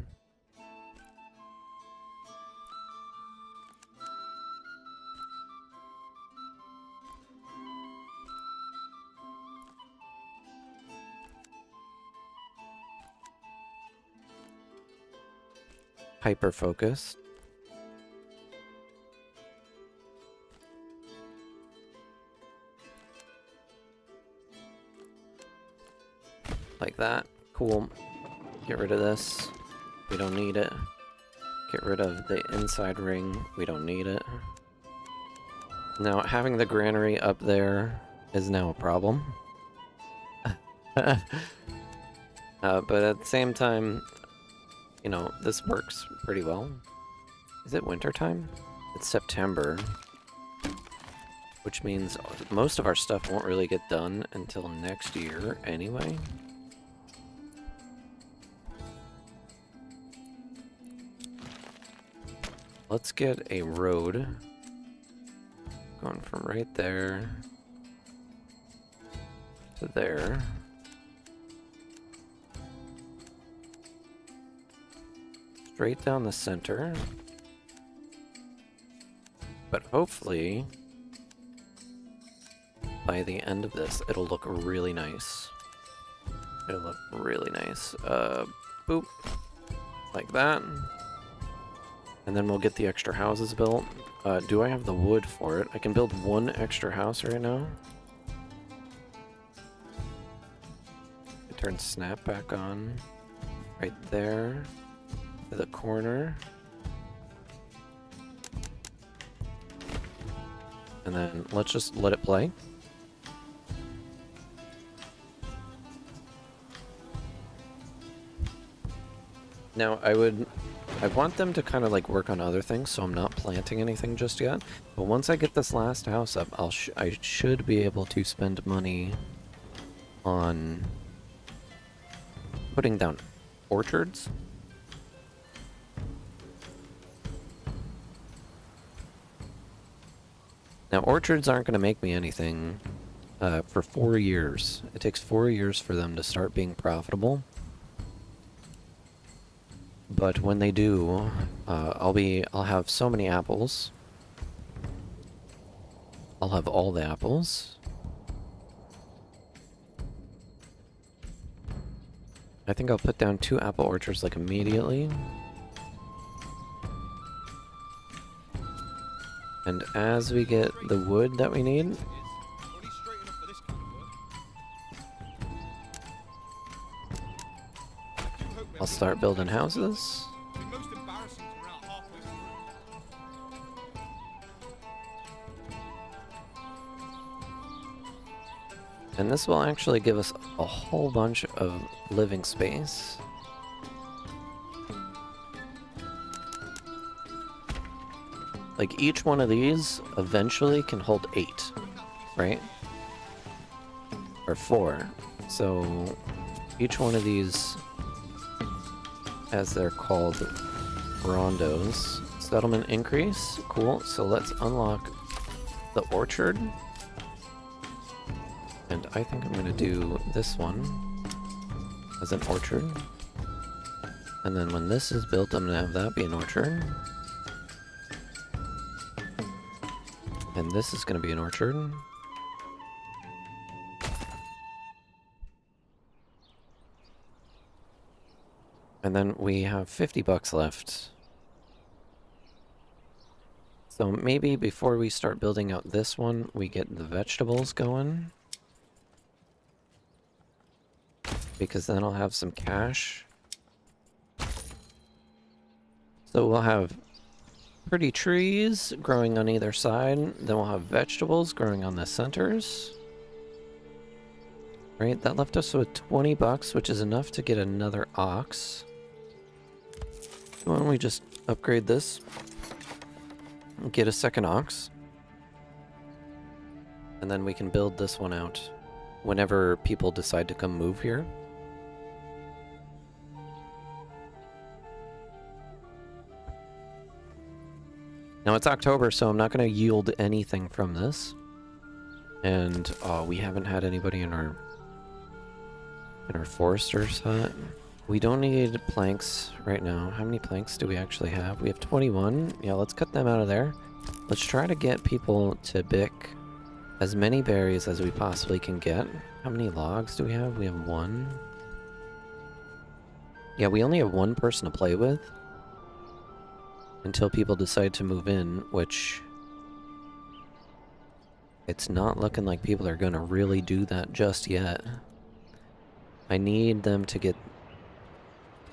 hyper focus. Like that. Cool. Get rid of this. We don't need it. Get rid of the inside ring. We don't need it. Now, having the granary up there is now a problem. But at the same time, you know, this works pretty well. Is it wintertime? It's September. Which means most of our stuff won't really get done until next year anyway. Let's get a road going from right there to there. Straight down the center. But hopefully, by the end of this, it'll look really nice. It'll look really nice. Boop. Like that. And then we'll get the extra houses built. Do I have the wood for it? I can build one extra house right now. Turn snap back on. Right there. To the corner. And then let's just let it play. Now I want them to kind of like work on other things, so I'm not planting anything just yet. But once I get this last house up, I should be able to spend money on putting down orchards. Now orchards aren't going to make me anything for 4 years. It takes 4 years for them to start being profitable. But when they do, I'll have so many apples. I'll have all the apples. I think I'll put down 2 apple orchards like immediately. And as we get the wood that we need, I'll start building houses. And this will actually give us a whole bunch of living space. Like each one of these eventually can hold 8, right? Or 4. So each one of these, as they're called, rondos. Settlement increase. Cool. So let's unlock the orchard. And I think I'm going to do this one as an orchard. And then when this is built, I'm going to have that be an orchard. And this is going to be an orchard. And then we have 50 bucks left. So maybe before we start building out this one, we get the vegetables going. Because then I'll have some cash. So we'll have pretty trees growing on either side. Then we'll have vegetables growing on the centers. Right, that left us with 20 bucks, which is enough to get another ox. Why don't we just upgrade this? Get a second ox. And then we can build this one out whenever people decide to come move here. Now it's October, so I'm not going to yield anything from this. And we haven't had anybody in our foresters hut. We don't need planks right now. How many planks do we actually have? We have 21. Yeah, let's cut them out of there. Let's try to get people to pick as many berries as we possibly can get. How many logs do we have? We have 1. Yeah, we only have 1 person to play with until people decide to move in, which it's not looking like people are going to really do that just yet. I need them to get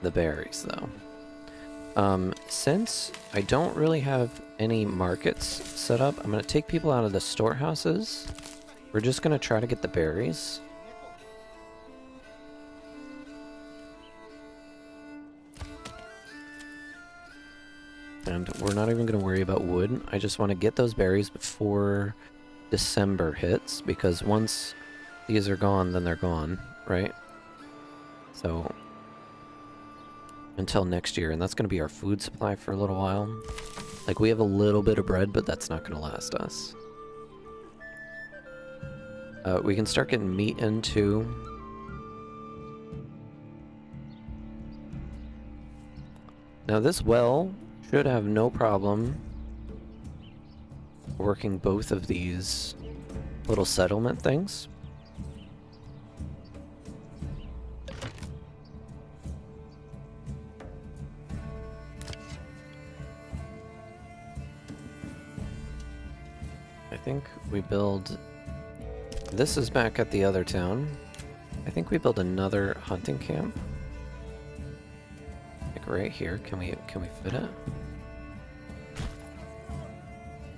the berries, though. Since I don't really have any markets set up, I'm going to take people out of the storehouses. We're just going to try to get the berries. And we're not even going to worry about wood. I just want to get those berries before December hits, because once these are gone, then they're gone, right? So, until next year, and that's going to be our food supply for a little while. Like, we have a little bit of bread, but that's not going to last us. We can start getting meat in, too. Now, this well should have no problem working both of these little settlement things. I think we build... This is back at the other town. I think we build another hunting camp. Like right here. Can we fit it?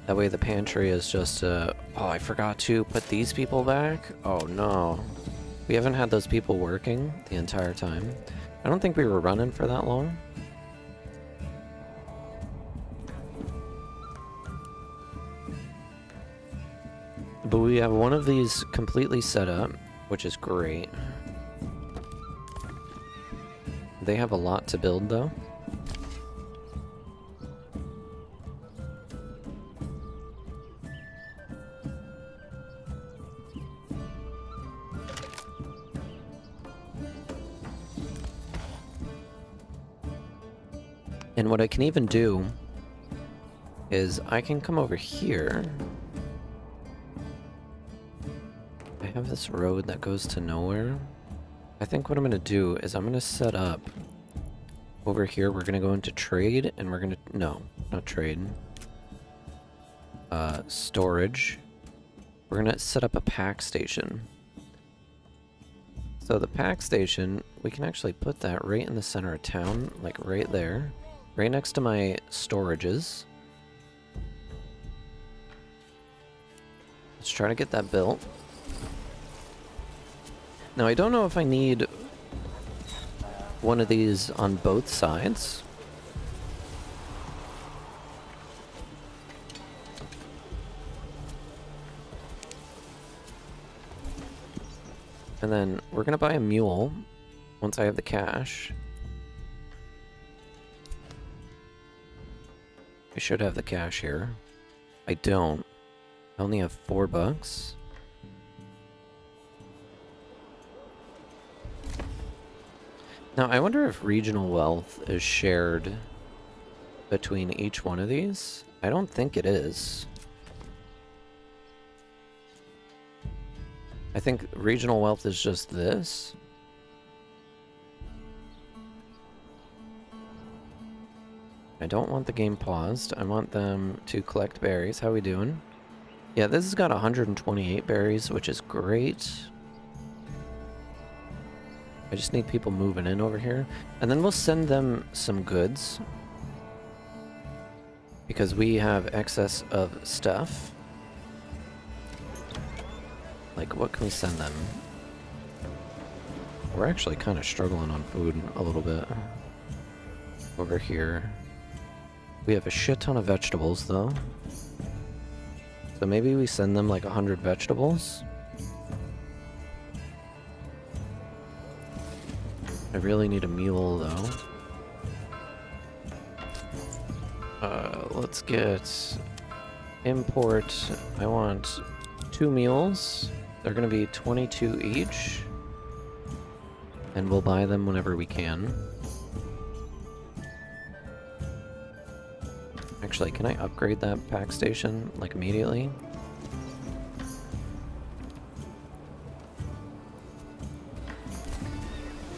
That way the pantry is just, oh, I forgot to put these people back? Oh no. We haven't had those people working the entire time. I don't think we were running for that long. But we have one of these completely set up, which is great. They have a lot to build, though. And what I can even do is I can come over here. I have this road that goes to nowhere. I think what I'm going to do is I'm going to set up over here. We're going to go into trade and we're going to... No, not trade. Storage. We're going to set up a pack station. So the pack station, we can actually put that right in the center of town, like right there. Right next to my storages. Let's try to get that built. Now, I don't know if I need one of these on both sides. And then we're gonna buy a mule once I have the cash. I should have the cash here. I don't. I only have $4. Now, I wonder if regional wealth is shared between each one of these. I don't think it is. I think regional wealth is just this. I don't want the game paused. I want them to collect berries. How we doing? Yeah, this has got 128 berries, which is great. I just need people moving in over here. And then we'll send them some goods. Because we have excess of stuff. Like, what can we send them? We're actually kind of struggling on food a little bit. Over here. We have a shit ton of vegetables, though. So maybe we send them like 100 vegetables. I really need a mule, though. Let's get import. I want 2 mules. They're gonna be 22 each. And we'll buy them whenever we can. Actually, can I upgrade that pack station, like, immediately?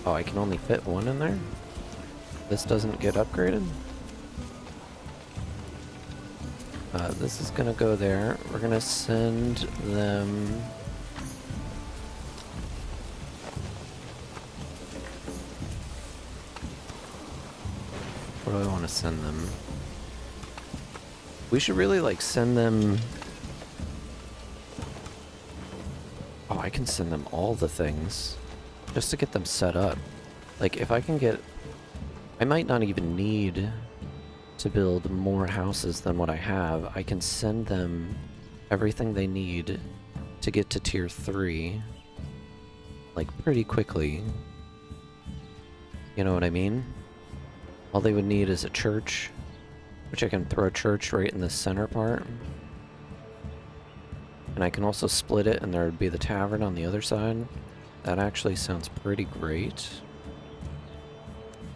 Oh, I can only fit one in there? This doesn't get upgraded? This is gonna go there. We're gonna send them... Where do I want to send them? We should really, like, send them... Oh, I can send them all the things. Just to get them set up. Like, if I can get... I might not even need to build more houses than what I have. I can send them everything they need to get to tier 3. Like, pretty quickly. You know what I mean? All they would need is a church, which I can throw a church right in the center part. And I can also split it and there would be the tavern on the other side. That actually sounds pretty great.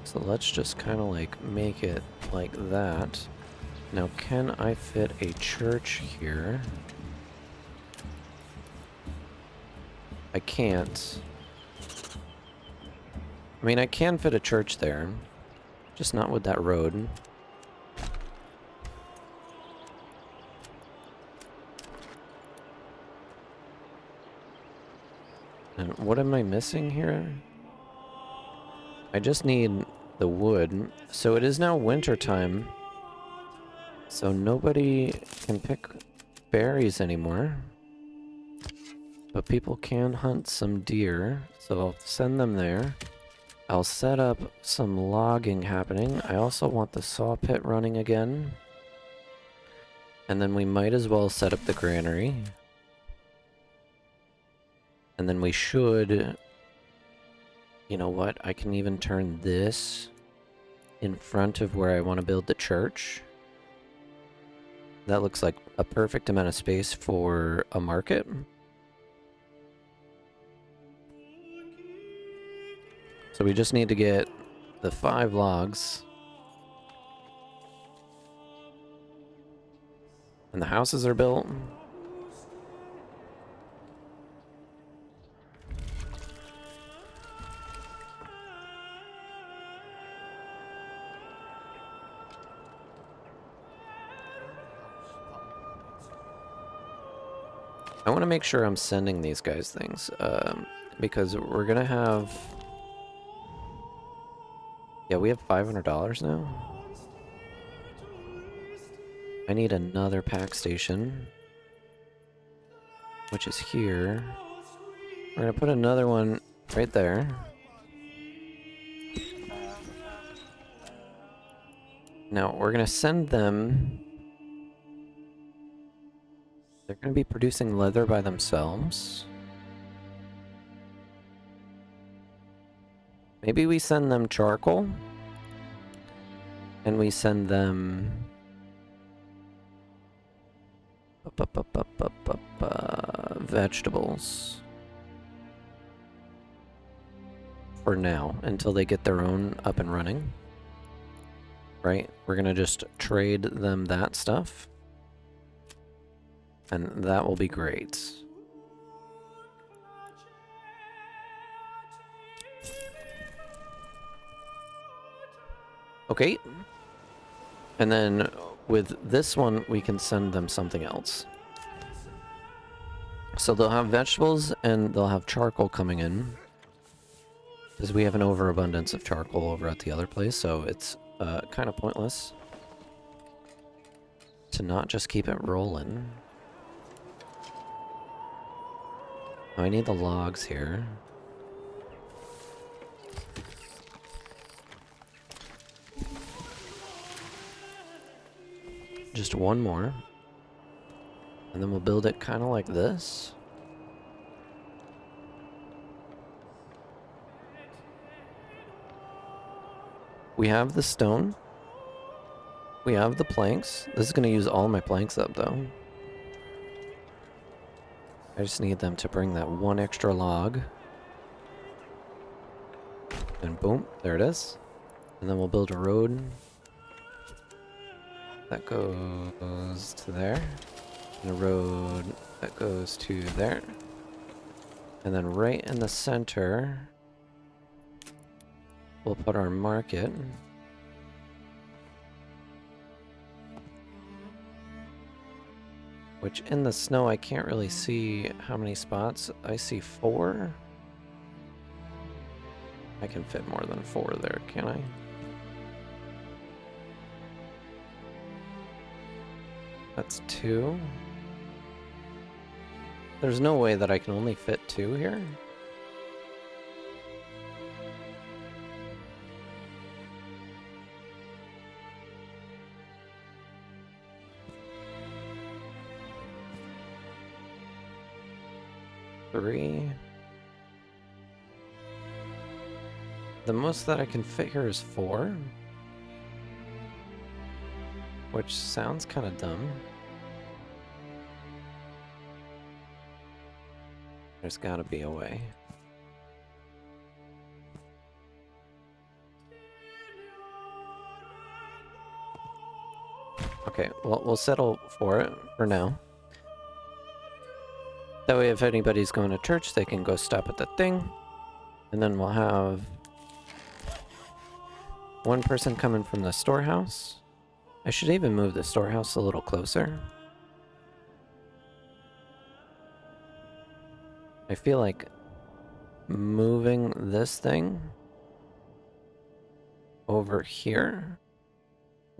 So let's just kind of like make it like that. Now, can I fit a church here? I can't. I mean, I can fit a church there, just not with that road. And what am I missing here? I just need the wood. So it is now winter time. So nobody can pick berries anymore. But people can hunt some deer. So I'll send them there. I'll set up some logging happening. I also want the saw pit running again. And then we might as well set up the granary. And then we should... You know what? I can even turn this in front of where I want to build the church. That looks like a perfect amount of space for a market. So we just need to get the 5 logs. And the houses are built. I want to make sure I'm sending these guys things, because we're gonna have... Yeah, we have $500 now. I need another pack station, which is here. We're gonna put another one right there. Now, we're gonna send them... They're going to be producing leather by themselves. Maybe we send them charcoal. And we send them... vegetables. For now, until they get their own up and running. Right? We're going to just trade them that stuff. And that will be great. Okay. And then with this one, we can send them something else. So they'll have vegetables and they'll have charcoal coming in. Because we have an overabundance of charcoal over at the other place, so it's kind of pointless to not just keep it rolling. I need the logs here. Just one more. And then we'll build it kind of like this. We have the stone. We have the planks. This is going to use all my planks up, though. I just need them to bring that one extra log. And boom, there it is. And then we'll build a road. That goes to there. And a road that goes to there. And then right in the center, we'll put our market. Which in the snow, I can't really see how many spots. I see 4. I can fit more than 4 there, can I? That's 2. There's no way that I can only fit 2 here. Three. The most that I can fit here is 4. Which sounds kind of dumb. There's gotta be a way. Okay, well, we'll settle for it for now. That way, if anybody's going to church, they can go stop at the thing. And then we'll have one person coming from the storehouse. I should even move the storehouse a little closer. I feel like moving this thing over here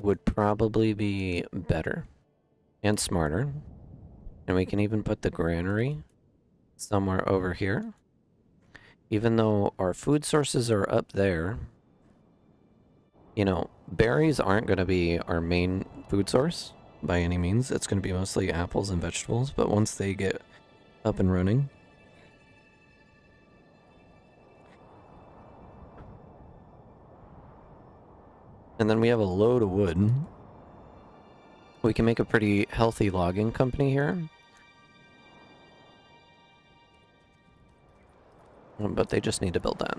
would probably be better and smarter. And we can even put the granary somewhere over here. Even though our food sources are up there, you know, berries aren't going to be our main food source by any means. It's going to be mostly apples and vegetables, but once they get up and running, and then we have a load of wood, we can make a pretty healthy logging company here. But they just need to build that.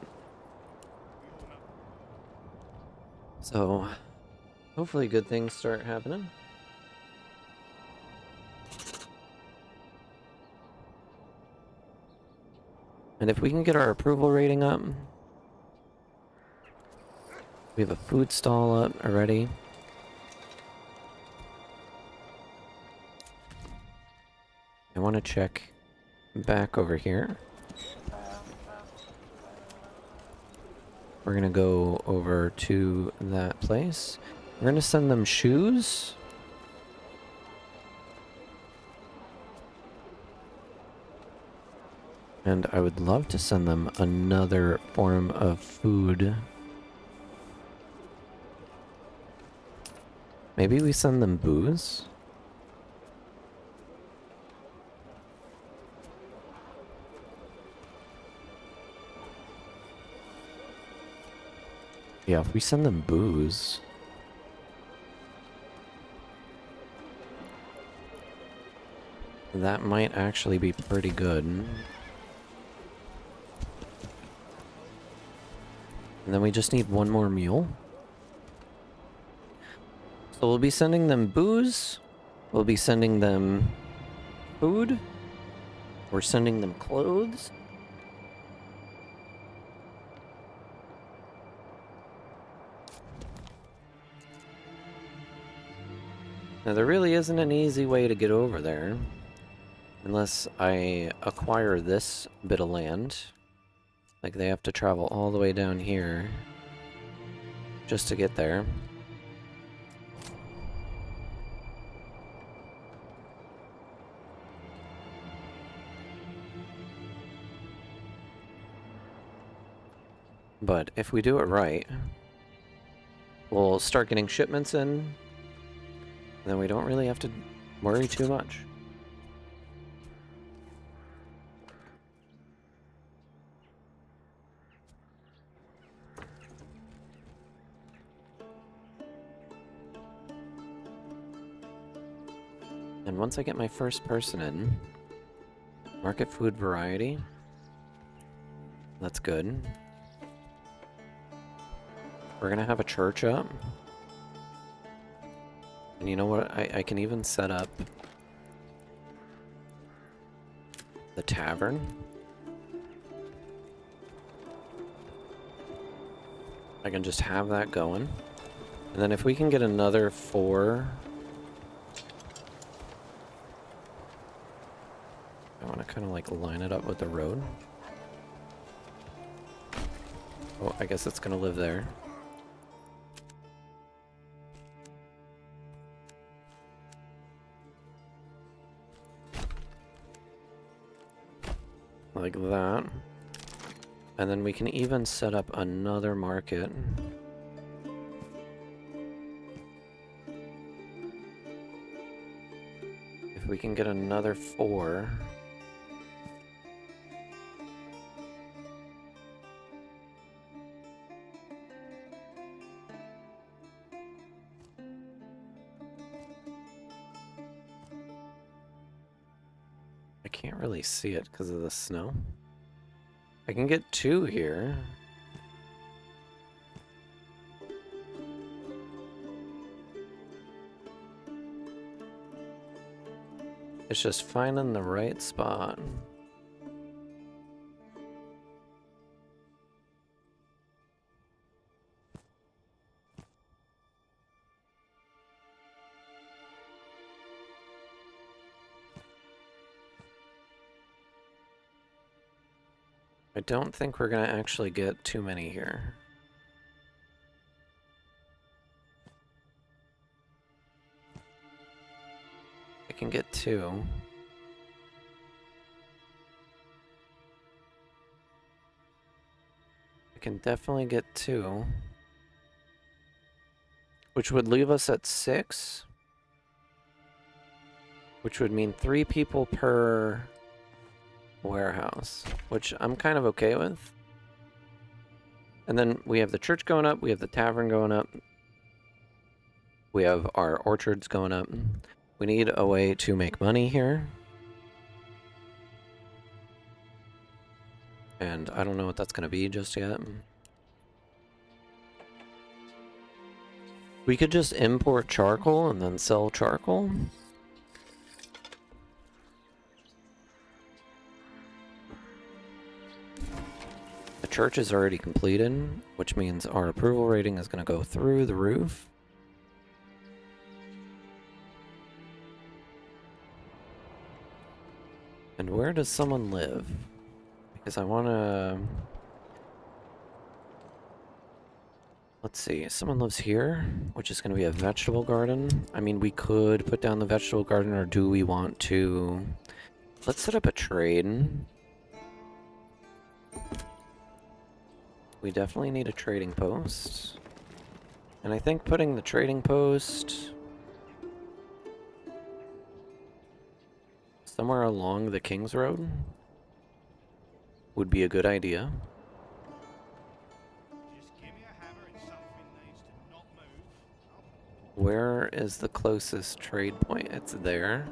So, hopefully good things start happening. And if we can get our approval rating up, we have a food stall up already. I want to check back over here. We're gonna go over to that place. We're gonna send them shoes. And I would love to send them another form of food. Maybe we send them booze? Yeah, if we send them booze... that might actually be pretty good. And then we just need one more mule. So we'll be sending them booze. We'll be sending them food. We're sending them clothes. Now, there really isn't an easy way to get over there. Unless I acquire this bit of land. Like, they have to travel all the way down here just to get there. But if we do it right, we'll start getting shipments in. Then we don't really have to worry too much. And once I get my first person in, market food variety. That's good. We're gonna have a church up. And you know what? I can even set up the tavern. I can just have that going. And then if we can get another 4... I want to kind of like line it up with the road. Oh, I guess it's going to live there. Like that. And then we can even set up another market. If we can get another 4. I can't really see it because of the snow. I can get 2 here. It's just finding the right spot. I don't think we're gonna actually get too many here. I can get 2. I can definitely get 2. Which would leave us at 6. Which would mean 3 people per warehouse, which I'm kind of okay with. And then we have the church going up, we have the tavern going up, we have our orchards going up. We need a way to make money here. And I don't know what that's going to be just yet. We could just import charcoal and then sell charcoal. The church is already completed, which means our approval rating is going to go through the roof. And where does someone live? Because I want to... Let's see, someone lives here, which is going to be a vegetable garden. I mean, we could put down the vegetable garden, or do we want to... Let's set up a trade. We definitely need a trading post. And I think putting the trading post somewhere along the King's Road would be a good idea. Just give me a hammer and something needs to not move. Where is the closest trade point? It's there.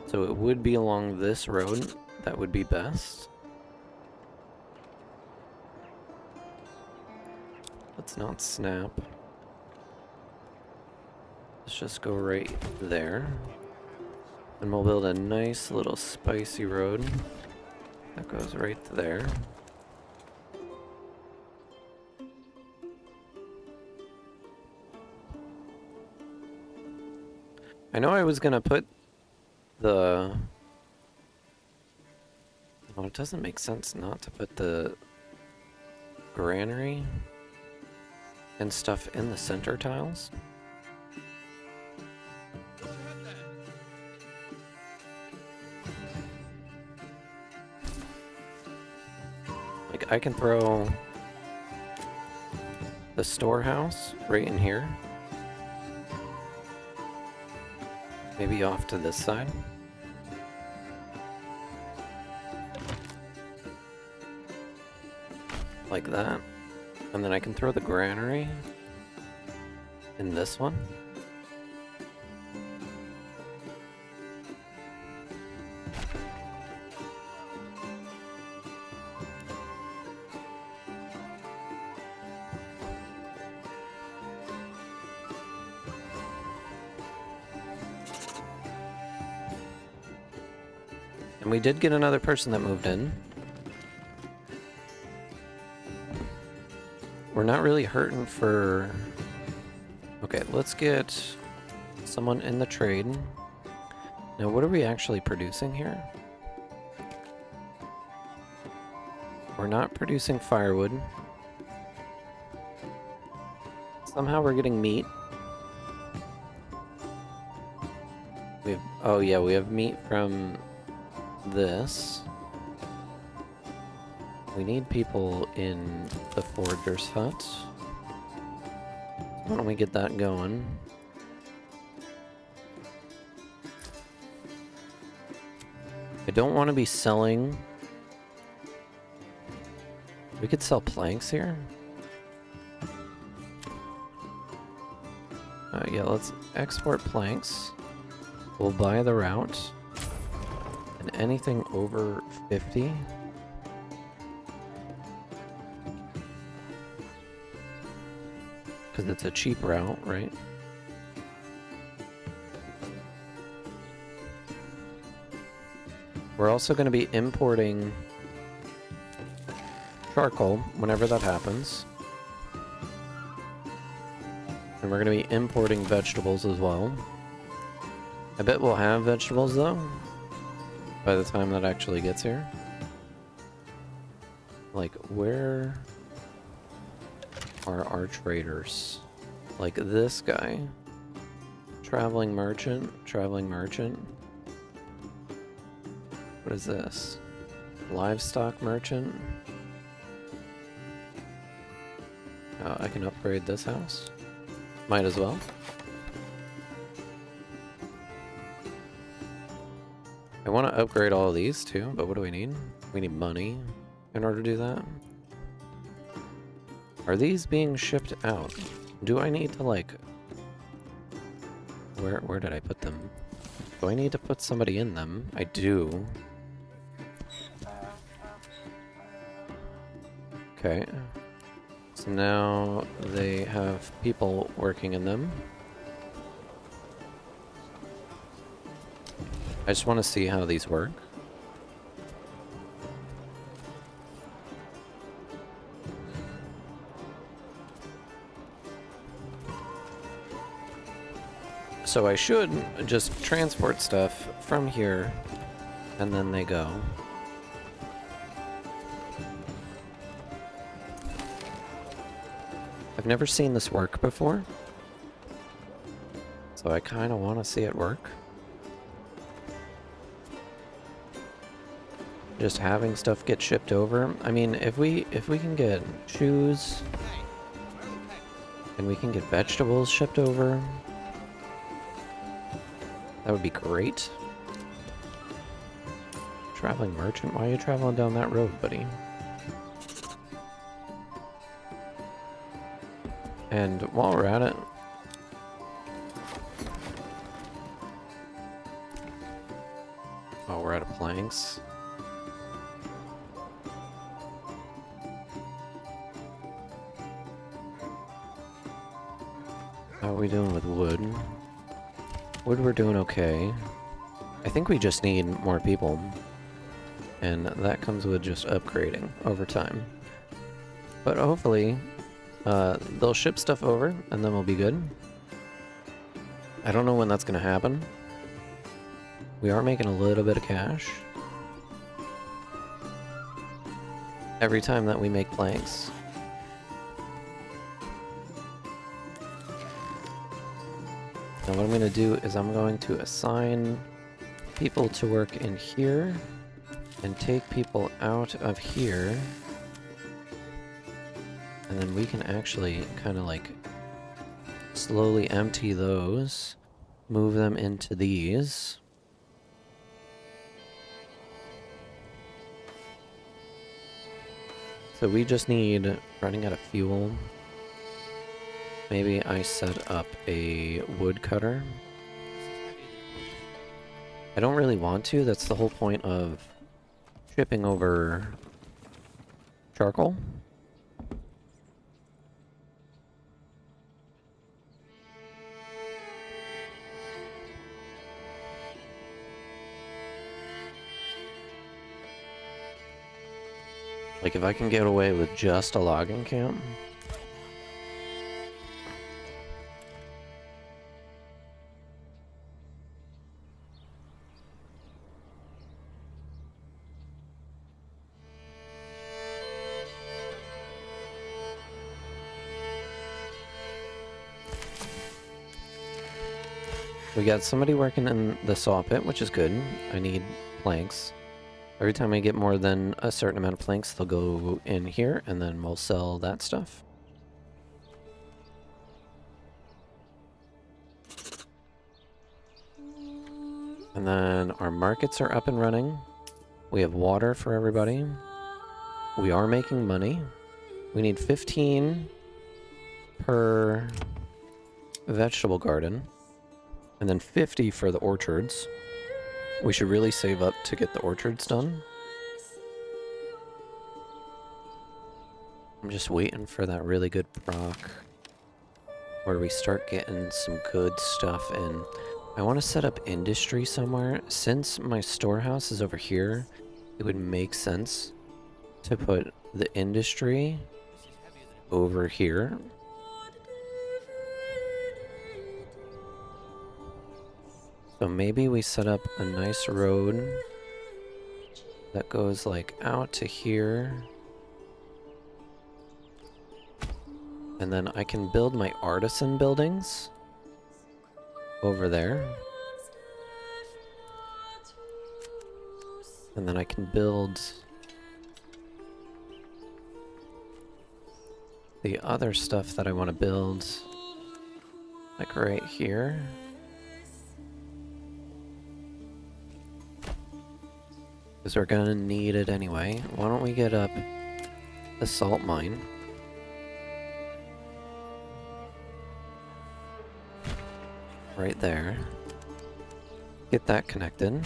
So it would be along this road. That would be best. Let's not snap. Let's just go right there. And we'll build a nice little spicy road that goes right there. I know I was gonna put the... Well, it doesn't make sense not to put the granary and stuff in the center tiles. Like, I can throw the storehouse right in here. Maybe off to this side. Like that. And then I can throw the granary in this one. And we did get another person that moved in. We're not really hurting for... Okay, let's get someone in the trade. Now, what are we actually producing here? We're not producing firewood. Somehow we're getting meat. We have... Oh yeah, we have meat from this. We need people in the forager's hut. Why don't we get that going? I don't want to be selling... We could sell planks here. Yeah, let's export planks. We'll buy the route. And anything over 50. Because it's a cheap route, right? We're also going to be importing charcoal whenever that happens. And we're going to be importing vegetables as well. I bet we'll have vegetables, though, by the time that actually gets here. Like, where are our traders? Like this guy. Traveling merchant, traveling merchant. What is this? Livestock merchant. I can upgrade this house. Might as well. I want to upgrade all of these too, but what do we need? We need money in order to do that. Are these being shipped out? Do I need to, like... Where did I put them? Do I need to put somebody in them? I do. Okay. So now they have people working in them. I just want to see how these work. So I should just transport stuff from here, and then they go. I've never seen this work before, so I kind of want to see it work. Just having stuff get shipped over. I mean, if we can get shoes, and we can get vegetables shipped over, that would be great. Traveling merchant? Why are you traveling down that road, buddy? And while we're at it... Oh, we're out of planks. How are we doing with wood? Wood, we're doing okay. I think we just need more people. And that comes with just upgrading over time. But hopefully, they'll ship stuff over, and then we'll be good. I don't know when that's going to happen. We are making a little bit of cash every time that we make planks. Now what I'm going to do is I'm going to assign people to work in here and take people out of here. And then we can actually kind of like slowly empty those, move them into these. So we just need running out of fuel. Maybe I set up a woodcutter. I don't really want to. That's the whole point of shipping over charcoal. Like, if I can get away with just a logging camp... We got somebody working in the saw pit, which is good. I need planks. Every time I get more than a certain amount of planks, they'll go in here, and then we'll sell that stuff. And then our markets are up and running. We have water for everybody. We are making money. We need 15 per vegetable garden. And then 50 for the orchards. We should really save up to get the orchards done. I'm just waiting for that really good proc where we start getting some good stuff in. I want to set up industry somewhere. Since my storehouse is over here, it would make sense to put the industry over here. So maybe we set up a nice road that goes like out to here. And then I can build my artisan buildings over there. And then I can build the other stuff that I want to build like right here. Because we're gonna need it anyway. Why don't we get up the salt mine? Right there. Get that connected.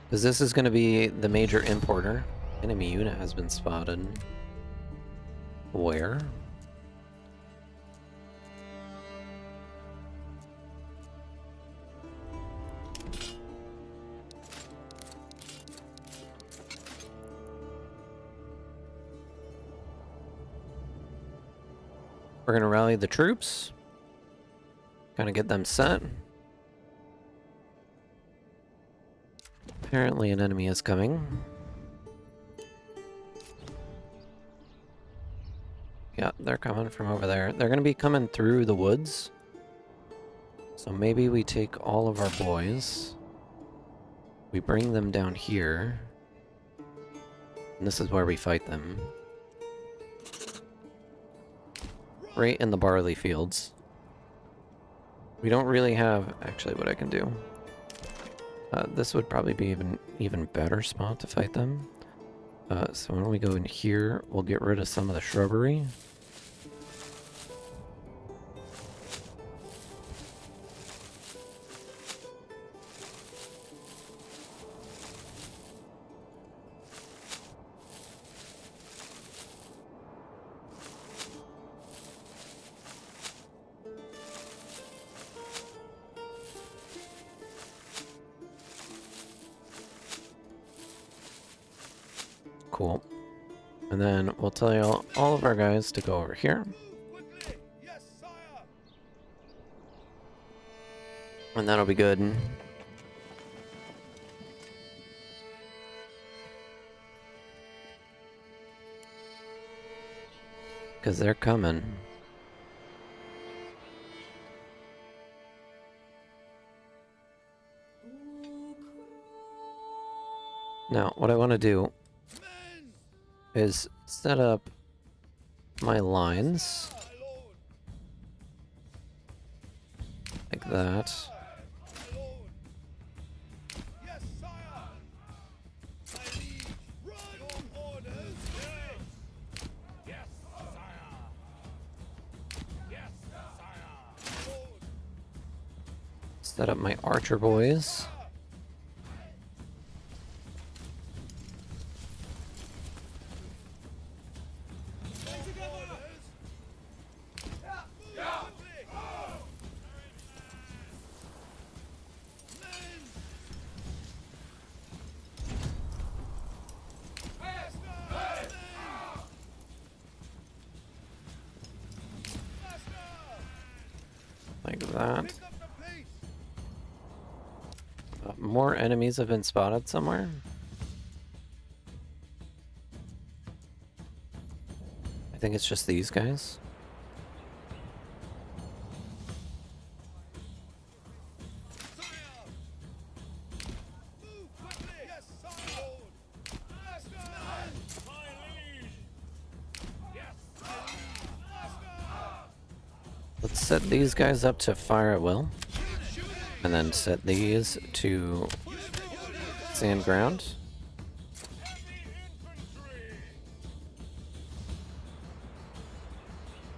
Because this is gonna be the major importer. Enemy unit has been spotted. Where? We're gonna rally the troops. Kind of get them set. Apparently an enemy is coming. Yeah, they're coming from over there. They're gonna be coming through the woods. So maybe we take all of our boys. We bring them down here. And this is where we fight them. Right in the barley fields. We don't really have... Actually, what I can do... this would probably be even better spot to fight them. So when we go in here, we'll get rid of some of the shrubbery. Cool. And then we'll tell you all of our guys to go over here. Yes, sire. And that'll be good. Because they're coming. Now, what I want to do is set up my lines like that. Yes, sire. My liege, run your orders. Yes, sire. Yes, sire. Set up my archer boys. Like that. Pick up the pace. More enemies have been spotted somewhere. I think it's just these guys. Move quickly. Yes, sire. Lord. Master. My liege. Yes, my liege. Master. Let's set these guys up to fire at will. And then set these to stand ground.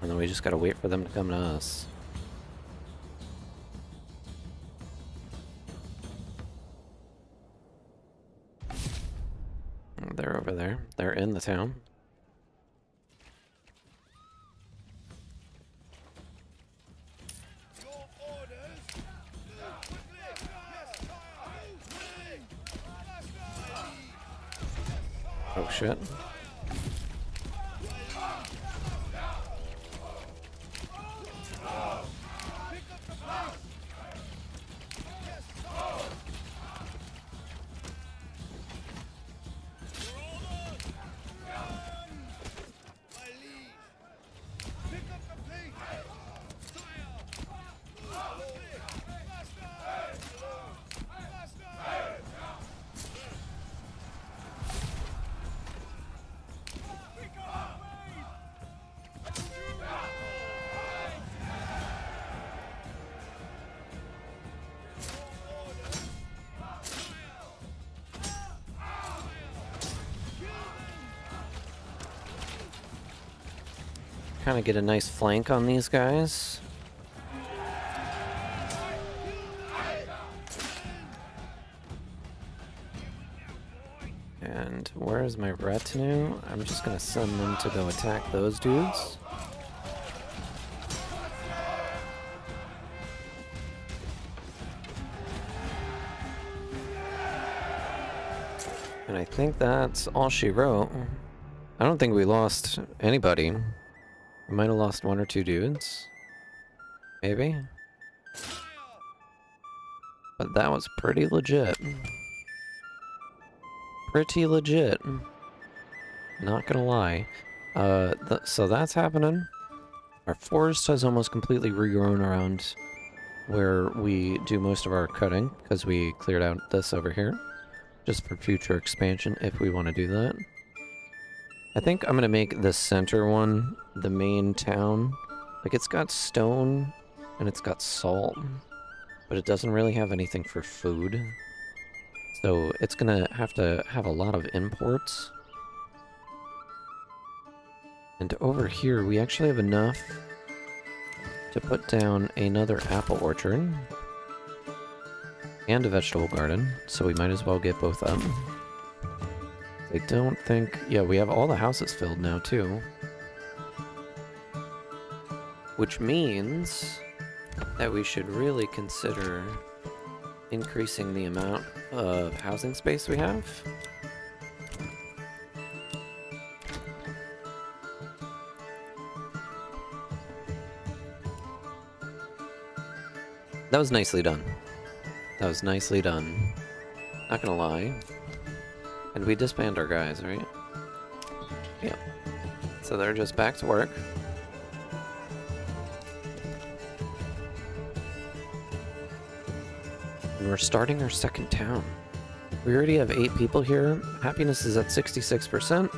And then we just gotta wait for them to come to us. They're over there. They're in the town. Your orders. Move quickly. Yes, sire. Move quickly. Master. My liege. Oh shit. Pick up the pace. Yes, sire. Your orders. My liege. Pick up the pace. Sire. Move quickly. Master. Master. Pick up the pace. Kind of get a nice flank on these guys. And where's my retinue? I'm just gonna send them to go attack those dudes. And I think that's all she wrote. I don't think we lost anybody. We might have lost one or two dudes. Maybe. But that was pretty legit. Pretty legit. Not gonna lie. So that's happening. Our forest has almost completely regrown around where we do most of our cutting, because we cleared out this over here. Just for future expansion, if we want to do that. I think I'm gonna make the center one the main town. Like, it's got stone and it's got salt, but it doesn't really have anything for food. So it's gonna have to have a lot of imports. And over here, we actually have enough to put down another apple orchard and a vegetable garden, so we might as well get both up. I don't think... Yeah, we have all the houses filled now, too. Which means that we should really consider increasing the amount of housing space we have. That was nicely done. That was nicely done. Not gonna lie. And we disband our guys, right? Yeah. So they're just back to work. And we're starting our second town. We already have 8 people here. Happiness is at 66%.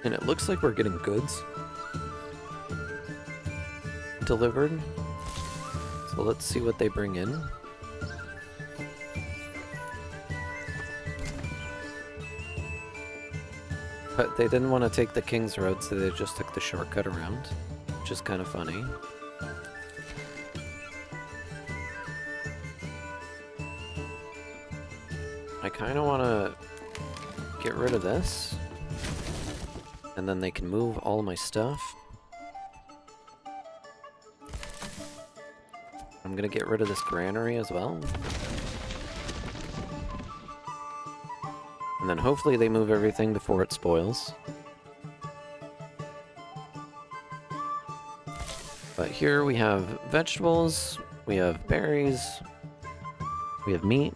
And it looks like we're getting goods delivered. So let's see what they bring in. But they didn't want to take the King's Road, so they just took the shortcut around, which is kind of funny. I kind of want to get rid of this, and then they can move all my stuff. I'm gonna get rid of this granary as well. And then hopefully they move everything before it spoils. But here we have vegetables, we have berries, we have meat.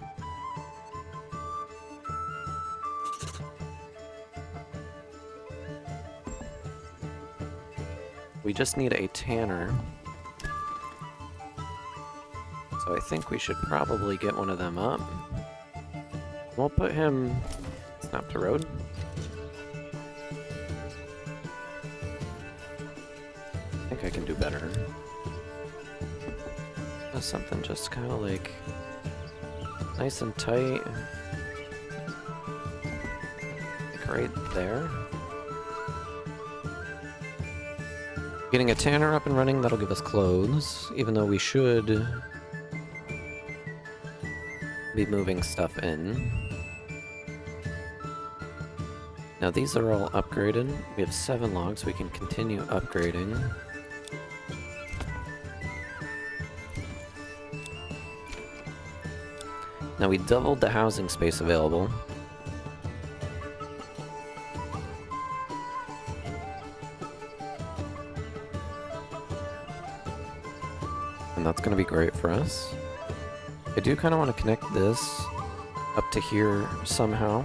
We just need a tanner. So I think we should probably get one of them up. We'll put him... Snap to road. I think I can do better. Something just kind of like... nice and tight. Like right there. Getting a tanner up and running, that'll give us clothes, even though we should be moving stuff in. Now these are all upgraded. We have 7 logs, we can continue upgrading. Now we doubled the housing space available. And that's going to be great for us. I do kind of want to connect this up to here somehow.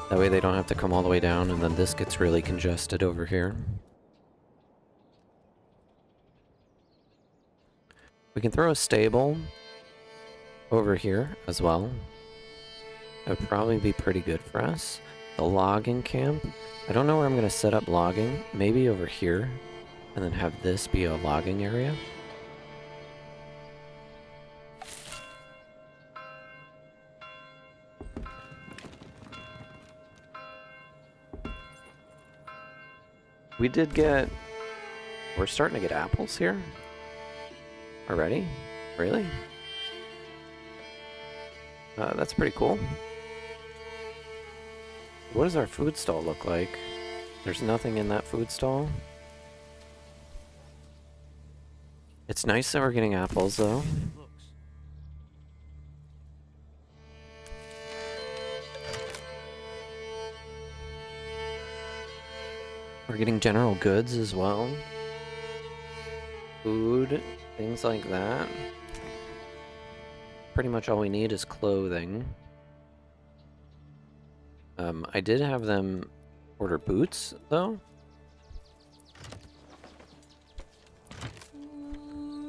That way they don't have to come all the way down, and then this gets really congested over here. We can throw a stable over here as well. That would probably be pretty good for us. The logging camp. I don't know where I'm going to set up logging. Maybe over here. And then have this be a logging area. We did get... We're starting to get apples here. Already? Really? That's pretty cool. What does our food stall look like? There's nothing in that food stall. It's nice that we're getting apples, though. We're getting general goods as well. Food, things like that. Pretty much all we need is clothing. I did have them order boots, though.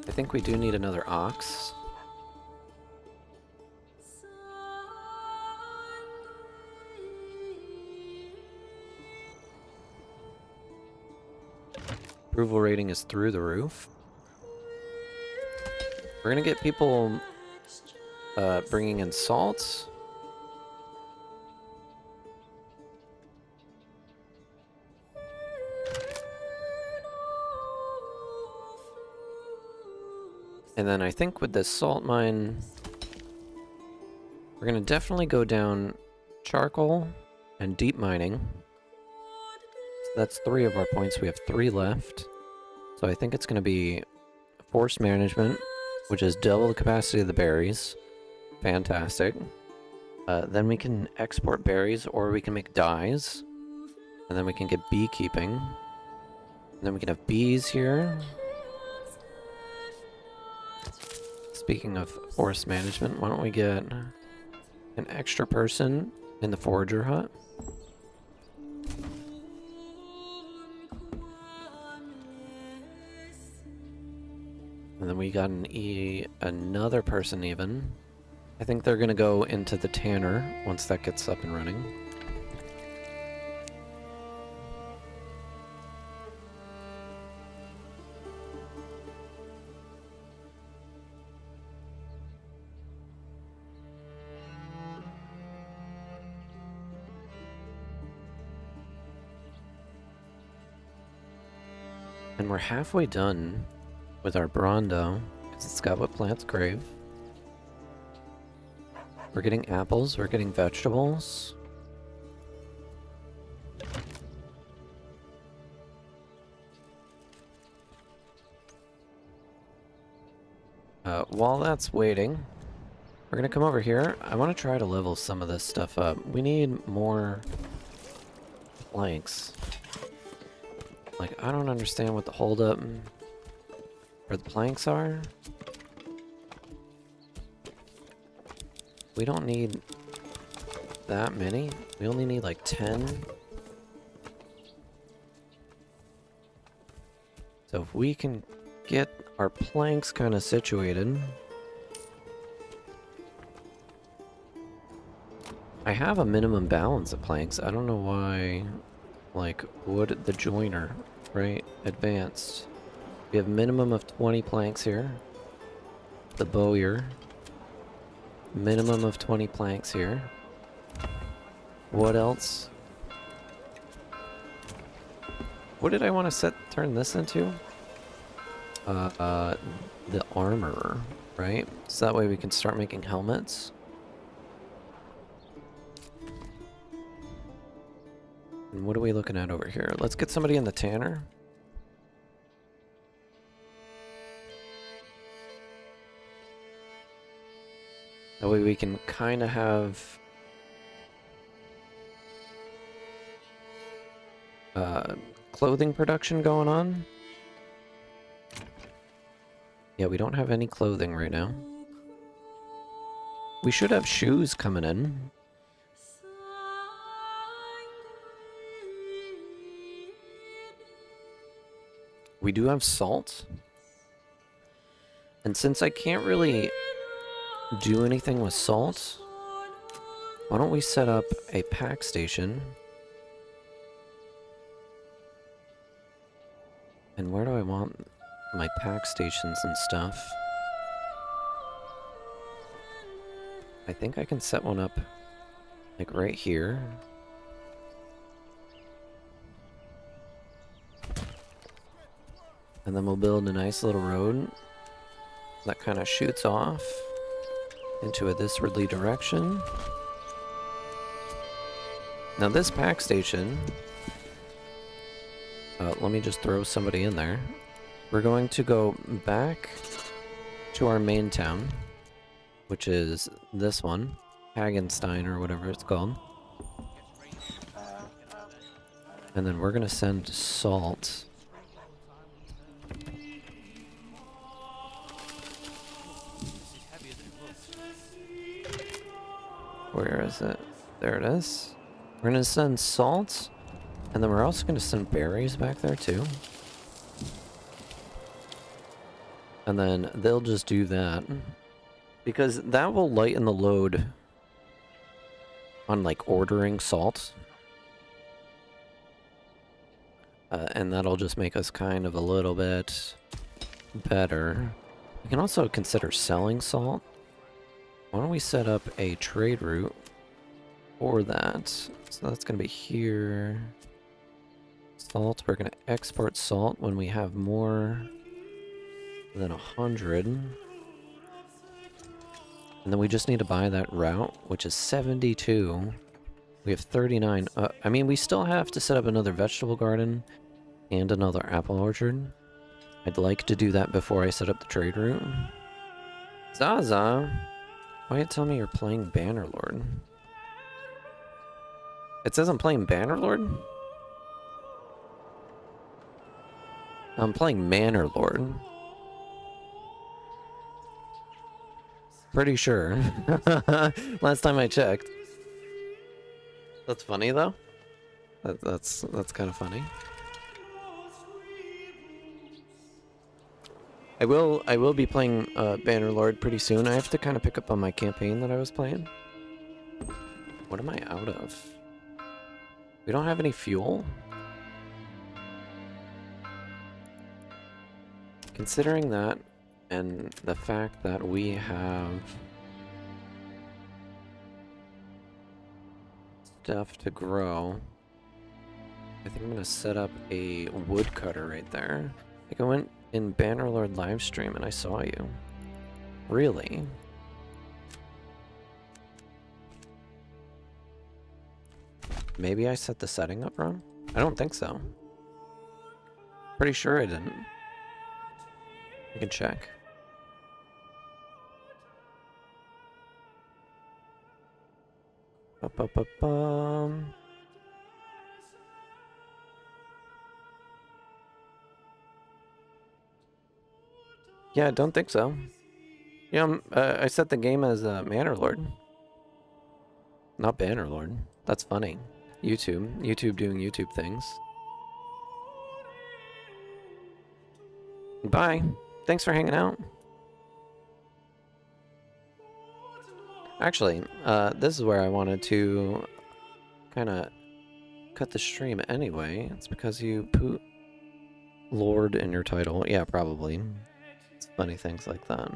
I think we do need another ox. Approval rating is through the roof. We're gonna get people bringing in salts. And then I think with this salt mine, we're gonna definitely go down charcoal and deep mining. So that's 3 of our points. We have 3 left. So I think it's gonna be forest management, which is double the capacity of the berries. Fantastic. Then we can export berries, or we can make dyes. And then we can get beekeeping. And then we can have bees here. Speaking of forest management, why don't we get an extra person in the forager hut? And then we got another person even. I think they're gonna go into the tanner once that gets up and running. And we're halfway done with our Brondo. It's got what plants crave. We're getting apples, we're getting vegetables. While that's waiting, we're gonna come over here. I want to try to level some of this stuff up. We need more planks. Like, I don't understand what the holdup for the planks are. We don't need that many. We only need like 10. So if we can get our planks kind of situated. I have a minimum balance of planks. I don't know why, like, wood the joiner, right? Advanced. We have minimum of 20 planks here. The bowyer. Minimum of 20 planks here. What else? What did I want to turn this into? The armorer, right? So that way we can start making helmets. And what are we looking at over here? Let's get somebody in the tanner. That way we can kind of have clothing production going on. Yeah, we don't have any clothing right now. We should have shoes coming in. We do have salt. And since I can't really do anything with salt, why don't we set up a pack station? And where do I want my pack stations and stuff? I think I can set one up like right here. And then we'll build a nice little road that kind of shoots off into a thiswardly direction. Now this pack station, let me just throw somebody in there. We're going to go back to our main town, which is this one, 𝙅𝙤𝙢𝙗𝙚 or whatever it's called. And then we're gonna send salt. Where is it? There it is. We're gonna send salt, and then we're also gonna send berries back there too. And then they'll just do that. Because that will lighten the load on like ordering salt. And that'll just make us kind of a little bit better. We can also consider selling salt. Why don't we set up a trade route for that? So that's going to be here. Salt. We're going to export salt when we have more than 100. And then we just need to buy that route, which is 72. We have 39. I mean, we still have to set up another vegetable garden and another apple orchard. I'd like to do that before I set up the trade route. Zaza! Why you tell me you're playing Manor Lord? It says I'm playing Manor Lord? I'm playing Manor Lord. Pretty sure. Last time I checked. That's funny though. That's kind of funny. I will be playing Manor Lord pretty soon. I have to kind of pick up on my campaign that I was playing. What am I out of? We don't have any fuel. Considering that, and the fact that we have stuff to grow, I think I'm gonna set up a woodcutter right there. Like I went in Manor Lord livestream and I saw you. Really? Maybe I set the setting up wrong? I don't think so. Pretty sure I didn't. I can check. Ba-ba-ba-bum. Yeah, I don't think so. Yeah, I set the game as Manor Lord. Not Banner Lord. That's funny. YouTube doing YouTube things. Bye. Thanks for hanging out. Actually, this is where I wanted to kind of cut the stream anyway. It's because you put Lord in your title. Yeah, probably. It's funny things like that.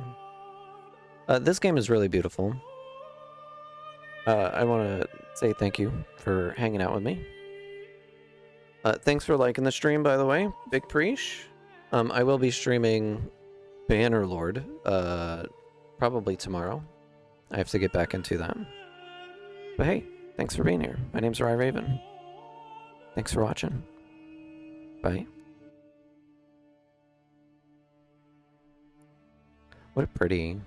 This game is really beautiful. I want to say thank you for hanging out with me. Thanks for liking the stream, by the way. Big Preesh. I will be streaming Banner Lord, probably tomorrow. I have to get back into that. But hey, thanks for being here. My name's 𝙤𝙤𝙢𝙘𝙣. Thanks for watching. Bye. What a pretty